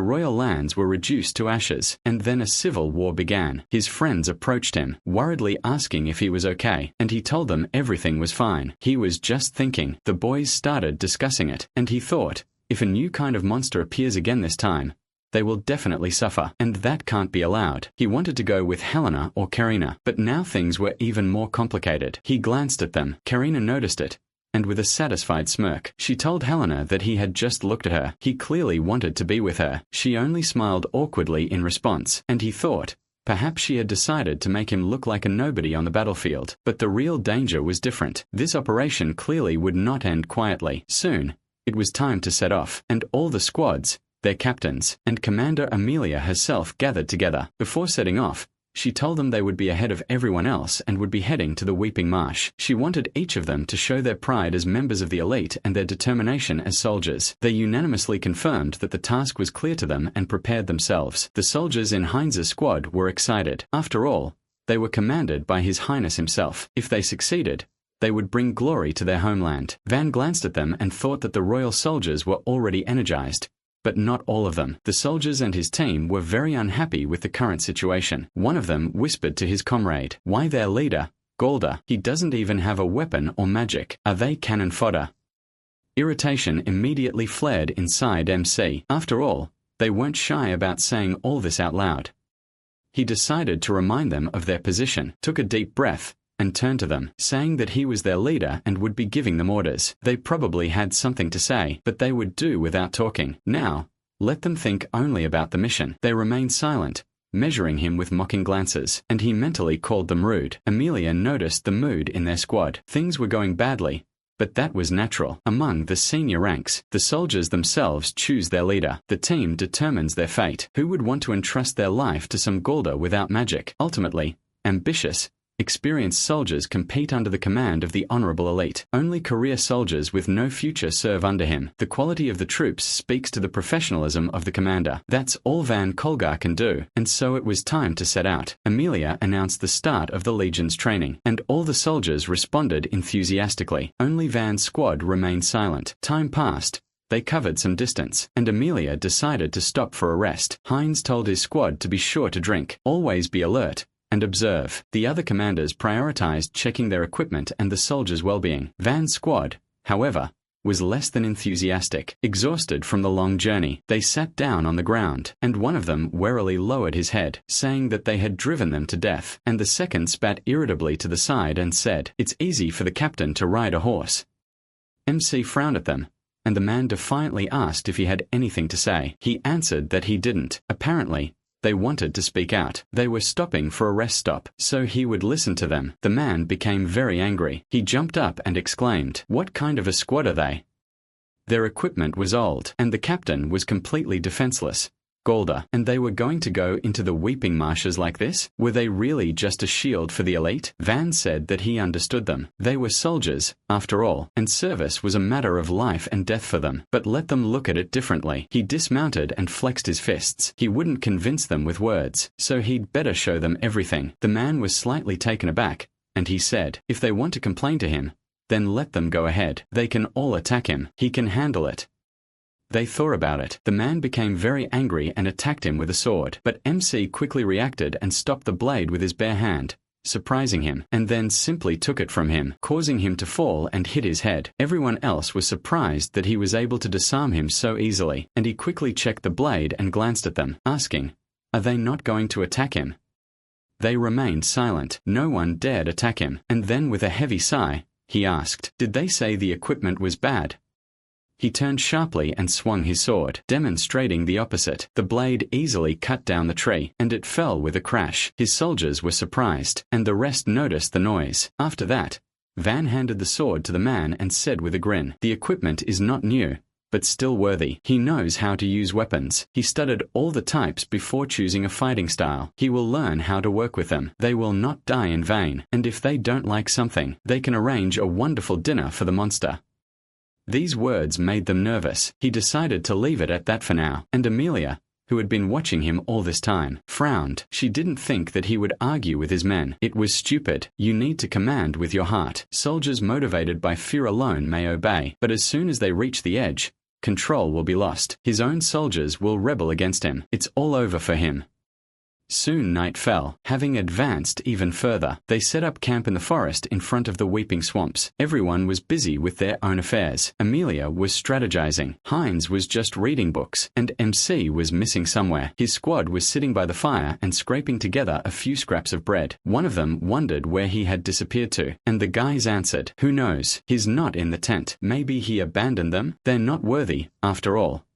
Speaker 1: royal lands were reduced to ashes, and then a civil war began. His friends approached him, worriedly asking if he was okay, and he told them everything was fine. He was just thinking. The boys started discussing it, and he thought, if a new kind of monster appears again this time, they will definitely suffer, and that can't be allowed. He wanted to go with Helena or Karina, but now things were even more complicated. He glanced at them. Karina noticed it, and with a satisfied smirk, she told Helena that he had just looked at her. He clearly wanted to be with her. She only smiled awkwardly in response, and he thought, perhaps she had decided to make him look like a nobody on the battlefield. But the real danger was different. This operation clearly would not end quietly. Soon, it was time to set off, and all the squads, their captains, and Commander Amelia herself gathered together. Before setting off, She told them they would be ahead of everyone else and would be heading to the Weeping Marsh. She wanted each of them to show their pride as members of the elite and their determination as soldiers. They unanimously confirmed that the task was clear to them and prepared themselves. The soldiers in Heinz's squad were excited. After all, they were commanded by His Highness himself. If they succeeded, they would bring glory to their homeland. Van glanced at them and thought that the royal soldiers were already energized. But not all of them. The soldiers and his team were very unhappy with the current situation. One of them whispered to his comrade, "Why their leader, Golda? He doesn't even have a weapon or magic. Are they cannon fodder?" Irritation immediately flared inside MC. After all, they weren't shy about saying all this out loud. He decided to remind them of their position, took a deep breath, and turned to them, saying that he was their leader and would be giving them orders. They probably had something to say, but they would do without talking. Now, let them think only about the mission. They remained silent, measuring him with mocking glances, and he mentally called them rude. Amelia noticed the mood in their squad. Things were going badly, but that was natural. Among the senior ranks, the soldiers themselves choose their leader. The team determines their fate. Who would want to entrust their life to some Golda without magic? Ultimately, ambitious, experienced soldiers compete under the command of the honorable elite. Only career soldiers with no future serve under him. The quality of the troops speaks to the professionalism of the commander. That's all Van Kolgar can do, and so it was time to set out. Amelia announced the start of the Legion's training, and all the soldiers responded enthusiastically. Only Van's squad remained silent. Time passed. They covered some distance, and Amelia decided to stop for a rest. Heinz told his squad to be sure to drink, always be alert, and observe. The other commanders prioritized checking their equipment and the soldiers' well-being. Van's squad, however, was less than enthusiastic. Exhausted from the long journey, they sat down on the ground, and one of them warily lowered his head, saying that they had driven them to death, and the second spat irritably to the side and said, "It's easy for the captain to ride a horse." MC frowned at them, and the man defiantly asked if he had anything to say. He answered that he didn't. Apparently, they wanted to speak out. They were stopping for a rest stop, so he would listen to them. The man became very angry. He jumped up and exclaimed, "What kind of a squad are they?" Their equipment was old, and the captain was completely defenseless. Golda, and they were going to go into the Weeping Marshes like this? Were they really just a shield for the elite? Van said that he understood them. They were soldiers, after all, and service was a matter of life and death for them. But let them look at it differently. He dismounted and flexed his fists. He wouldn't convince them with words, so he'd better show them everything. The man was slightly taken aback, and he said, "If they want to complain to him, then let them go ahead. They can all attack him. He can handle it." They thought about it. The man became very angry and attacked him with a sword, but MC quickly reacted and stopped the blade with his bare hand, surprising him, and then simply took it from him, causing him to fall and hit his head. Everyone else was surprised that he was able to disarm him so easily, and he quickly checked the blade and glanced at them, asking, "Are they not going to attack him?" They remained silent. No one dared attack him, and then with a heavy sigh, he asked, "Did they say the equipment was bad?" He turned sharply and swung his sword, demonstrating the opposite. The blade easily cut down the tree, and it fell with a crash. His soldiers were surprised, and the rest noticed the noise. After that, Van handed the sword to the man and said with a grin, "The equipment is not new, but still worthy. He knows how to use weapons. He studied all the types before choosing a fighting style. He will learn how to work with them. They will not die in vain, and if they don't like something, they can arrange a wonderful dinner for the monster." These words made them nervous. He decided to leave it at that for now, and Amelia, who had been watching him all this time, frowned. She didn't think that he would argue with his men. It was stupid. You need to command with your heart. Soldiers motivated by fear alone may obey, but as soon as they reach the edge, control will be lost. His own soldiers will rebel against him. It's all over for him. Soon night fell. Having advanced even further, they set up camp in the forest in front of the weeping swamps. Everyone was busy with their own affairs. Amelia was strategizing. Heinz was just reading books, and MC was missing somewhere. His squad was sitting by the fire and scraping together a few scraps of bread. One of them wondered where he had disappeared to, and the guys answered, "Who knows? He's not in the tent. Maybe he abandoned them? They're not worthy, after all."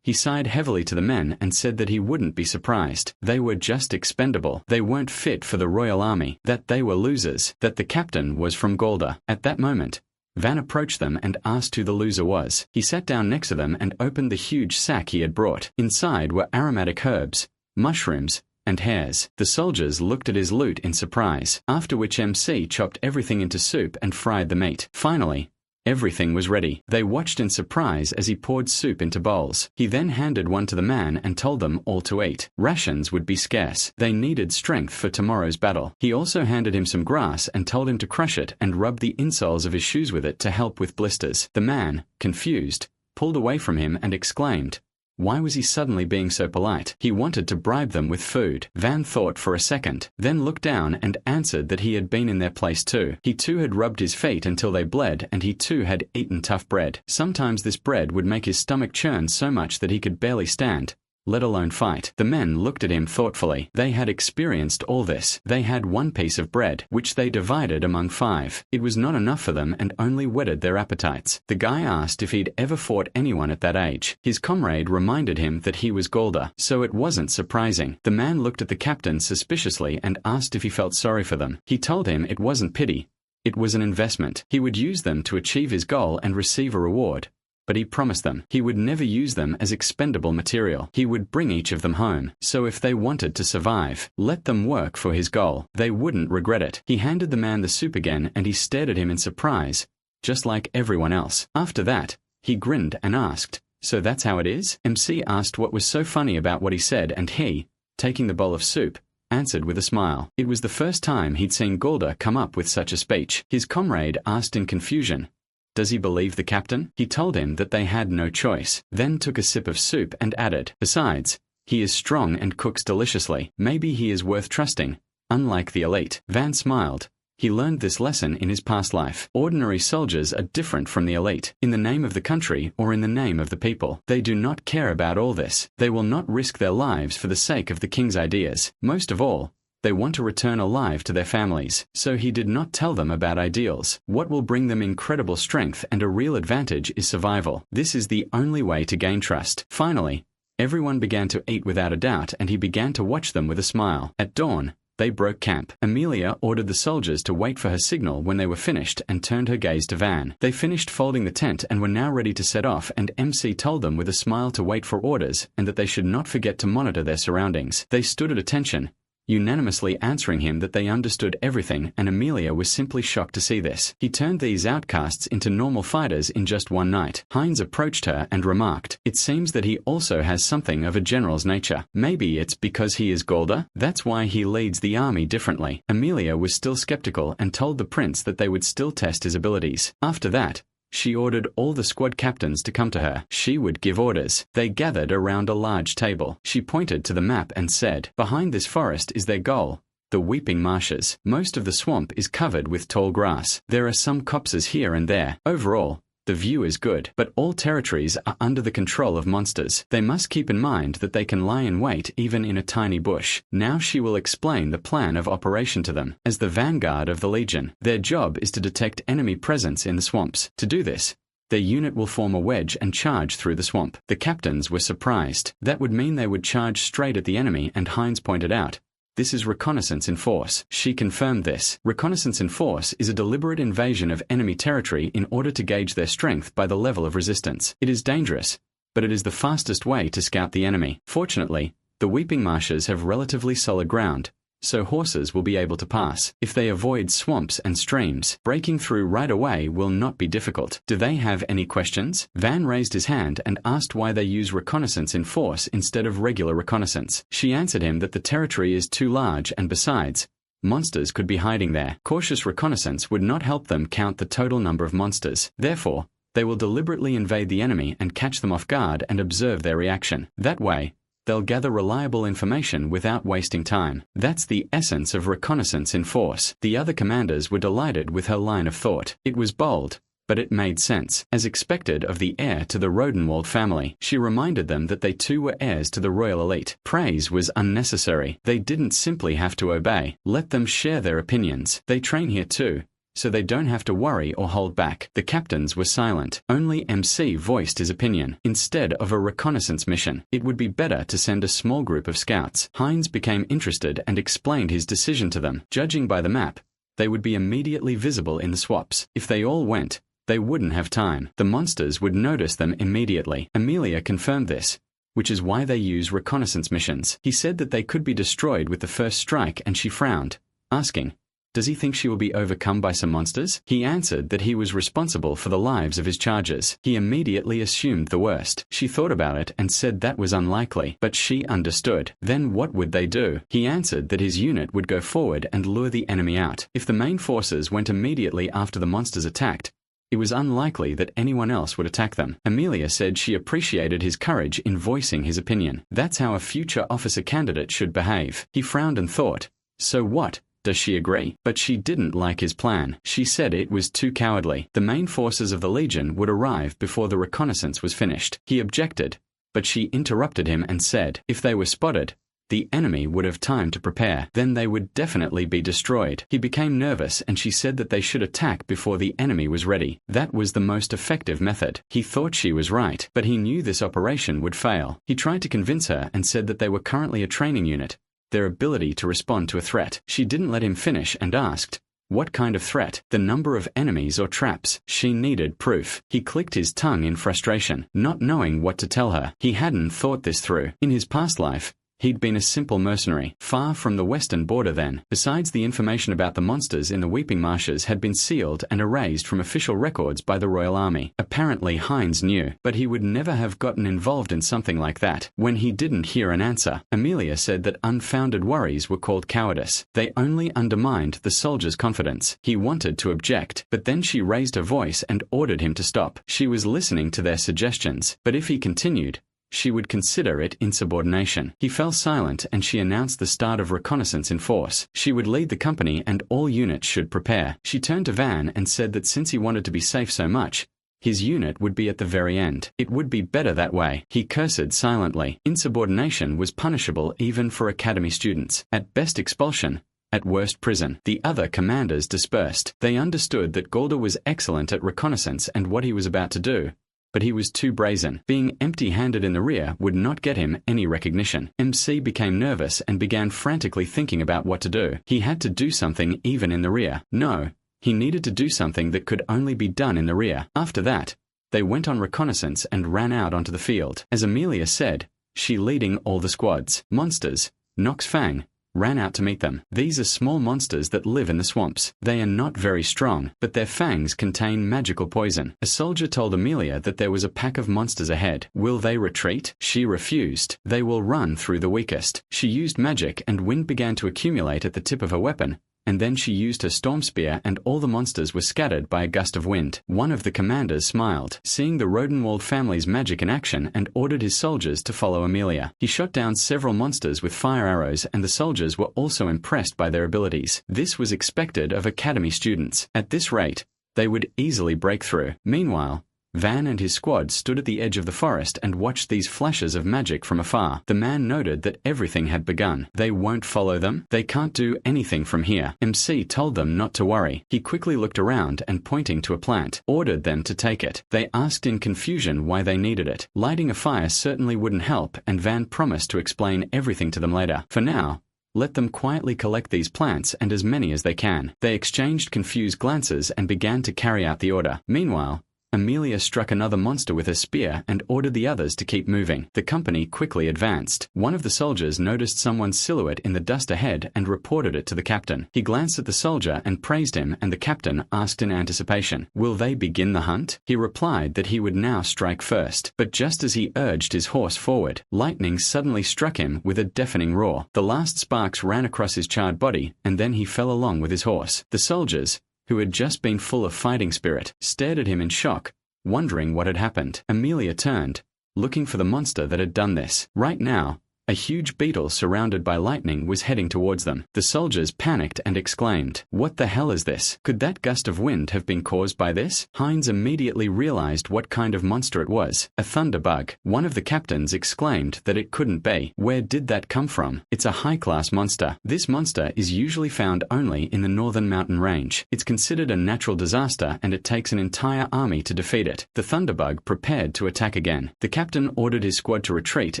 Speaker 1: He sighed heavily to the men and said that he wouldn't be surprised. They were just expendable. They weren't fit for the royal army. That they were losers. That the captain was from Golda. At that moment, Van approached them and asked who the loser was. He sat down next to them and opened the huge sack he had brought. Inside were aromatic herbs, mushrooms, and hares. The soldiers looked at his loot in surprise, after which MC chopped everything into soup and fried the meat. Finally, everything was ready. They watched in surprise as he poured soup into bowls. He then handed one to the man and told them all to eat. Rations would be scarce. They needed strength for tomorrow's battle. He also handed him some grass and told him to crush it and rub the insoles of his shoes with it to help with blisters. The man, confused, pulled away from him and exclaimed, why was he suddenly being so polite? He wanted to bribe them with food. Van thought for a second, then looked down and answered that he had been in their place too. He too had rubbed his feet until they bled, and he too had eaten tough bread. Sometimes this bread would make his stomach churn so much that he could barely stand, let alone fight. The men looked at him thoughtfully. They had experienced all this. They had one piece of bread, which they divided among 5. It was not enough for them and only whetted their appetites. The guy asked if he'd ever fought anyone at that age. His comrade reminded him that he was Golda, so it wasn't surprising. The man looked at the captain suspiciously and asked if he felt sorry for them. He told him it wasn't pity. It was an investment. He would use them to achieve his goal and receive a reward. But he promised them he would never use them as expendable material. He would bring each of them home, so if they wanted to survive, let them work for his goal. They wouldn't regret it. He handed the man the soup again and he stared at him in surprise, just like everyone else. After that, he grinned and asked, so that's how it is? MC asked what was so funny about what he said and he, taking the bowl of soup, answered with a smile. It was the first time he'd seen Golda come up with such a speech. His comrade asked in confusion, does he believe the captain? He told him that they had no choice, then took a sip of soup and added, besides, he is strong and cooks deliciously. Maybe he is worth trusting, unlike the elite. Van smiled. He learned this lesson in his past life. Ordinary soldiers are different from the elite. In the name of the country or in the name of the people, they do not care about all this. They will not risk their lives for the sake of the king's ideas. Most of all, they want to return alive to their families, so he did not tell them about ideals. What will bring them incredible strength and a real advantage is survival. This is the only way to gain trust. Finally, everyone began to eat without a doubt, and he began to watch them with a smile. At dawn, they broke camp. Amelia ordered the soldiers to wait for her signal when they were finished and turned her gaze to Van. They finished folding the tent and were now ready to set off, and MC told them with a smile to wait for orders and that they should not forget to monitor their surroundings. They stood at attention, unanimously answering him that they understood everything, and Amelia was simply shocked to see this. He turned these outcasts into normal fighters in just one night. Heinz approached her and remarked, it seems that he also has something of a general's nature. Maybe it's because he is Golda? That's why he leads the army differently. Amelia was still skeptical and told the prince that they would still test his abilities. After that, she ordered all the squad captains to come to her. She would give orders. They gathered around a large table. She pointed to the map and said, behind this forest is their goal, the weeping marshes. Most of the swamp is covered with tall grass. There are some copses here and there. Overall, the view is good, but all territories are under the control of monsters. They must keep in mind that they can lie in wait even in a tiny bush. Now she will explain the plan of operation to them. As the vanguard of the Legion, their job is to detect enemy presence in the swamps. To do this, their unit will form a wedge and charge through the swamp. The captains were surprised. That would mean they would charge straight at the enemy, and Heinz pointed out, this is reconnaissance in force. She confirmed this. Reconnaissance in force is a deliberate invasion of enemy territory in order to gauge their strength by the level of resistance. It is dangerous, but it is the fastest way to scout the enemy. Fortunately, the weeping marshes have relatively solid ground, so horses will be able to pass. If they avoid swamps and streams, breaking through right away will not be difficult. Do they have any questions? Van raised his hand and asked why they use reconnaissance in force instead of regular reconnaissance. She answered him that the territory is too large and besides, monsters could be hiding there. Cautious reconnaissance would not help them count the total number of monsters. Therefore, they will deliberately invade the enemy and catch them off guard and observe their reaction. That way, they'll gather reliable information without wasting time. That's the essence of reconnaissance in force. The other commanders were delighted with her line of thought. It was bold, but it made sense. As expected of the heir to the Rodenwald family, she reminded them that they too were heirs to the royal elite. Praise was unnecessary. They didn't simply have to obey. Let them share their opinions. They train here too, so they don't have to worry or hold back. The captains were silent. Only MC voiced his opinion. Instead of a reconnaissance mission, it would be better to send a small group of scouts. Heinz became interested and explained his decision to them. Judging by the map, they would be immediately visible in the swaps. If they all went, they wouldn't have time. The monsters would notice them immediately. Amelia confirmed this. which is why they use reconnaissance missions. He said that they could be destroyed with the first strike, and she frowned, asking, "Does he think she will be overcome by some monsters?" He answered that he was responsible for the lives of his charges. He immediately assumed the worst. She thought about it and said that was unlikely, but she understood. Then what would they do? He answered that his unit would go forward and lure the enemy out. If the main forces went immediately after the monsters attacked, it was unlikely that anyone else would attack them. Amelia said she appreciated his courage in voicing his opinion. That's how a future officer candidate should behave. He frowned and thought, so what? Does she agree? But she didn't like his plan. She said it was too cowardly. The main forces of the Legion would arrive before the reconnaissance was finished. He objected, but she interrupted him and said, if they were spotted, the enemy would have time to prepare. Then they would definitely be destroyed. He became nervous and she said that they should attack before the enemy was ready. That was the most effective method. He thought she was right, but he knew this operation would fail. He tried to convince her and said that they were currently a training unit, their ability to respond to a threat. She didn't let him finish and asked, what kind of threat? The number of enemies or traps? She needed proof. He clicked his tongue in frustration, not knowing what to tell her. He hadn't thought this through. In his past life, he'd been a simple mercenary, far from the western border then. Besides, the information about the monsters in the Weeping Marshes had been sealed and erased from official records by the Royal Army. Apparently Heinz knew, but he would never have gotten involved in something like that. When he didn't hear an answer, Amelia said that unfounded worries were called cowardice. They only undermined the soldier's confidence. He wanted to object, but then she raised her voice and ordered him to stop. She was listening to their suggestions, but if he continued, she would consider it insubordination. He fell silent and she announced the start of reconnaissance in force. She would lead the company and all units should prepare. She turned to Van and said that since he wanted to be safe so much, his unit would be at the very end. It would be better that way. He cursed silently. Insubordination was punishable even for academy students. At best expulsion, at worst prison. The other commanders dispersed. They understood that Galder was excellent at reconnaissance and what he was about to do, but he was too brazen. Being empty-handed in the rear would not get him any recognition. MC became nervous and began frantically thinking about what to do. He had to do something even in the rear. No, he needed to do something that could only be done in the rear. After that, they went on reconnaissance and ran out onto the field. As Amelia said, she leading all the squads. Monsters, Nox Fang, ran out to meet them. These are small monsters that live in the swamps. They are not very strong, but their fangs contain magical poison. A soldier told Amelia that there was a pack of monsters ahead. Will they retreat? She refused. They will run through the weakest. She used magic and wind began to accumulate at the tip of her weapon, and then she used her storm spear and all the monsters were scattered by a gust of wind. One of the commanders smiled, seeing the Rodenwald family's magic in action, and ordered his soldiers to follow Amelia. He shot down several monsters with fire arrows and the soldiers were also impressed by their abilities. This was expected of academy students. At this rate, they would easily break through. Meanwhile, Van and his squad stood at the edge of the forest and watched these flashes of magic from afar. The man noted that everything had begun. They won't follow them. They can't do anything from here. MC told them not to worry. He quickly looked around and pointing to a plant, ordered them to take it. They asked in confusion why they needed it. Lighting a fire certainly wouldn't help, and Van promised to explain everything to them later. For now, let them quietly collect these plants and as many as they can. They exchanged confused glances and began to carry out the order. Meanwhile, Amelia struck another monster with her spear and ordered the others to keep moving. The company quickly advanced. One of the soldiers noticed someone's silhouette in the dust ahead and reported it to the captain. He glanced at the soldier and praised him, and the captain asked in anticipation, "Will they begin the hunt?" He replied that he would now strike first. But just as he urged his horse forward, lightning suddenly struck him with a deafening roar. The last sparks ran across his charred body, and then he fell along with his horse. The soldiers, who had just been full of fighting spirit, stared at him in shock, wondering what had happened. Amelia turned, looking for the monster that had done this. Right now, a huge beetle surrounded by lightning was heading towards them. The soldiers panicked and exclaimed, "What the hell is this? Could that gust of wind have been caused by this?" Heinz immediately realized what kind of monster it was. A thunderbug. One of the captains exclaimed that it couldn't be. Where did that come from? It's a high-class monster. This monster is usually found only in the northern mountain range. It's considered a natural disaster and it takes an entire army to defeat it. The thunderbug prepared to attack again. The captain ordered his squad to retreat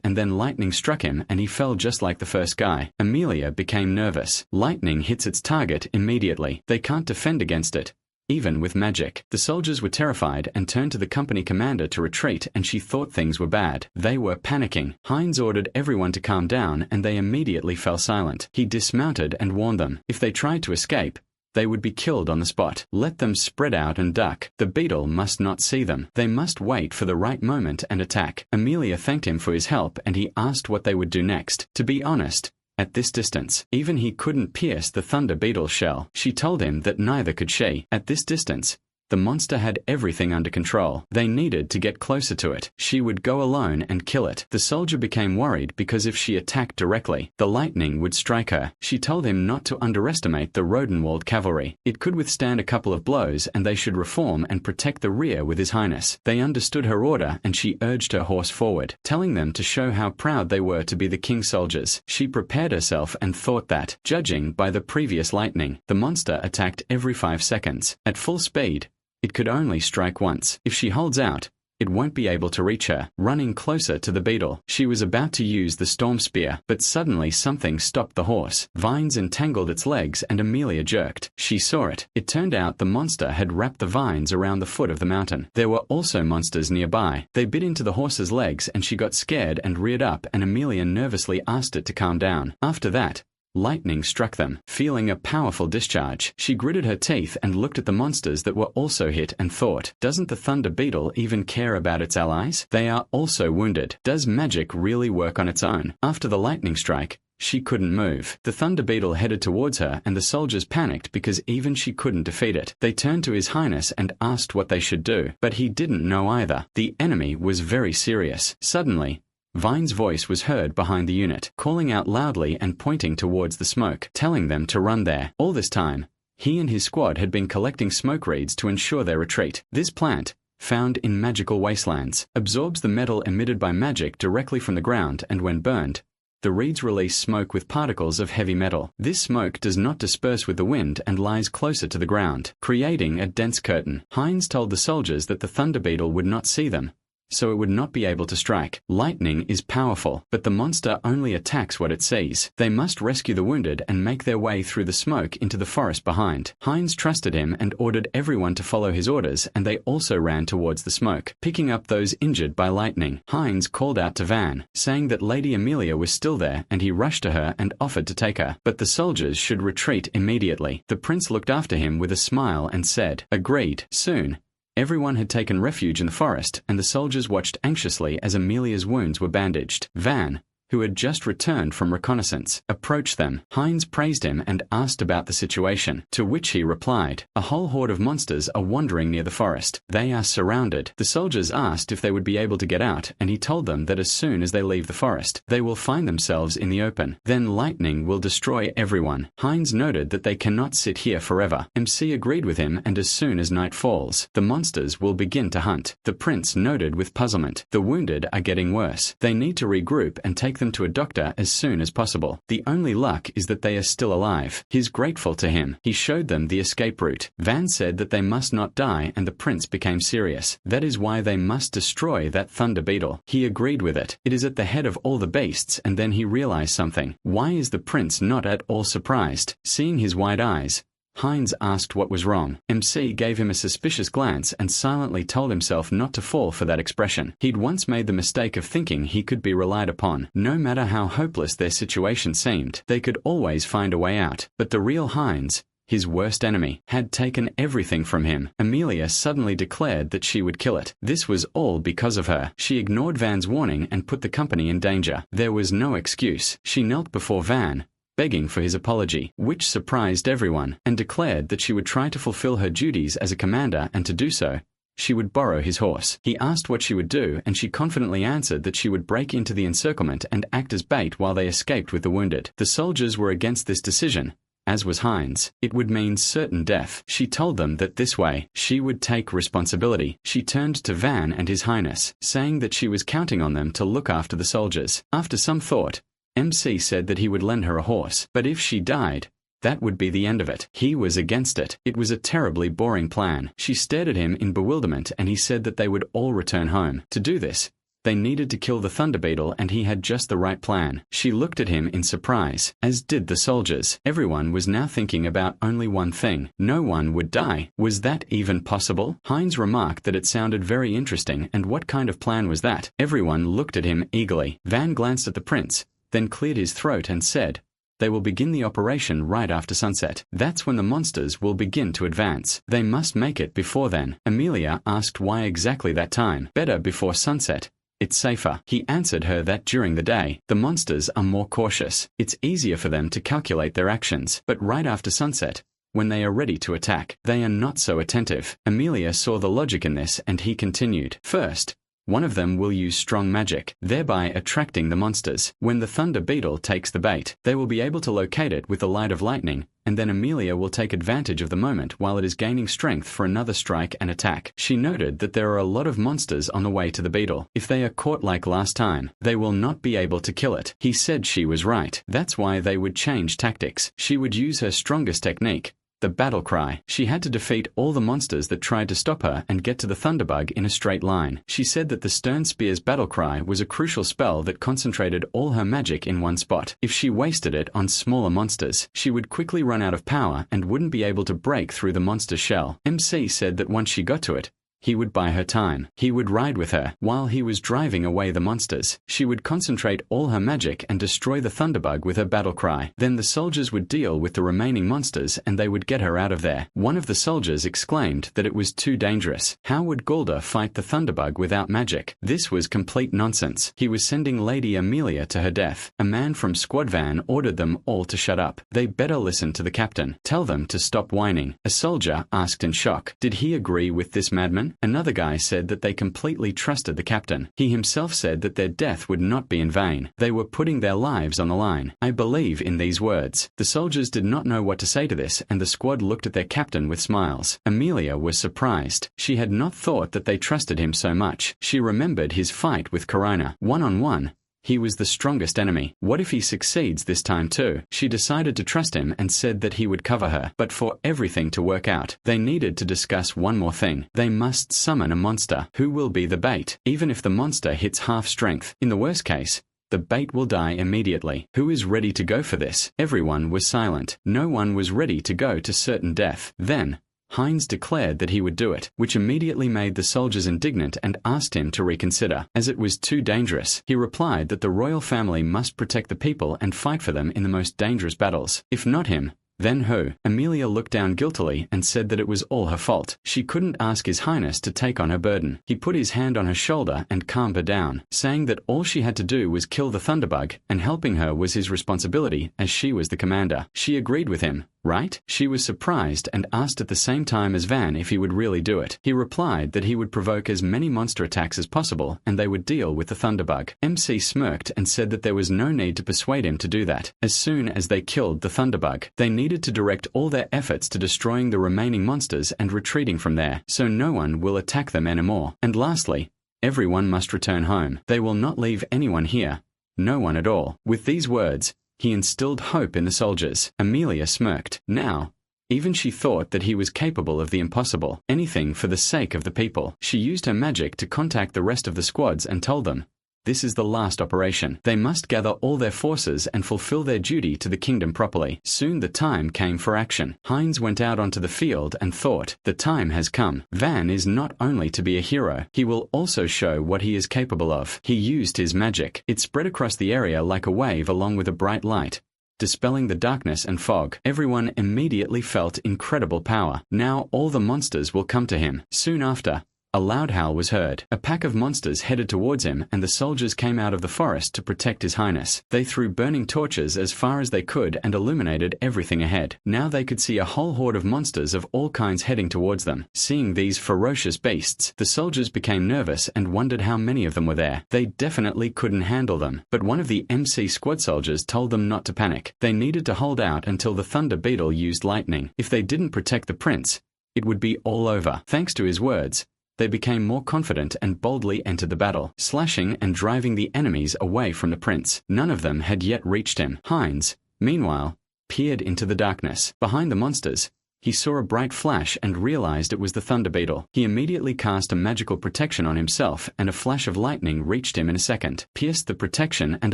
Speaker 1: and then lightning struck him and he fell just like the first guy. Amelia became nervous. Lightning hits its target immediately. They can't defend against it, even with magic. The soldiers were terrified and turned to the company commander to retreat, and she thought things were bad. They were panicking. Heinz ordered everyone to calm down, and they immediately fell silent. He dismounted and warned them. If they tried to escape, they would be killed on the spot. Let them spread out and duck. The beetle must not see them. They must wait for the right moment and attack. Amelia thanked him for his help, and he asked what they would do next. To be honest, at this distance, even he couldn't pierce the thunder beetle's shell. She told him that neither could she. At this distance, the monster had everything under control. They needed to get closer to it. She would go alone and kill it. The soldier became worried because if she attacked directly, the lightning would strike her. She told him not to underestimate the Rodenwald cavalry. It could withstand a couple of blows, and they should reform and protect the rear with His Highness. They understood her order, and she urged her horse forward, telling them to show how proud they were to be the king's soldiers. She prepared herself and thought that, judging by the previous lightning, the monster attacked every 5 seconds. At full speed, it could only strike once. If she holds out, it won't be able to reach her. Running closer to the beetle, she was about to use the storm spear, but suddenly something stopped the horse. Vines entangled its legs and Amelia jerked. She saw it. It turned out the monster had wrapped the vines around the foot of the mountain. There were also monsters nearby. They bit into the horse's legs, and she got scared and reared up, and Amelia nervously asked it to calm down. After that, lightning struck them. Feeling a powerful discharge, she gritted her teeth and looked at the monsters that were also hit and thought, doesn't the thunder beetle even care about its allies? They are also wounded. Does magic really work on its own? After the lightning strike, she couldn't move. The thunder beetle headed towards her, and the soldiers panicked because even she couldn't defeat it. They turned to His Highness and asked what they should do, but he didn't know either. The enemy was very serious. Suddenly, Vine's voice was heard behind the unit, calling out loudly and pointing towards the smoke, telling them to run there. All this time, he and his squad had been collecting smoke reeds to ensure their retreat. This plant, found in magical wastelands, absorbs the metal emitted by magic directly from the ground, and when burned, the reeds release smoke with particles of heavy metal. This smoke does not disperse with the wind and lies closer to the ground, creating a dense curtain. Heinz told the soldiers that the thunder beetle would not see them, so it would not be able to strike. Lightning is powerful, but the monster only attacks what it sees. They must rescue the wounded and make their way through the smoke into the forest behind. Heinz trusted him and ordered everyone to follow his orders, and they also ran towards the smoke, picking up those injured by lightning. Heinz called out to Van, saying that Lady Amelia was still there, and he rushed to her and offered to take her, but the soldiers should retreat immediately. The prince looked after him with a smile and said, "Agreed." Soon, everyone had taken refuge in the forest, and the soldiers watched anxiously as Amelia's wounds were bandaged. Van, who had just returned from reconnaissance, approached them. Heinz praised him and asked about the situation, to which he replied, "A whole horde of monsters are wandering near the forest. They are surrounded." The soldiers asked if they would be able to get out, and he told them that as soon as they leave the forest, they will find themselves in the open. Then lightning will destroy everyone. Heinz noted that they cannot sit here forever. MC agreed with him, and as soon as night falls, the monsters will begin to hunt. The prince noted with puzzlement, "The wounded are getting worse. They need to regroup and take them to a doctor as soon as possible. The only luck is that they are still alive." He's grateful to him. He showed them the escape route. Van said that they must not die, and the prince became serious. That is why they must destroy that thunder beetle. He agreed with it. It is at the head of all the beasts, and then he realized something. Why is the prince not at all surprised? Seeing his wide eyes, Heinz asked what was wrong. MC gave him a suspicious glance and silently told himself not to fall for that expression. He'd once made the mistake of thinking he could be relied upon. No matter how hopeless their situation seemed, they could always find a way out. But the real Heinz, his worst enemy, had taken everything from him. Amelia suddenly declared that she would kill it. This was all because of her. She ignored Van's warning and put the company in danger. There was no excuse. She knelt before Van, begging for his apology, which surprised everyone, and declared that she would try to fulfill her duties as a commander, and to do so, she would borrow his horse. He asked what she would do, and she confidently answered that she would break into the encirclement and act as bait while they escaped with the wounded. The soldiers were against this decision, as was Heinz. It would mean certain death. She told them that this way, she would take responsibility. She turned to Van and His Highness, saying that she was counting on them to look after the soldiers. After some thought, MC said that he would lend her a horse, but if she died, that would be the end of it. He was against it. It was a terribly boring plan. She stared at him in bewilderment, and he said that they would all return home. To do this, They needed to kill the thunder beetle and he had just the right plan. She looked at him in surprise, as did the soldiers. Everyone was now thinking about only one thing. No one would die. Was that even possible? Heinz remarked that it sounded very interesting, and what kind of plan was that? Everyone looked at him eagerly. Van glanced at the prince, then cleared his throat and said, "They will begin the operation right after sunset. That's when the monsters will begin to advance. They must make it before then." Amelia asked why exactly that time. Better before sunset. It's safer. He answered her that during the day, the monsters are more cautious. It's easier for them to calculate their actions. But right after sunset, when they are ready to attack, they are not so attentive. Amelia saw the logic in this and he continued. First, one of them will use strong magic, thereby attracting the monsters. When the thunder beetle takes the bait, they will be able to locate it with the light of lightning, and then Amelia will take advantage of the moment while it is gaining strength for another strike and attack. She noted that there are a lot of monsters on the way to the beetle. If they are caught like last time, they will not be able to kill it. He said she was right. That's why they would change tactics. She would use her strongest technique, the battle cry. She had to defeat all the monsters that tried to stop her and get to the thunderbug in a straight line. She said that the Stern Spear's battle cry was a crucial spell that concentrated all her magic in one spot. If she wasted it on smaller monsters, she would quickly run out of power and wouldn't be able to break through the monster's shell. MC said that once she got to it, he would buy her time. He would ride with her. While he was driving away the monsters, she would concentrate all her magic and destroy the thunderbug with her battle cry. Then the soldiers would deal with the remaining monsters and they would get her out of there. One of the soldiers exclaimed that it was too dangerous. How would Gulda fight the thunderbug without magic? This was complete nonsense. He was sending Lady Amelia to her death. A man from Squad Van ordered them all to shut up. They better listen to the captain. Tell them to stop whining. A soldier asked in shock, did he agree with this madman? Another guy said that they completely trusted the captain. He himself said that their death would not be in vain. They were putting their lives on the line. I believe in these words. The soldiers did not know what to say to this, and the squad looked at their captain with smiles. Amelia was surprised. She had not thought that they trusted him so much. She remembered his fight with Corona. One-on-one, he was the strongest enemy. What if he succeeds this time too? She decided to trust him and said that he would cover her. But for everything to work out, they needed to discuss one more thing. They must summon a monster. Who will be the bait? Even if the monster hits half strength, in the worst case, the bait will die immediately. Who is ready to go for this? Everyone was silent. No one was ready to go to certain death. Then, Heinz declared that he would do it, which immediately made the soldiers indignant and asked him to reconsider. As it was too dangerous, he replied that the royal family must protect the people and fight for them in the most dangerous battles. If not him, then who? Amelia looked down guiltily and said that it was all her fault. She couldn't ask His Highness to take on her burden. He put his hand on her shoulder and calmed her down, saying that all she had to do was kill the thunderbug, and helping her was his responsibility as she was the commander. She agreed with him, right? She was surprised and asked at the same time as Van if he would really do it. He replied that he would provoke as many monster attacks as possible and they would deal with the thunderbug. MC smirked and said that there was no need to persuade him to do that. As soon as they killed the thunderbug, they needed to direct all their efforts to destroying the remaining monsters and retreating from there, so no one will attack them anymore. And lastly, everyone must return home. They will not leave anyone here. No one at all. With these words, he instilled hope in the soldiers. Amelia smirked. Now, even she thought that he was capable of the impossible. Anything for the sake of the people. She used her magic to contact the rest of the squads and told them, this is the last operation. They must gather all their forces and fulfill their duty to the kingdom properly. Soon the time came for action. Heinz went out onto the field and thought, the time has come. Van is not only to be a hero, he will also show what he is capable of. He used his magic. It spread across the area like a wave along with a bright light, dispelling the darkness and fog. Everyone immediately felt incredible power. Now all the monsters will come to him. Soon after, a loud howl was heard. A pack of monsters headed towards him and the soldiers came out of the forest to protect His Highness. They threw burning torches as far as they could and illuminated everything ahead. Now they could see a whole horde of monsters of all kinds heading towards them. Seeing these ferocious beasts, the soldiers became nervous and wondered how many of them were there. They definitely couldn't handle them. But one of the MC squad soldiers told them not to panic. They needed to hold out until the thunder beetle used lightning. If they didn't protect the prince, it would be all over. Thanks to his words, they became more confident and boldly entered the battle, slashing and driving the enemies away from the prince. None of them had yet reached him. Heinz, meanwhile, peered into the darkness. Behind the monsters, He saw a bright flash and realized it was the thunder beetle. He immediately cast a magical protection on himself, and a flash of lightning reached him in a second, pierced the protection and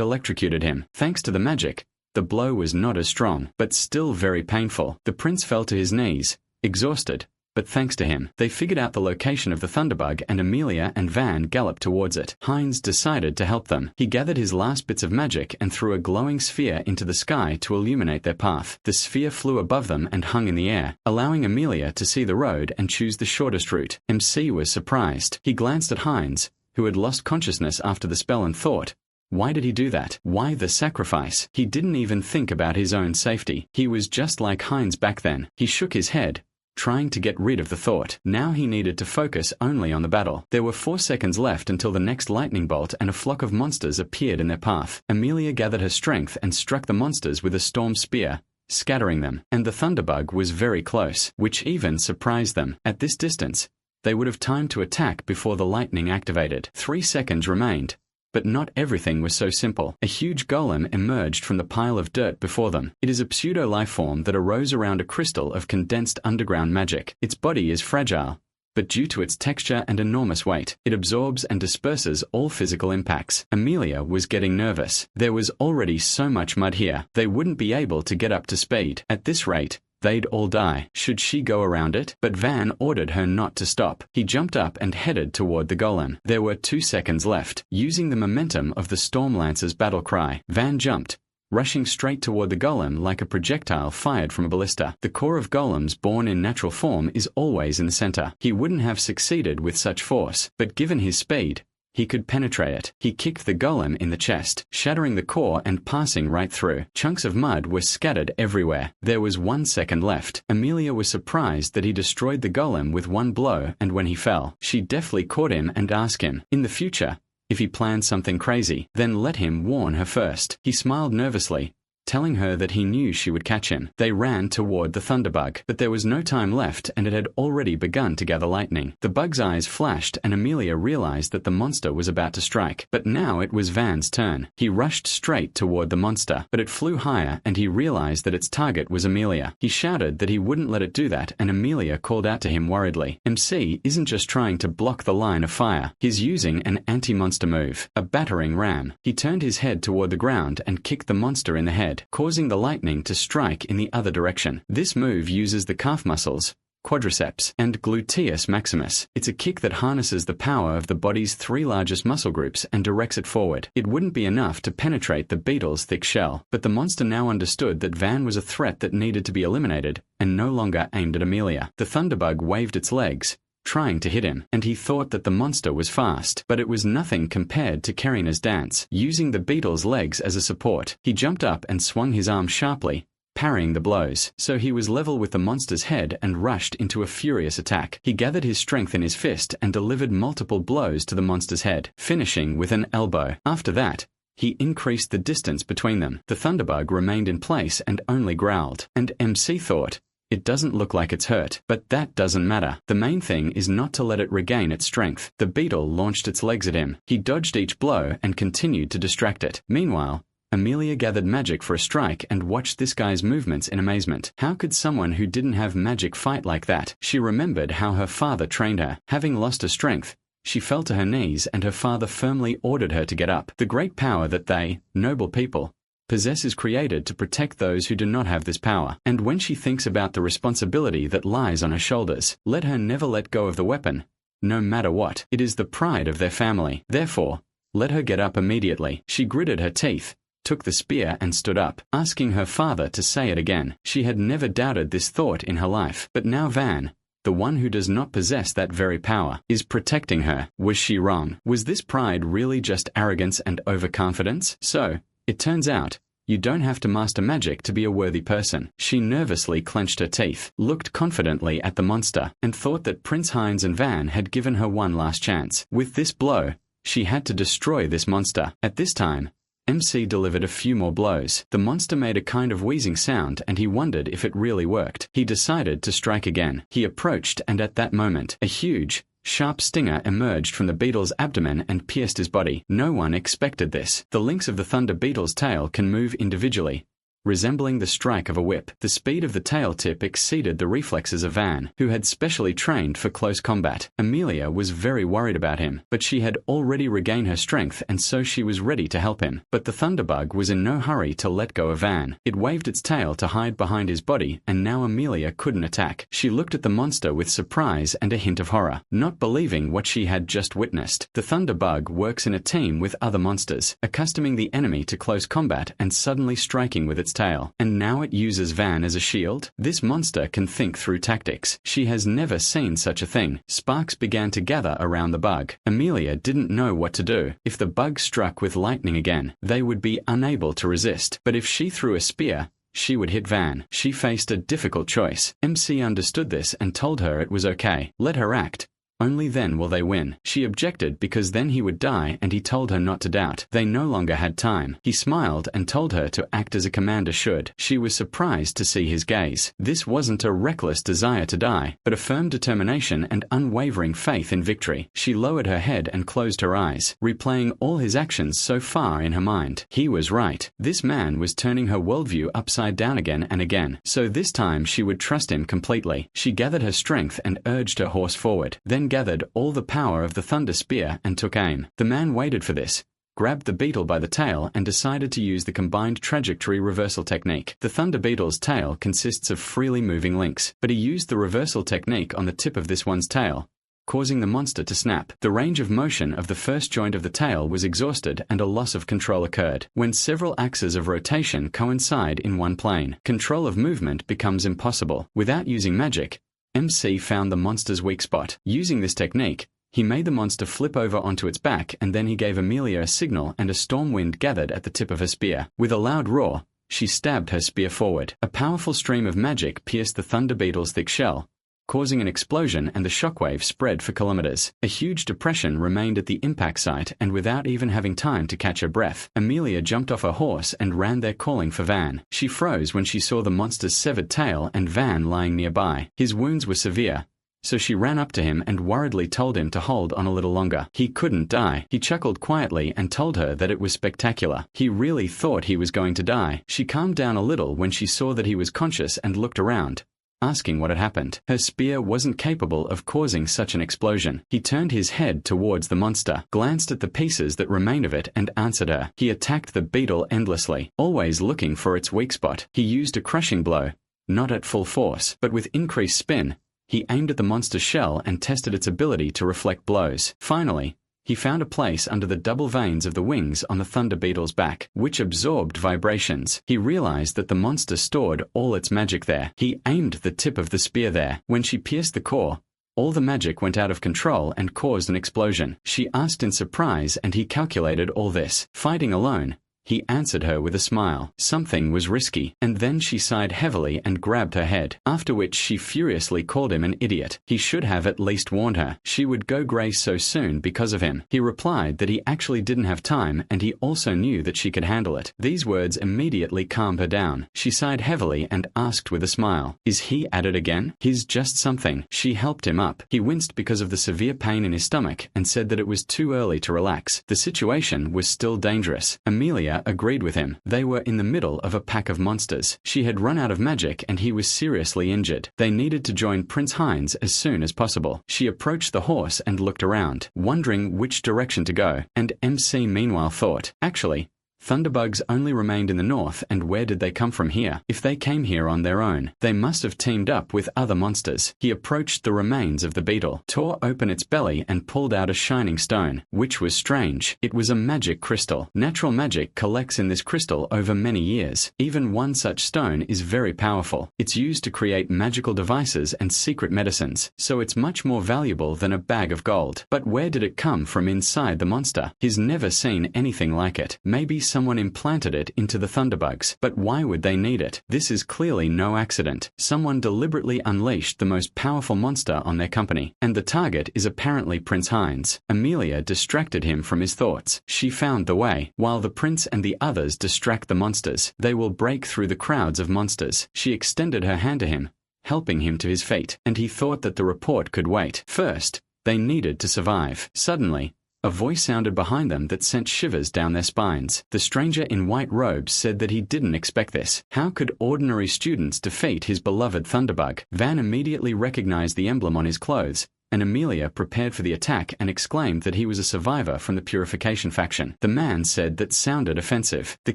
Speaker 1: electrocuted him. Thanks to the magic, the blow was not as strong, but still very painful. The prince fell to his knees, exhausted. But thanks to him, they figured out the location of the thunderbug, and Amelia and Van galloped towards it. Heinz decided to help them. He gathered his last bits of magic and threw a glowing sphere into the sky to illuminate their path. The sphere flew above them and hung in the air, allowing Amelia to see the road and choose the shortest route. MC was surprised. He glanced at Heinz, who had lost consciousness after the spell, and thought, why did he do that? Why the sacrifice? He didn't even think about his own safety. He was just like Heinz back then. He shook his head, trying to get rid of the thought. Now he needed to focus only on the battle. There were 4 seconds left until the next lightning bolt, and a flock of monsters appeared in their path. Amelia gathered her strength and struck the monsters with a storm spear, scattering them, and the thunderbug was very close, which even surprised them. At this distance, they would have time to attack before the lightning activated. 3 seconds remained. But not everything was so simple. A huge golem emerged from the pile of dirt before them. It is a pseudo-lifeform that arose around a crystal of condensed underground magic. Its body is fragile, but due to its texture and enormous weight, it absorbs and disperses all physical impacts. Amelia was getting nervous. There was already so much mud here, they wouldn't be able to get up to speed. At this rate, they'd all die. Should she go around it? But Van ordered her not to stop. He jumped up and headed toward the golem. There were 2 seconds left. Using the momentum of the Stormlancer's battle cry, Van jumped, rushing straight toward the golem like a projectile fired from a ballista. The core of golems born in natural form is always in the center. He wouldn't have succeeded with such force, but given his speed, he could penetrate it. He kicked the golem in the chest, shattering the core and passing right through. Chunks of mud were scattered everywhere. There was 1 second left. Amelia was surprised that he destroyed the golem with one blow, and when he fell, she deftly caught him and asked him, in the future, if he planned something crazy, then let him warn her first. He smiled nervously, telling her that he knew she would catch him. They ran toward the thunderbug, but there was no time left, and it had already begun to gather lightning. The bug's eyes flashed, and Amelia realized that the monster was about to strike. But now it was Van's turn. He rushed straight toward the monster, but it flew higher, and he realized that its target was Amelia. He shouted that he wouldn't let it do that, and Amelia called out to him worriedly. MC isn't just trying to block the line of fire. He's using an anti-monster move, a battering ram. He turned his head toward the ground and kicked the monster in the head, causing the lightning to strike in the other direction. This move uses the calf muscles, quadriceps, and gluteus maximus. It's a kick that harnesses the power of the body's 3 largest muscle groups and directs it forward. It wouldn't be enough to penetrate the beetle's thick shell, but the monster now understood that Van was a threat that needed to be eliminated, and no longer aimed at Amelia. The thunderbug waved its legs, trying to hit him, and he thought that the monster was fast, but it was nothing compared to Karina's dance. Using the beetle's legs as a support, he jumped up and swung his arm sharply, parrying the blows, so he was level with the monster's head and rushed into a furious attack. He gathered his strength in his fist and delivered multiple blows to the monster's head, finishing with an elbow. After that, he increased the distance between them. The thunderbug remained in place and only growled, and MC thought, it doesn't look like it's hurt, but that doesn't matter. The main thing is not to let it regain its strength. The beetle launched its legs at him. He dodged each blow and continued to distract it. Meanwhile, Amelia gathered magic for a strike and watched this guy's movements in amazement. How could someone who didn't have magic fight like that? She remembered how her father trained her. Having lost her strength, she fell to her knees, and her father firmly ordered her to get up. The great power that they, noble people, possess is created to protect those who do not have this power. And when she thinks about the responsibility that lies on her shoulders, let her never let go of the weapon, no matter what. It is the pride of their family. Therefore, let her get up immediately. She gritted her teeth, took the spear and stood up, asking her father to say it again. She had never doubted this thought in her life, but now Van, the one who does not possess that very power, is protecting her. Was she wrong? Was this pride really just arrogance and overconfidence? So, it turns out, you don't have to master magic to be a worthy person. She nervously clenched her teeth, looked confidently at the monster, and thought that Prince Heinz and Van had given her one last chance. With this blow, she had to destroy this monster. At this time, MC delivered a few more blows. The monster made a kind of wheezing sound, and he wondered if it really worked. He decided to strike again. He approached, and at that moment, a huge, sharp stinger emerged from the beetle's abdomen and pierced his body. No one expected this. The links of the thunder beetle's tail can move individually, resembling the strike of a whip. The speed of the tail tip exceeded the reflexes of Van, who had specially trained for close combat. Amelia was very worried about him, but she had already regained her strength and so she was ready to help him. But the thunderbug was in no hurry to let go of Van. It waved its tail to hide behind his body, and now Amelia couldn't attack. She looked at the monster with surprise and a hint of horror, not believing what she had just witnessed. The thunderbug works in a team with other monsters, accustoming the enemy to close combat and suddenly striking with its tail. And now it uses Van as a shield? This monster can think through tactics. She has never seen such a thing. Sparks began to gather around the bug. Amelia didn't know what to do. If the bug struck with lightning again, they would be unable to resist. But if she threw a spear, she would hit Van. She faced a difficult choice. MC understood this and told her it was okay. Let her act. Only then will they win. She objected because then he would die, and he told her not to doubt. They no longer had time. He smiled and told her to act as a commander should. She was surprised to see his gaze. This wasn't a reckless desire to die, but a firm determination and unwavering faith in victory. She lowered her head and closed her eyes, replaying all his actions so far in her mind. He was right. This man was turning her worldview upside down again and again, so this time she would trust him completely. She gathered her strength and urged her horse forward, then gathered all the power of the thunder spear and took aim. The man waited for this, grabbed the beetle by the tail and decided to use the combined trajectory reversal technique. The thunder beetle's tail consists of freely moving links, but he used the reversal technique on the tip of this one's tail, causing the monster to snap. The range of motion of the first joint of the tail was exhausted and a loss of control occurred. When several axes of rotation coincide in one plane, control of movement becomes impossible. Without using magic, MC found the monster's weak spot. Using this technique, he made the monster flip over onto its back, and then he gave Amelia a signal and a storm wind gathered at the tip of her spear. With a loud roar, she stabbed her spear forward. A powerful stream of magic pierced the thunder beetle's thick shell, causing an explosion, and the shockwave spread for kilometers. A huge depression remained at the impact site, and without even having time to catch her breath, Amelia jumped off her horse and ran there calling for Van. She froze when she saw the monster's severed tail and Van lying nearby. His wounds were severe, so she ran up to him and worriedly told him to hold on a little longer. He couldn't die. He chuckled quietly and told her that it was spectacular. He really thought he was going to die. She calmed down a little when she saw that he was conscious and looked around, asking what had happened. Her spear wasn't capable of causing such an explosion. He turned his head towards the monster, glanced at the pieces that remained of it, and answered her. He attacked the beetle endlessly, always looking for its weak spot. He used a crushing blow, not at full force, but with increased spin. He aimed at the monster's shell and tested its ability to reflect blows. Finally, he found a place under the double veins of the wings on the thunder beetle's back, which absorbed vibrations. He realized that the monster stored all its magic there. He aimed the tip of the spear there. When she pierced the core, all the magic went out of control and caused an explosion. She asked in surprise, and he calculated all this. Fighting alone, he answered her with a smile. Something was risky. And then she sighed heavily and grabbed her head, after which she furiously called him an idiot. He should have at least warned her. She would go grey so soon because of him. He replied that he actually didn't have time, and he also knew that she could handle it. These words immediately calmed her down. She sighed heavily and asked with a smile, "Is he at it again? He's just something." She helped him up. He winced because of the severe pain in his stomach and said that it was too early to relax. The situation was still dangerous. Amelia agreed with him. They were in the middle of a pack of monsters. She had run out of magic and he was seriously injured. They needed to join Prince Heinz as soon as possible. She approached the horse and looked around, wondering which direction to go, and MC meanwhile thought, actually, thunderbugs only remained in the north, and where did they come from here? If they came here on their own, they must have teamed up with other monsters. He approached the remains of the beetle, tore open its belly and pulled out a shining stone, which was strange. It was a magic crystal. Natural magic collects in this crystal over many years. Even one such stone is very powerful. It's used to create magical devices and secret medicines, so it's much more valuable than a bag of gold. But where did it come from inside the monster? He's never seen anything like it. Maybe someone implanted it into the thunderbugs, but why would they need it? This is clearly no accident. Someone deliberately unleashed the most powerful monster on their company, and the target is apparently Prince Heinz. Amelia distracted him from his thoughts. She found the way. While the prince and the others distract the monsters, they will break through the crowds of monsters. She extended her hand to him, helping him to his feet, and he thought that the report could wait. First, they needed to survive. Suddenly, A voice sounded behind them that sent shivers down their spines. The stranger in white robes said that he didn't expect this. How could ordinary students defeat his beloved Thunderbug? Van immediately recognized the emblem on his clothes, and Amelia prepared for the attack and exclaimed that he was a survivor from the Purification faction. The man said that sounded offensive. The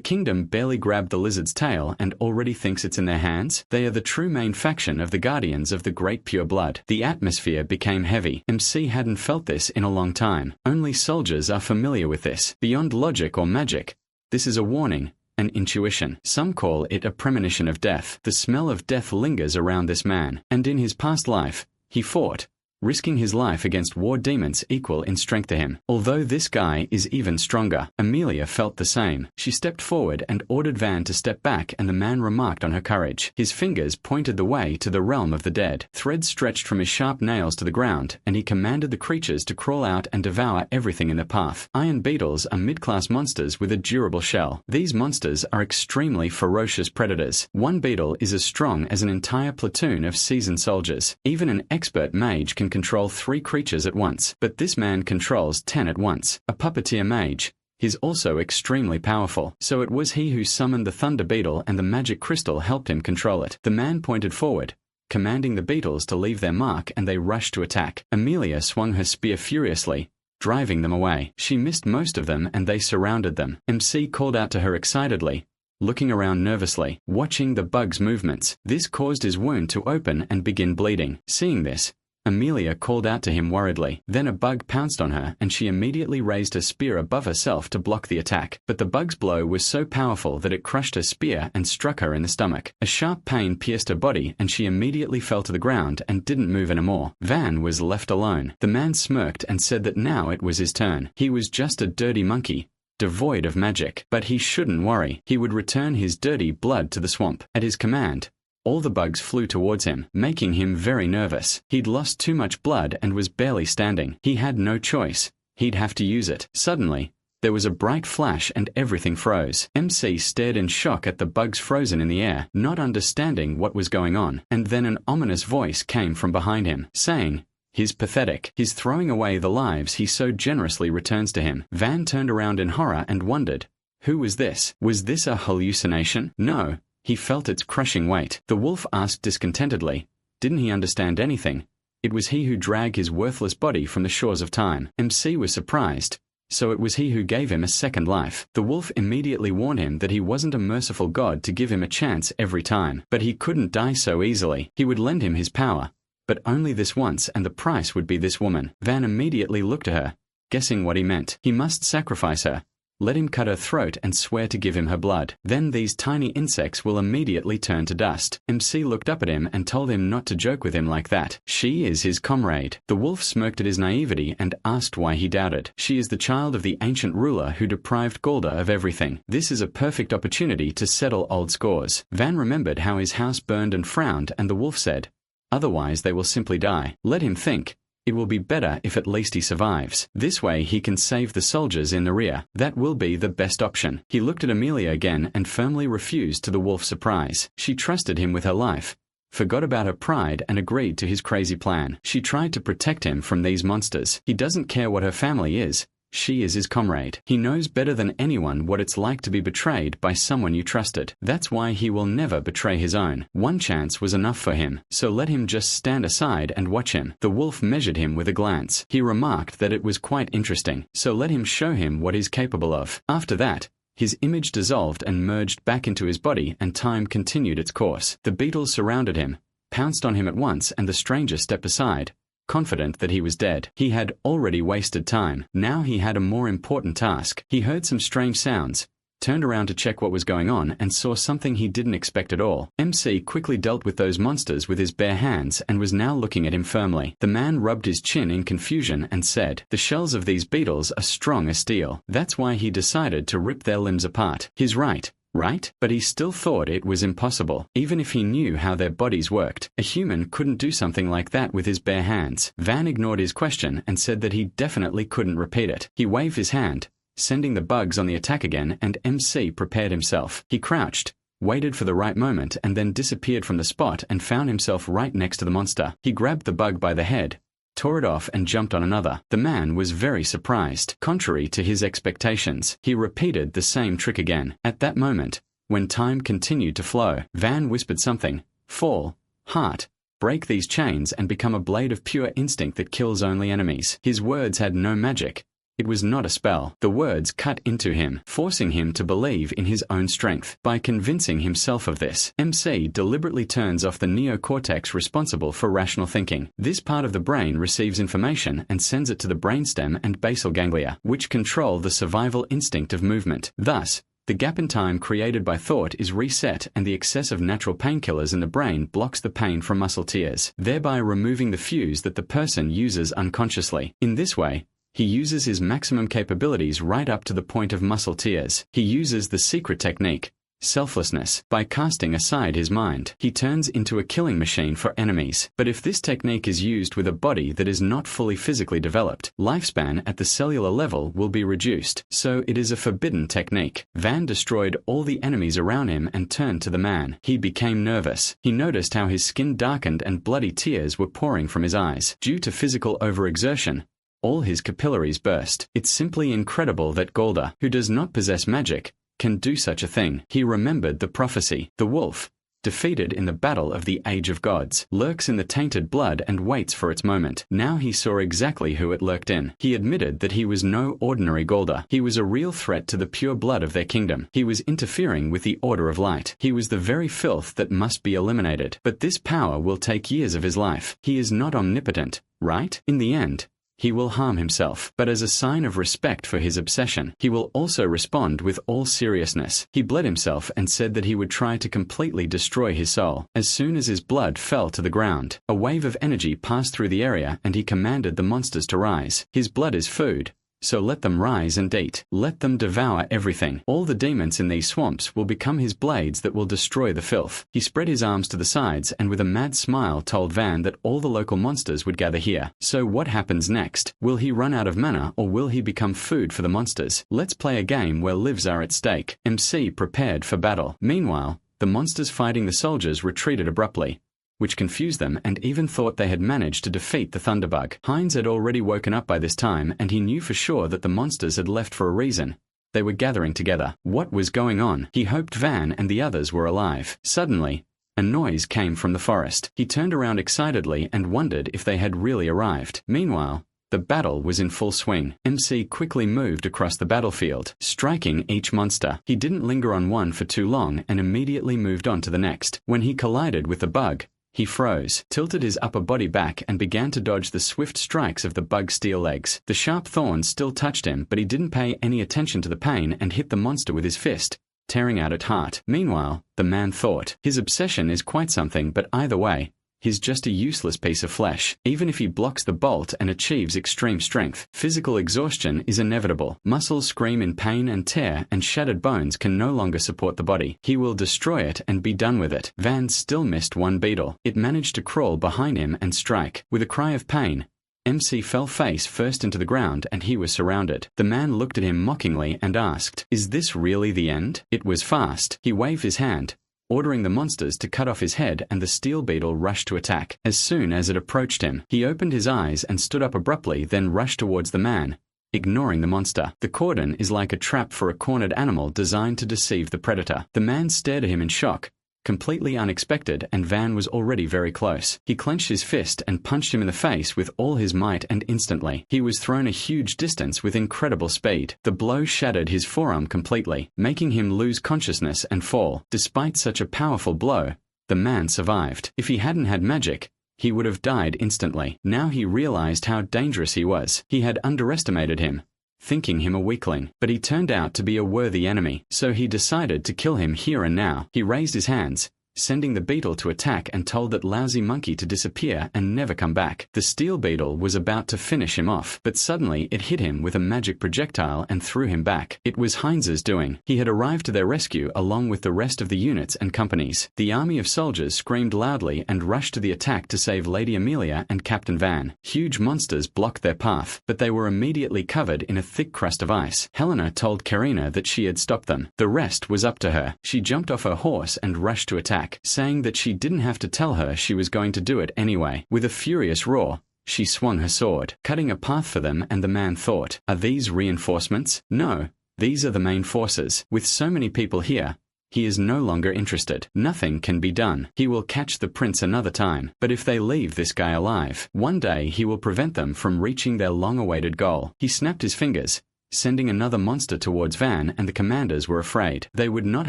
Speaker 1: kingdom barely grabbed the lizard's tail and already thinks it's in their hands? They are the true main faction of the Guardians of the Great Pure Blood. The atmosphere became heavy. MC hadn't felt this in a long time. Only soldiers are familiar with this. Beyond logic or magic, this is a warning. An intuition. Some call it a premonition of death. The smell of death lingers around this man, and in his past life, he fought, risking his life against war demons equal in strength to him. Although this guy is even stronger, Amelia felt the same. She stepped forward and ordered Van to step back, and the man remarked on her courage. His fingers pointed the way to the realm of the dead. Threads stretched from his sharp nails to the ground, and he commanded the creatures to crawl out and devour everything in their path. Iron beetles are mid-class monsters with a durable shell. These monsters are extremely ferocious predators. One beetle is as strong as an entire platoon of seasoned soldiers. Even an expert mage can control 3 creatures at once, but this man controls 10 at once. A puppeteer mage. He's also extremely powerful, so it was he who summoned the thunder beetle, and the magic crystal helped him control it. The man pointed forward, commanding the beetles to leave their mark, and they rushed to attack. Amelia swung her spear furiously, driving them away. She missed most of them and they surrounded them. MC called out to her excitedly, looking around nervously, watching the bug's movements. This caused his wound to open and begin bleeding. Seeing this, Amelia called out to him worriedly. Then a bug pounced on her, and she immediately raised her spear above herself to block the attack. But the bug's blow was so powerful that it crushed her spear and struck her in the stomach. A sharp pain pierced her body, and she immediately fell to the ground and didn't move anymore. Van was left alone. The man smirked and said that now it was his turn. He was just a dirty monkey, devoid of magic. But he shouldn't worry. He would return his dirty blood to the swamp. At his command, all the bugs flew towards him, making him very nervous. He'd lost too much blood and was barely standing. He had no choice. He'd have to use it. Suddenly, there was a bright flash and everything froze. MC stared in shock at the bugs frozen in the air, not understanding what was going on. And then an ominous voice came from behind him, saying, "He's pathetic. He's throwing away the lives he so generously returns to him." Van turned around in horror and wondered, who was this? Was this a hallucination? No. He felt its crushing weight. The wolf asked discontentedly, didn't he understand anything? It was he who dragged his worthless body from the shores of time. MC was surprised. So it was he who gave him a second life. The wolf immediately warned him that he wasn't a merciful god to give him a chance every time. But he couldn't die so easily. He would lend him his power, but only this once, and the price would be this woman. Van immediately looked at her, guessing what he meant. He must sacrifice her. Let him cut her throat and swear to give him her blood. Then these tiny insects will immediately turn to dust. MC looked up at him and told him not to joke with him like that. She is his comrade. The wolf smirked at his naivety and asked why he doubted. She is the child of the ancient ruler who deprived Galda of everything. This is a perfect opportunity to settle old scores. Van remembered how his house burned and frowned, and the wolf said, otherwise they will simply die. Let him think. It will be better if at least he survives. This way he can save the soldiers in the rear. That will be the best option. He looked at Amelia again and firmly refused to the wolf's surprise. She trusted him with her life, forgot about her pride, and agreed to his crazy plan. She tried to protect him from these monsters. He doesn't care what her family is. She is his comrade. He knows better than anyone what it's like to be betrayed by someone you trusted. That's why he will never betray his own. One chance was enough for him, so let him just stand aside and watch him. The wolf measured him with a glance. He remarked that it was quite interesting, so let him show him what he's capable of. After that, his image dissolved and merged back into his body, and time continued its course. The beetles surrounded him, pounced on him at once, and the stranger stepped aside, confident that he was dead. He had already wasted time. Now he had a more important task. He heard some strange sounds, turned around to check what was going on, and saw something he didn't expect at all. MC quickly dealt with those monsters with his bare hands and was now looking at him firmly. The man rubbed his chin in confusion and said, the shells of these beetles are strong as steel. That's why he decided to rip their limbs apart. He's right. Right? But he still thought it was impossible, even if he knew how their bodies worked. A human couldn't do something like that with his bare hands. Van ignored his question and said that he definitely couldn't repeat it. He waved his hand, sending the bugs on the attack again, and MC prepared himself. He crouched, waited for the right moment, and then disappeared from the spot and found himself right next to the monster. He grabbed the bug by the head, tore it off and jumped on another. The man was very surprised. Contrary to his expectations, he repeated the same trick again. At that moment, when time continued to flow, Van whispered something. Fall, heart, break these chains and become a blade of pure instinct that kills only enemies. His words had no magic. It was not a spell. The words cut into him, forcing him to believe in his own strength. By convincing himself of this, MC deliberately turns off the neocortex responsible for rational thinking. This part of the brain receives information and sends it to the brainstem and basal ganglia, which control the survival instinct of movement. Thus, the gap in time created by thought is reset, and the excess of natural painkillers in the brain blocks the pain from muscle tears, thereby removing the fuse that the person uses unconsciously. In this way, he uses his maximum capabilities right up to the point of muscle tears. He uses the secret technique, selflessness. By casting aside his mind, he turns into a killing machine for enemies. But if this technique is used with a body that is not fully physically developed, lifespan at the cellular level will be reduced, so it is a forbidden technique. Van destroyed all the enemies around him and turned to the man. He became nervous. He noticed how his skin darkened and bloody tears were pouring from his eyes. Due to physical overexertion, all his capillaries burst. It's simply incredible that Golda, who does not possess magic, can do such a thing. He remembered the prophecy. The wolf, defeated in the battle of the Age of Gods, lurks in the tainted blood and waits for its moment. Now he saw exactly who it lurked in. He admitted that he was no ordinary Golda. He was a real threat to the pure blood of their kingdom. He was interfering with the order of light. He was the very filth that must be eliminated. But this power will take years of his life. He is not omnipotent, right? In the end, he will harm himself, but as a sign of respect for his obsession, he will also respond with all seriousness. He bled himself and said that he would try to completely destroy his soul. As soon as his blood fell to the ground, a wave of energy passed through the area and he commanded the monsters to rise. His blood is food, so let them rise and eat. Let them devour everything. All the demons in these swamps will become his blades that will destroy the filth. He spread his arms to the sides and with a mad smile told Van that all the local monsters would gather here. So what happens next? Will he run out of mana or will he become food for the monsters? Let's play a game where lives are at stake. MC prepared for battle. Meanwhile, the monsters fighting the soldiers retreated abruptly, which confused them and even thought they had managed to defeat the Thunderbug. Heinz had already woken up by this time and he knew for sure that the monsters had left for a reason. They were gathering together. What was going on? He hoped Van and the others were alive. Suddenly, a noise came from the forest. He turned around excitedly and wondered if they had really arrived. Meanwhile, the battle was in full swing. MC quickly moved across the battlefield, striking each monster. He didn't linger on one for too long and immediately moved on to the next. When he collided with the bug, he froze, tilted his upper body back and began to dodge the swift strikes of the bug's steel legs. The sharp thorns still touched him, but he didn't pay any attention to the pain and hit the monster with his fist, tearing out its heart. Meanwhile, the man thought, his obsession is quite something, but either way, he's just a useless piece of flesh. Even if he blocks the bolt and achieves extreme strength, physical exhaustion is inevitable. Muscles scream in pain and tear, and shattered bones can no longer support the body. He will destroy it and be done with it. Van still missed one beetle. It managed to crawl behind him and strike. With a cry of pain, MC fell face first into the ground and he was surrounded. The man looked at him mockingly and asked, "Is this really the end?" It was fast. He waved his hand, ordering the monsters to cut off his head, and the steel beetle rushed to attack. As soon as it approached him, he opened his eyes and stood up abruptly, then rushed towards the man, ignoring the monster. The cordon is like a trap for a cornered animal designed to deceive the predator. The man stared at him in shock, completely unexpected, and Van was already very close. He clenched his fist and punched him in the face with all his might, and instantly, he was thrown a huge distance with incredible speed. The blow shattered his forearm completely, making him lose consciousness and fall. Despite such a powerful blow, the man survived. If he hadn't had magic, he would have died instantly. Now he realized how dangerous he was. He had underestimated him, thinking him a weakling, but he turned out to be a worthy enemy, so he decided to kill him here and now. He raised his hands, sending the beetle to attack, and told that lousy monkey to disappear and never come back. The steel beetle was about to finish him off, but suddenly it hit him with a magic projectile and threw him back. It was Heinz's doing. He had arrived to their rescue along with the rest of the units and companies. The army of soldiers screamed loudly and rushed to the attack to save Lady Amelia and Captain Van. Huge monsters blocked their path, but they were immediately covered in a thick crust of ice. Helena told Karina that she had stopped them. The rest was up to her. She jumped off her horse and rushed to attack, saying that she didn't have to tell her she was going to do it anyway. With a furious roar, She swung her sword, cutting a path for them, and the man thought, "Are these reinforcements? No, these are the main forces. With so many people here, he is no longer interested. Nothing can be done. He will catch the prince another time. But if they leave this guy alive, one day he will prevent them from reaching their long-awaited goal." He snapped his fingers, sending another monster towards Van, and the commanders were afraid. They would not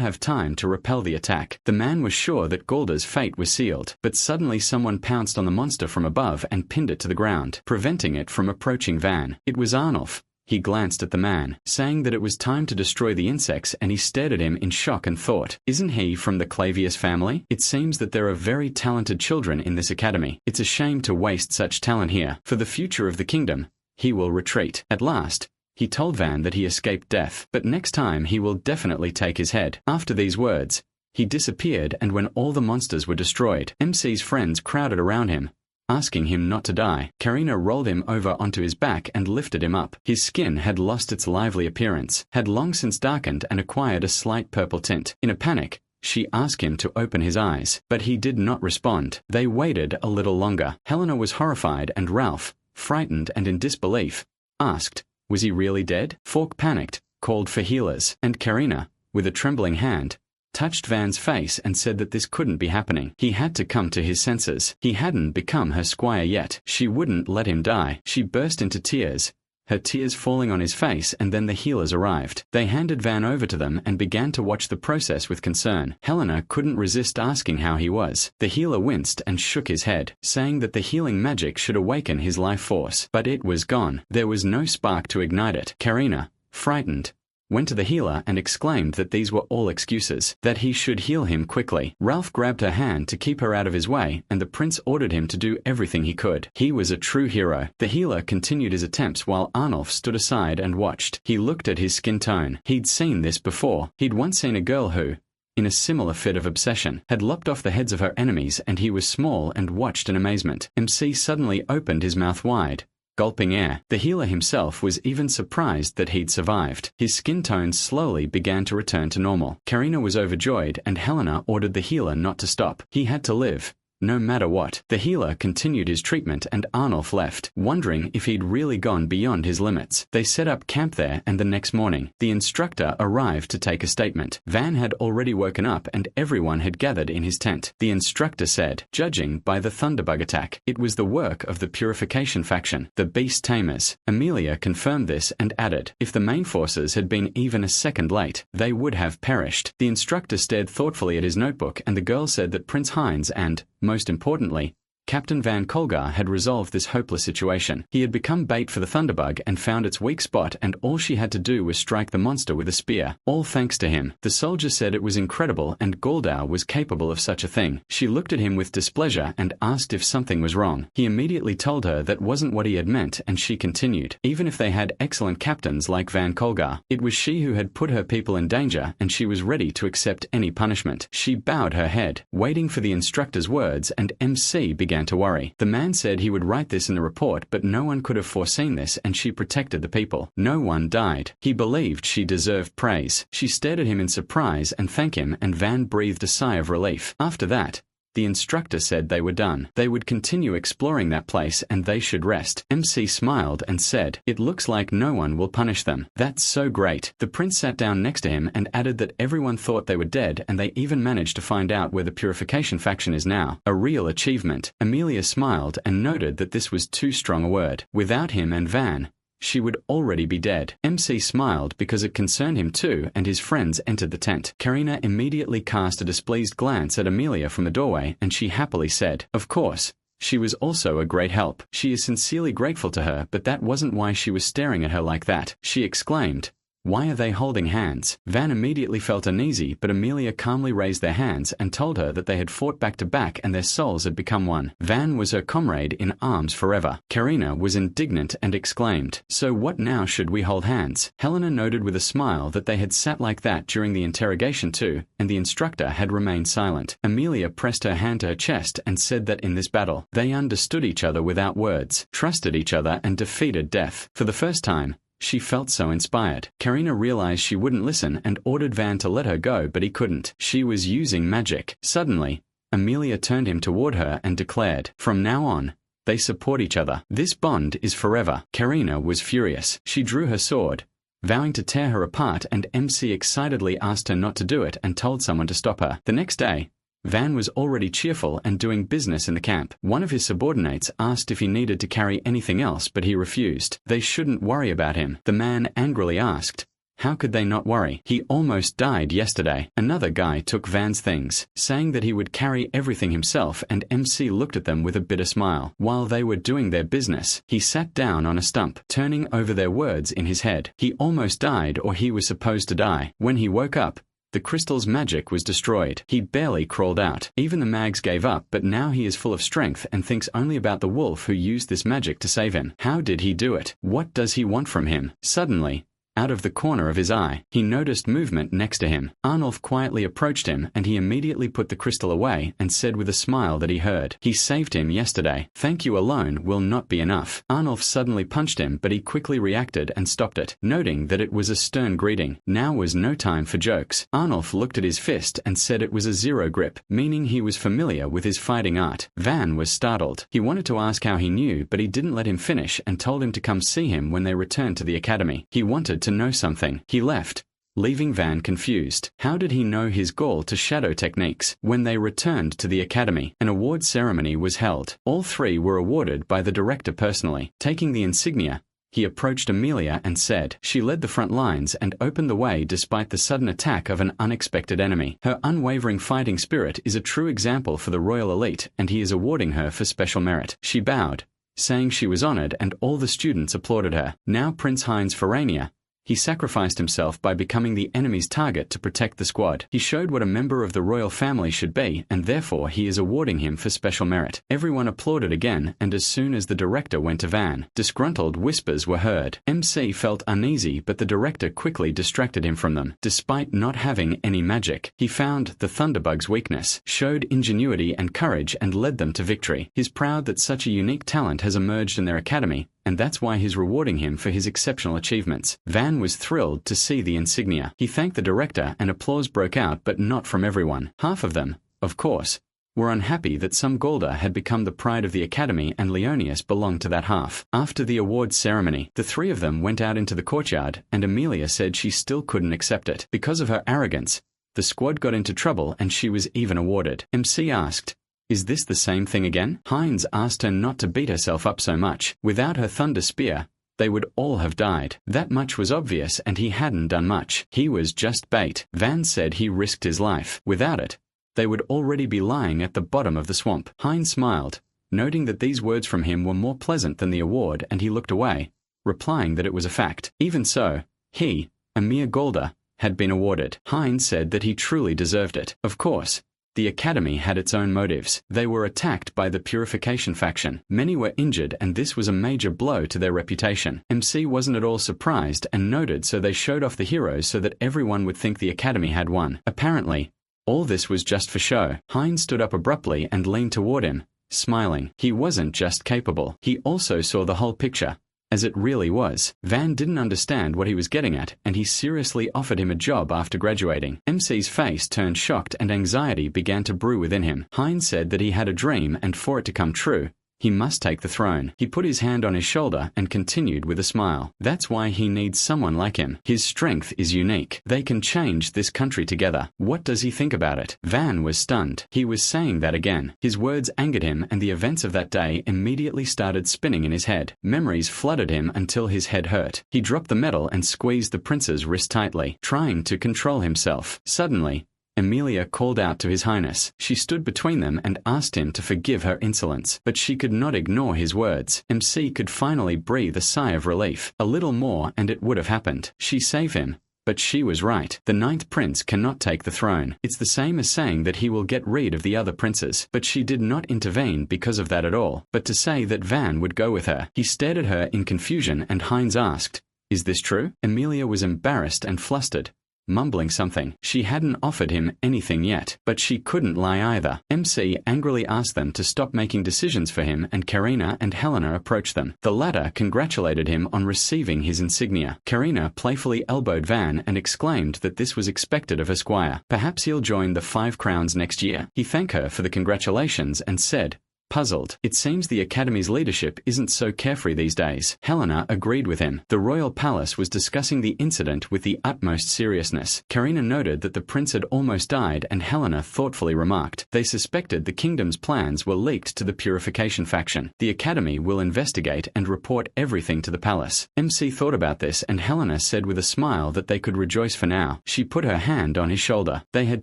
Speaker 1: have time to repel the attack. The man was sure that Gulda's fate was sealed, but suddenly someone pounced on the monster from above and pinned it to the ground, preventing it from approaching Van. It was Arnulf. He glanced at the man, saying that it was time to destroy the insects, and he stared at him in shock and thought, "Isn't he from the Clavius family? It seems that there are very talented children in this academy. It's a shame to waste such talent here. For the future of the kingdom, he will retreat." At last, he told Van that he escaped death, but next time he will definitely take his head. After these words, he disappeared, and when all the monsters were destroyed, MC's friends crowded around him, asking him not to die. Karina rolled him over onto his back and lifted him up. His skin had lost its lively appearance, had long since darkened and acquired a slight purple tint. In a panic, she asked him to open his eyes, but he did not respond. They waited a little longer. Helena was horrified, and Ralph, frightened and in disbelief, asked, "Was he really dead?" Fork panicked, called for healers, and Karina, with a trembling hand, touched Van's face and said that this couldn't be happening. He had to come to his senses. He hadn't become her squire yet. She wouldn't let him die. She burst into tears, her tears falling on his face, and then the healers arrived. They handed Van over to them and began to watch the process with concern. Helena couldn't resist asking how he was. The healer winced and shook his head, saying that the healing magic should awaken his life force. But it was gone. There was no spark to ignite it. Karina, frightened, went to the healer and exclaimed that these were all excuses, that he should heal him quickly. Ralph grabbed her hand to keep her out of his way, and the prince ordered him to do everything he could. He was a true hero. The healer continued his attempts while Arnulf stood aside and watched. He looked at his skin tone. He'd seen this before. He'd once seen a girl who, in a similar fit of obsession, had lopped off the heads of her enemies, and he was small and watched in amazement. MC suddenly opened his mouth wide, gulping air. The healer himself was even surprised that he'd survived. His skin tone slowly began to return to normal. Karina was overjoyed, and Helena ordered the healer not to stop. He had to live, no matter what. The healer continued his treatment, and Arnulf left, wondering if he'd really gone beyond his limits. They set up camp there, and the next morning, the instructor arrived to take a statement. Van had already woken up, and everyone had gathered in his tent. The instructor said, "Judging by the Thunderbug attack, it was the work of the Purification faction, the Beast Tamers." Amelia confirmed this and added, "If the main forces had been even a second late, they would have perished." The instructor stared thoughtfully at his notebook, and the girl said that Prince Heinz and, most importantly, Captain Van Kolgar had resolved this hopeless situation. He had become bait for the Thunderbug and found its weak spot, and all she had to do was strike the monster with a spear. All thanks to him. The soldier said it was incredible, and Gulda was capable of such a thing. She looked at him with displeasure and asked if something was wrong. He immediately told her that wasn't what he had meant, and she continued, "Even if they had excellent captains like Van Kolgar, it was she who had put her people in danger, and she was ready to accept any punishment." She bowed her head, waiting for the instructor's words, and MC began to worry. The man said he would write this in the report, but no one could have foreseen this, and she protected the people. No one died. He believed she deserved praise. She stared at him in surprise and thanked him, and Van breathed a sigh of relief. After that, the instructor said they were done. They would continue exploring that place, and they should rest. MC smiled and said, "It looks like no one will punish them." "That's so great." The prince sat down next to him and added that everyone thought they were dead, and they even managed to find out where the Purification faction is now. A real achievement. Amelia smiled and noted that this was too strong a word. Without him and Van, she would already be dead. MC smiled because it concerned him too, and his friends entered the tent. Karina immediately cast a displeased glance at Amelia from the doorway, and she happily said, "Of course. She was also a great help. She is sincerely grateful to her, but that wasn't why she was staring at her like that." She exclaimed, "Why are they holding hands?" Van immediately felt uneasy, but Amelia calmly raised their hands and told her that they had fought back to back and their souls had become one. Van was her comrade in arms forever. Karina was indignant and exclaimed, "So what now? Should we hold hands?" Helena noted with a smile that they had sat like that during the interrogation too, and the instructor had remained silent. Amelia pressed her hand to her chest and said that in this battle, they understood each other without words, trusted each other, and defeated death. For the first time, she felt so inspired. Karina realized she wouldn't listen and ordered Van to let her go, but he couldn't. She was using magic. Suddenly, Amelia turned him toward her and declared, "From now on, They support each other. This bond is forever. Karina was furious. She drew her sword, vowing to tear her apart, and MC excitedly asked her not to do it and told someone to stop her. The next day, Van was already cheerful and doing business in the camp. One of his subordinates asked if he needed to carry anything else, but he refused. They shouldn't worry about him. The man angrily asked, how could they not worry? He almost died yesterday. Another guy took Van's things, saying that he would carry everything himself, and MC looked at them with a bitter smile. While they were doing their business, he sat down on a stump, turning over their words in his head. He almost died, or he was supposed to die. When he woke up, the crystal's magic was destroyed. He barely crawled out. Even the mags gave up, but now he is full of strength and thinks only about the wolf who used this magic to save him. How did he do it? What does he want from him? Suddenly, out of the corner of his eye, he noticed movement next to him. Arnulf quietly approached him, and he immediately put the crystal away and said with a smile that he heard, "He saved him yesterday. Thank you alone will not be enough." Arnulf suddenly punched him, but he quickly reacted and stopped it, noting that it was a stern greeting. Now was no time for jokes. Arnulf looked at his fist and said it was a zero grip, meaning he was familiar with his fighting art. Van was startled. He wanted to ask how he knew, but he didn't let him finish and told him to come see him when they returned to the academy. He wanted to know something. He left, leaving Van confused. How did he know his Gaul to shadow techniques? When they returned to the academy, an award ceremony was held. All three were awarded by the director personally. Taking the insignia, he approached Amelia and said, she led the front lines and opened the way despite the sudden attack of an unexpected enemy. Her unwavering fighting spirit is a true example for the royal elite, and he is awarding her for special merit. She bowed, saying she was honored, and all the students applauded her. Now Prince Heinz Ferrania, he sacrificed himself by becoming the enemy's target to protect the squad. He showed what a member of the royal family should be, and therefore he is awarding him for special merit. Everyone applauded again, and as soon as the director went to Van, disgruntled whispers were heard. MC felt uneasy, but the director quickly distracted him from them. Despite not having any magic, he found the Thunderbug's weakness, showed ingenuity and courage, and led them to victory. He's proud that such a unique talent has emerged in their academy, and that's why he's rewarding him for his exceptional achievements. Van was thrilled to see the insignia. He thanked the director, and applause broke out, but not from everyone. Half of them, of course, were unhappy that some Gaulder had become the pride of the academy, and Leonius belonged to that half. After the awards ceremony, the three of them went out into the courtyard, and Amelia said she still couldn't accept it. Because of her arrogance, the squad got into trouble, and she was even awarded. MC asked, "Is this the same thing again?" Heinz asked her not to beat herself up so much. Without her thunder spear, they would all have died. That much was obvious, and he hadn't done much. He was just bait. Van said he risked his life. Without it, they would already be lying at the bottom of the swamp. Heinz smiled, noting that these words from him were more pleasant than the award, and he looked away, replying that it was a fact. Even so, he, a mere Gaulder, had been awarded. Heinz said that he truly deserved it. Of course, the academy had its own motives. They were attacked by the Purification faction. Many were injured, and this was a major blow to their reputation. MC wasn't at all surprised and noted, so they showed off the heroes so that everyone would think the academy had won. Apparently, all this was just for show. Heinz stood up abruptly and leaned toward him, smiling. He wasn't just capable. He also saw the whole picture, as it really was. Van didn't understand what he was getting at, and he seriously offered him a job after graduating. MC's face turned shocked, and anxiety began to brew within him. Heinz said that he had a dream, and for it to come true, he must take the throne. He put his hand on his shoulder and continued with a smile. That's why he needs someone like him. His strength is unique. They can change this country together. What does he think about it? Van was stunned. He was saying that again. His words angered him, and the events of that day immediately started spinning in his head. Memories flooded him until his head hurt. He dropped the medal and squeezed the prince's wrist tightly, trying to control himself. Suddenly, Amelia called out to His Highness. She stood between them and asked him to forgive her insolence, but she could not ignore his words. MC could finally breathe a sigh of relief. A little more and it would have happened. She saved him, but she was right. The ninth prince cannot take the throne. It's the same as saying that he will get rid of the other princes. But she did not intervene because of that at all, but to say that Van would go with her. He stared at her in confusion, and Heinz asked, "Is this true?" Amelia was embarrassed and flustered, mumbling something. She hadn't offered him anything yet, but she couldn't lie either. MC angrily asked them to stop making decisions for him, and Karina and Helena approached them. The latter congratulated him on receiving his insignia. Karina playfully elbowed Van and exclaimed that this was expected of her squire. Perhaps he'll join the 5 Crowns next year. He thanked her for the congratulations and said, puzzled. It seems the Academy's leadership isn't so carefree these days. Helena agreed with him. The royal palace was discussing the incident with the utmost seriousness. Karina noted that the prince had almost died, and Helena thoughtfully remarked, they suspected the kingdom's plans were leaked to the purification faction. The Academy will investigate and report everything to the palace. MC thought about this, and Helena said with a smile that they could rejoice for now. She put her hand on his shoulder. They had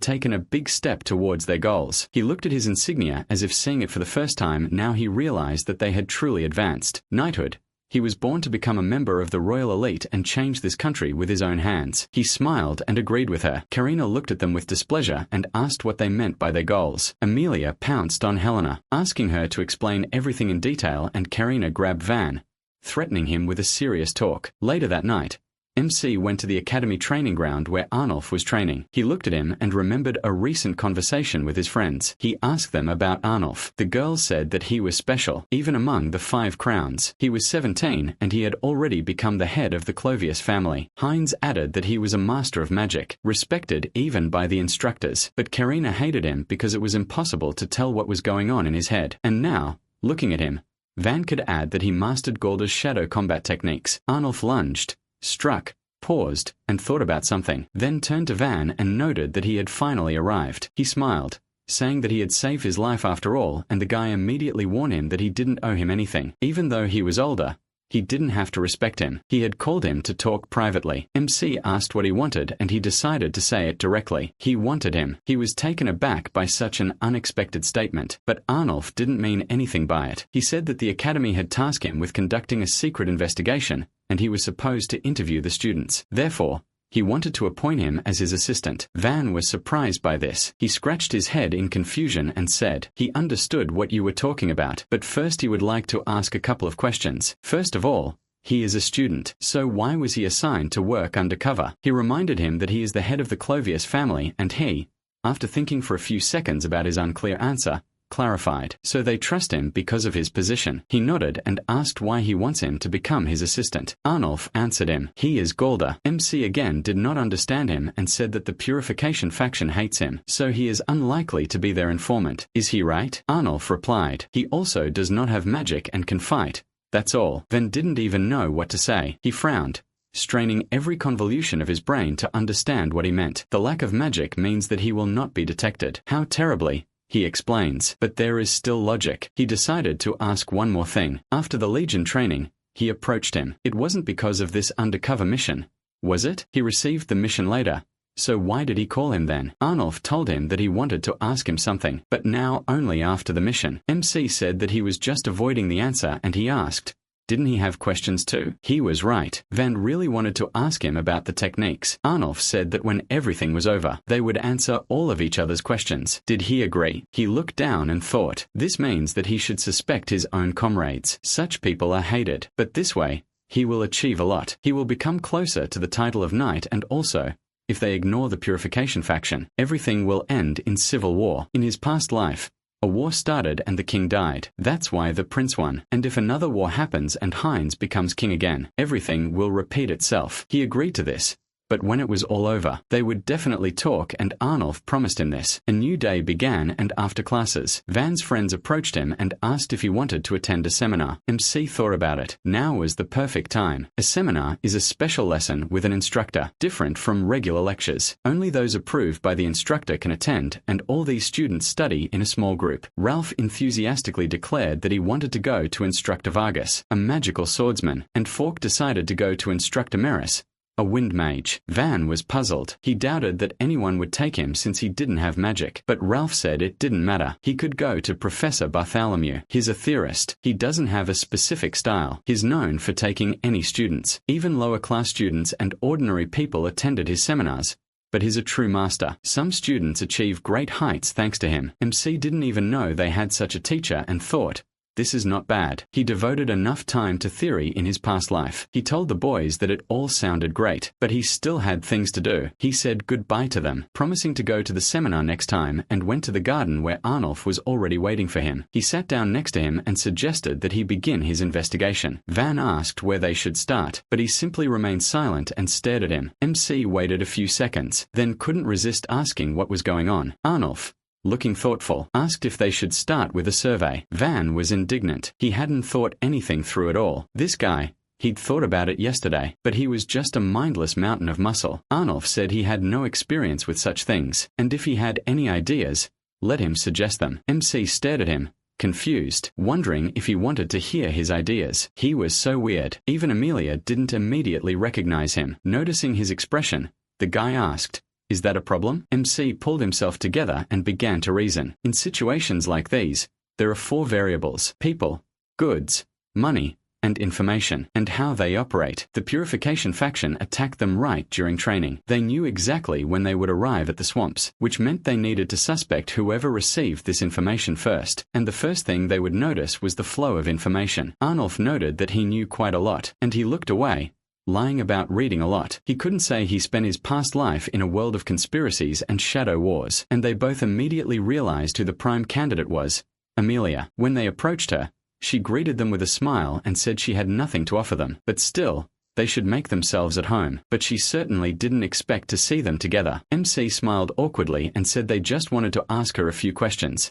Speaker 1: taken a big step towards their goals. He looked at his insignia as if seeing it for the first time. Now he realized that they had truly advanced. Knighthood. He was born to become a member of the royal elite and change this country with his own hands. He smiled and agreed with her. Karina looked at them with displeasure and asked what they meant by their goals. Amelia pounced on Helena, asking her to explain everything in detail, and Karina grabbed Van, threatening him with a serious talk. Later that night, MC went to the Academy training ground where Arnulf was training. He looked at him and remembered a recent conversation with his friends. He asked them about Arnulf. The girls said that he was special, even among the 5 crowns. He was 17, and he had already become the head of the Clovius family. Heinz added that he was a master of magic, respected even by the instructors. But Karina hated him because it was impossible to tell what was going on in his head. And now, looking at him, Van could add that he mastered Galder's shadow combat techniques. Arnulf lunged, struck, paused, and thought about something, then turned to Van and noted that he had finally arrived. He smiled, saying that he had saved his life after all, and the guy immediately warned him that he didn't owe him anything. Even though he was older, he didn't have to respect him. He had called him to talk privately. MC asked what he wanted, and he decided to say it directly. He wanted him. He was taken aback by such an unexpected statement, but Arnulf didn't mean anything by it. He said that the Academy had tasked him with conducting a secret investigation, and he was supposed to interview the students. Therefore, he wanted to appoint him as his assistant. Van was surprised by this. He scratched his head in confusion and said, he understood what you were talking about, but first he would like to ask a couple of questions. First of all, he is a student, so why was he assigned to work undercover? He reminded him that he is the head of the Clovius family, and he, after thinking for a few seconds about his unclear answer, clarified. So they trust him because of his position. He nodded and asked why he wants him to become his assistant. Arnulf answered him. He is Galder. MC again did not understand him and said that the Purification faction hates him, so he is unlikely to be their informant. Is he right? Arnulf replied. He also does not have magic and can fight. That's all. Van didn't even know what to say. He frowned, straining every convolution of his brain to understand what he meant. The lack of magic means that he will not be detected. How terribly, he explains. But there is still logic. He decided to ask one more thing. After the Legion training, he approached him. It wasn't because of this undercover mission, was it? He received the mission later. So why did he call him then? Arnulf told him that he wanted to ask him something, but now only after the mission. MC said that he was just avoiding the answer, and he asked, didn't he have questions too? He was right. Van really wanted to ask him about the techniques. Arnulf said that when everything was over, they would answer all of each other's questions. Did he agree? He looked down and thought, this means that he should suspect his own comrades. Such people are hated, but this way, he will achieve a lot. He will become closer to the title of knight, and also, if they ignore the Purification faction, everything will end in civil war. In his past life, a war started and the king died. That's why the prince won. And if another war happens and Heinz becomes king again, everything will repeat itself. He agreed to this. But when it was all over, they would definitely talk, and Arnulf promised him this. A new day began, and after classes, Van's friends approached him and asked if he wanted to attend a seminar. MC thought about it. Now was the perfect time. A seminar is a special lesson with an instructor, different from regular lectures. Only those approved by the instructor can attend, and all these students study in a small group. Ralph enthusiastically declared that he wanted to go to Instructor Vargas, a magical swordsman, and Fork decided to go to Instructor Meris, a wind mage. Van was puzzled. He doubted that anyone would take him since he didn't have magic. But Ralph said it didn't matter. He could go to Professor Bartholomew. He's a theorist. He doesn't have a specific style. He's known for taking any students. Even lower class students and ordinary people attended his seminars. But he's a true master. Some students achieve great heights thanks to him. MC didn't even know they had such a teacher and thought, this is not bad. He devoted enough time to theory in his past life. He told the boys that it all sounded great, but he still had things to do. He said goodbye to them, promising to go to the seminar next time, and went to the garden where Arnulf was already waiting for him. He sat down next to him and suggested that he begin his investigation. Van asked where they should start, but he simply remained silent and stared at him. MC waited a few seconds, then couldn't resist asking what was going on. Arnulf, looking thoughtful, asked if they should start with a survey. Van was indignant. He hadn't thought anything through at all. This guy, he'd thought about it yesterday, but he was just a mindless mountain of muscle. Arnulf said he had no experience with such things, and if he had any ideas, let him suggest them. MC stared at him, confused, wondering if he wanted to hear his ideas. He was so weird. Even Amelia didn't immediately recognize him. Noticing his expression, the guy asked, "Is that a problem?" MC pulled himself together and began to reason. In situations like these, there are 4 variables: people, goods, money, and information, and how they operate. The Purification faction attacked them right during training. They knew exactly when they would arrive at the swamps, which meant they needed to suspect whoever received this information first, and the first thing they would notice was the flow of information. Arnulf noted that he knew quite a lot, and he looked away, lying about reading a lot. He couldn't say he spent his past life in a world of conspiracies and shadow wars, and they both immediately realized who the prime candidate was: Amelia. When they approached her, she greeted them with a smile and said she had nothing to offer them, but still, they should make themselves at home. But she certainly didn't expect to see them together. MC smiled awkwardly and said they just wanted to ask her a few questions.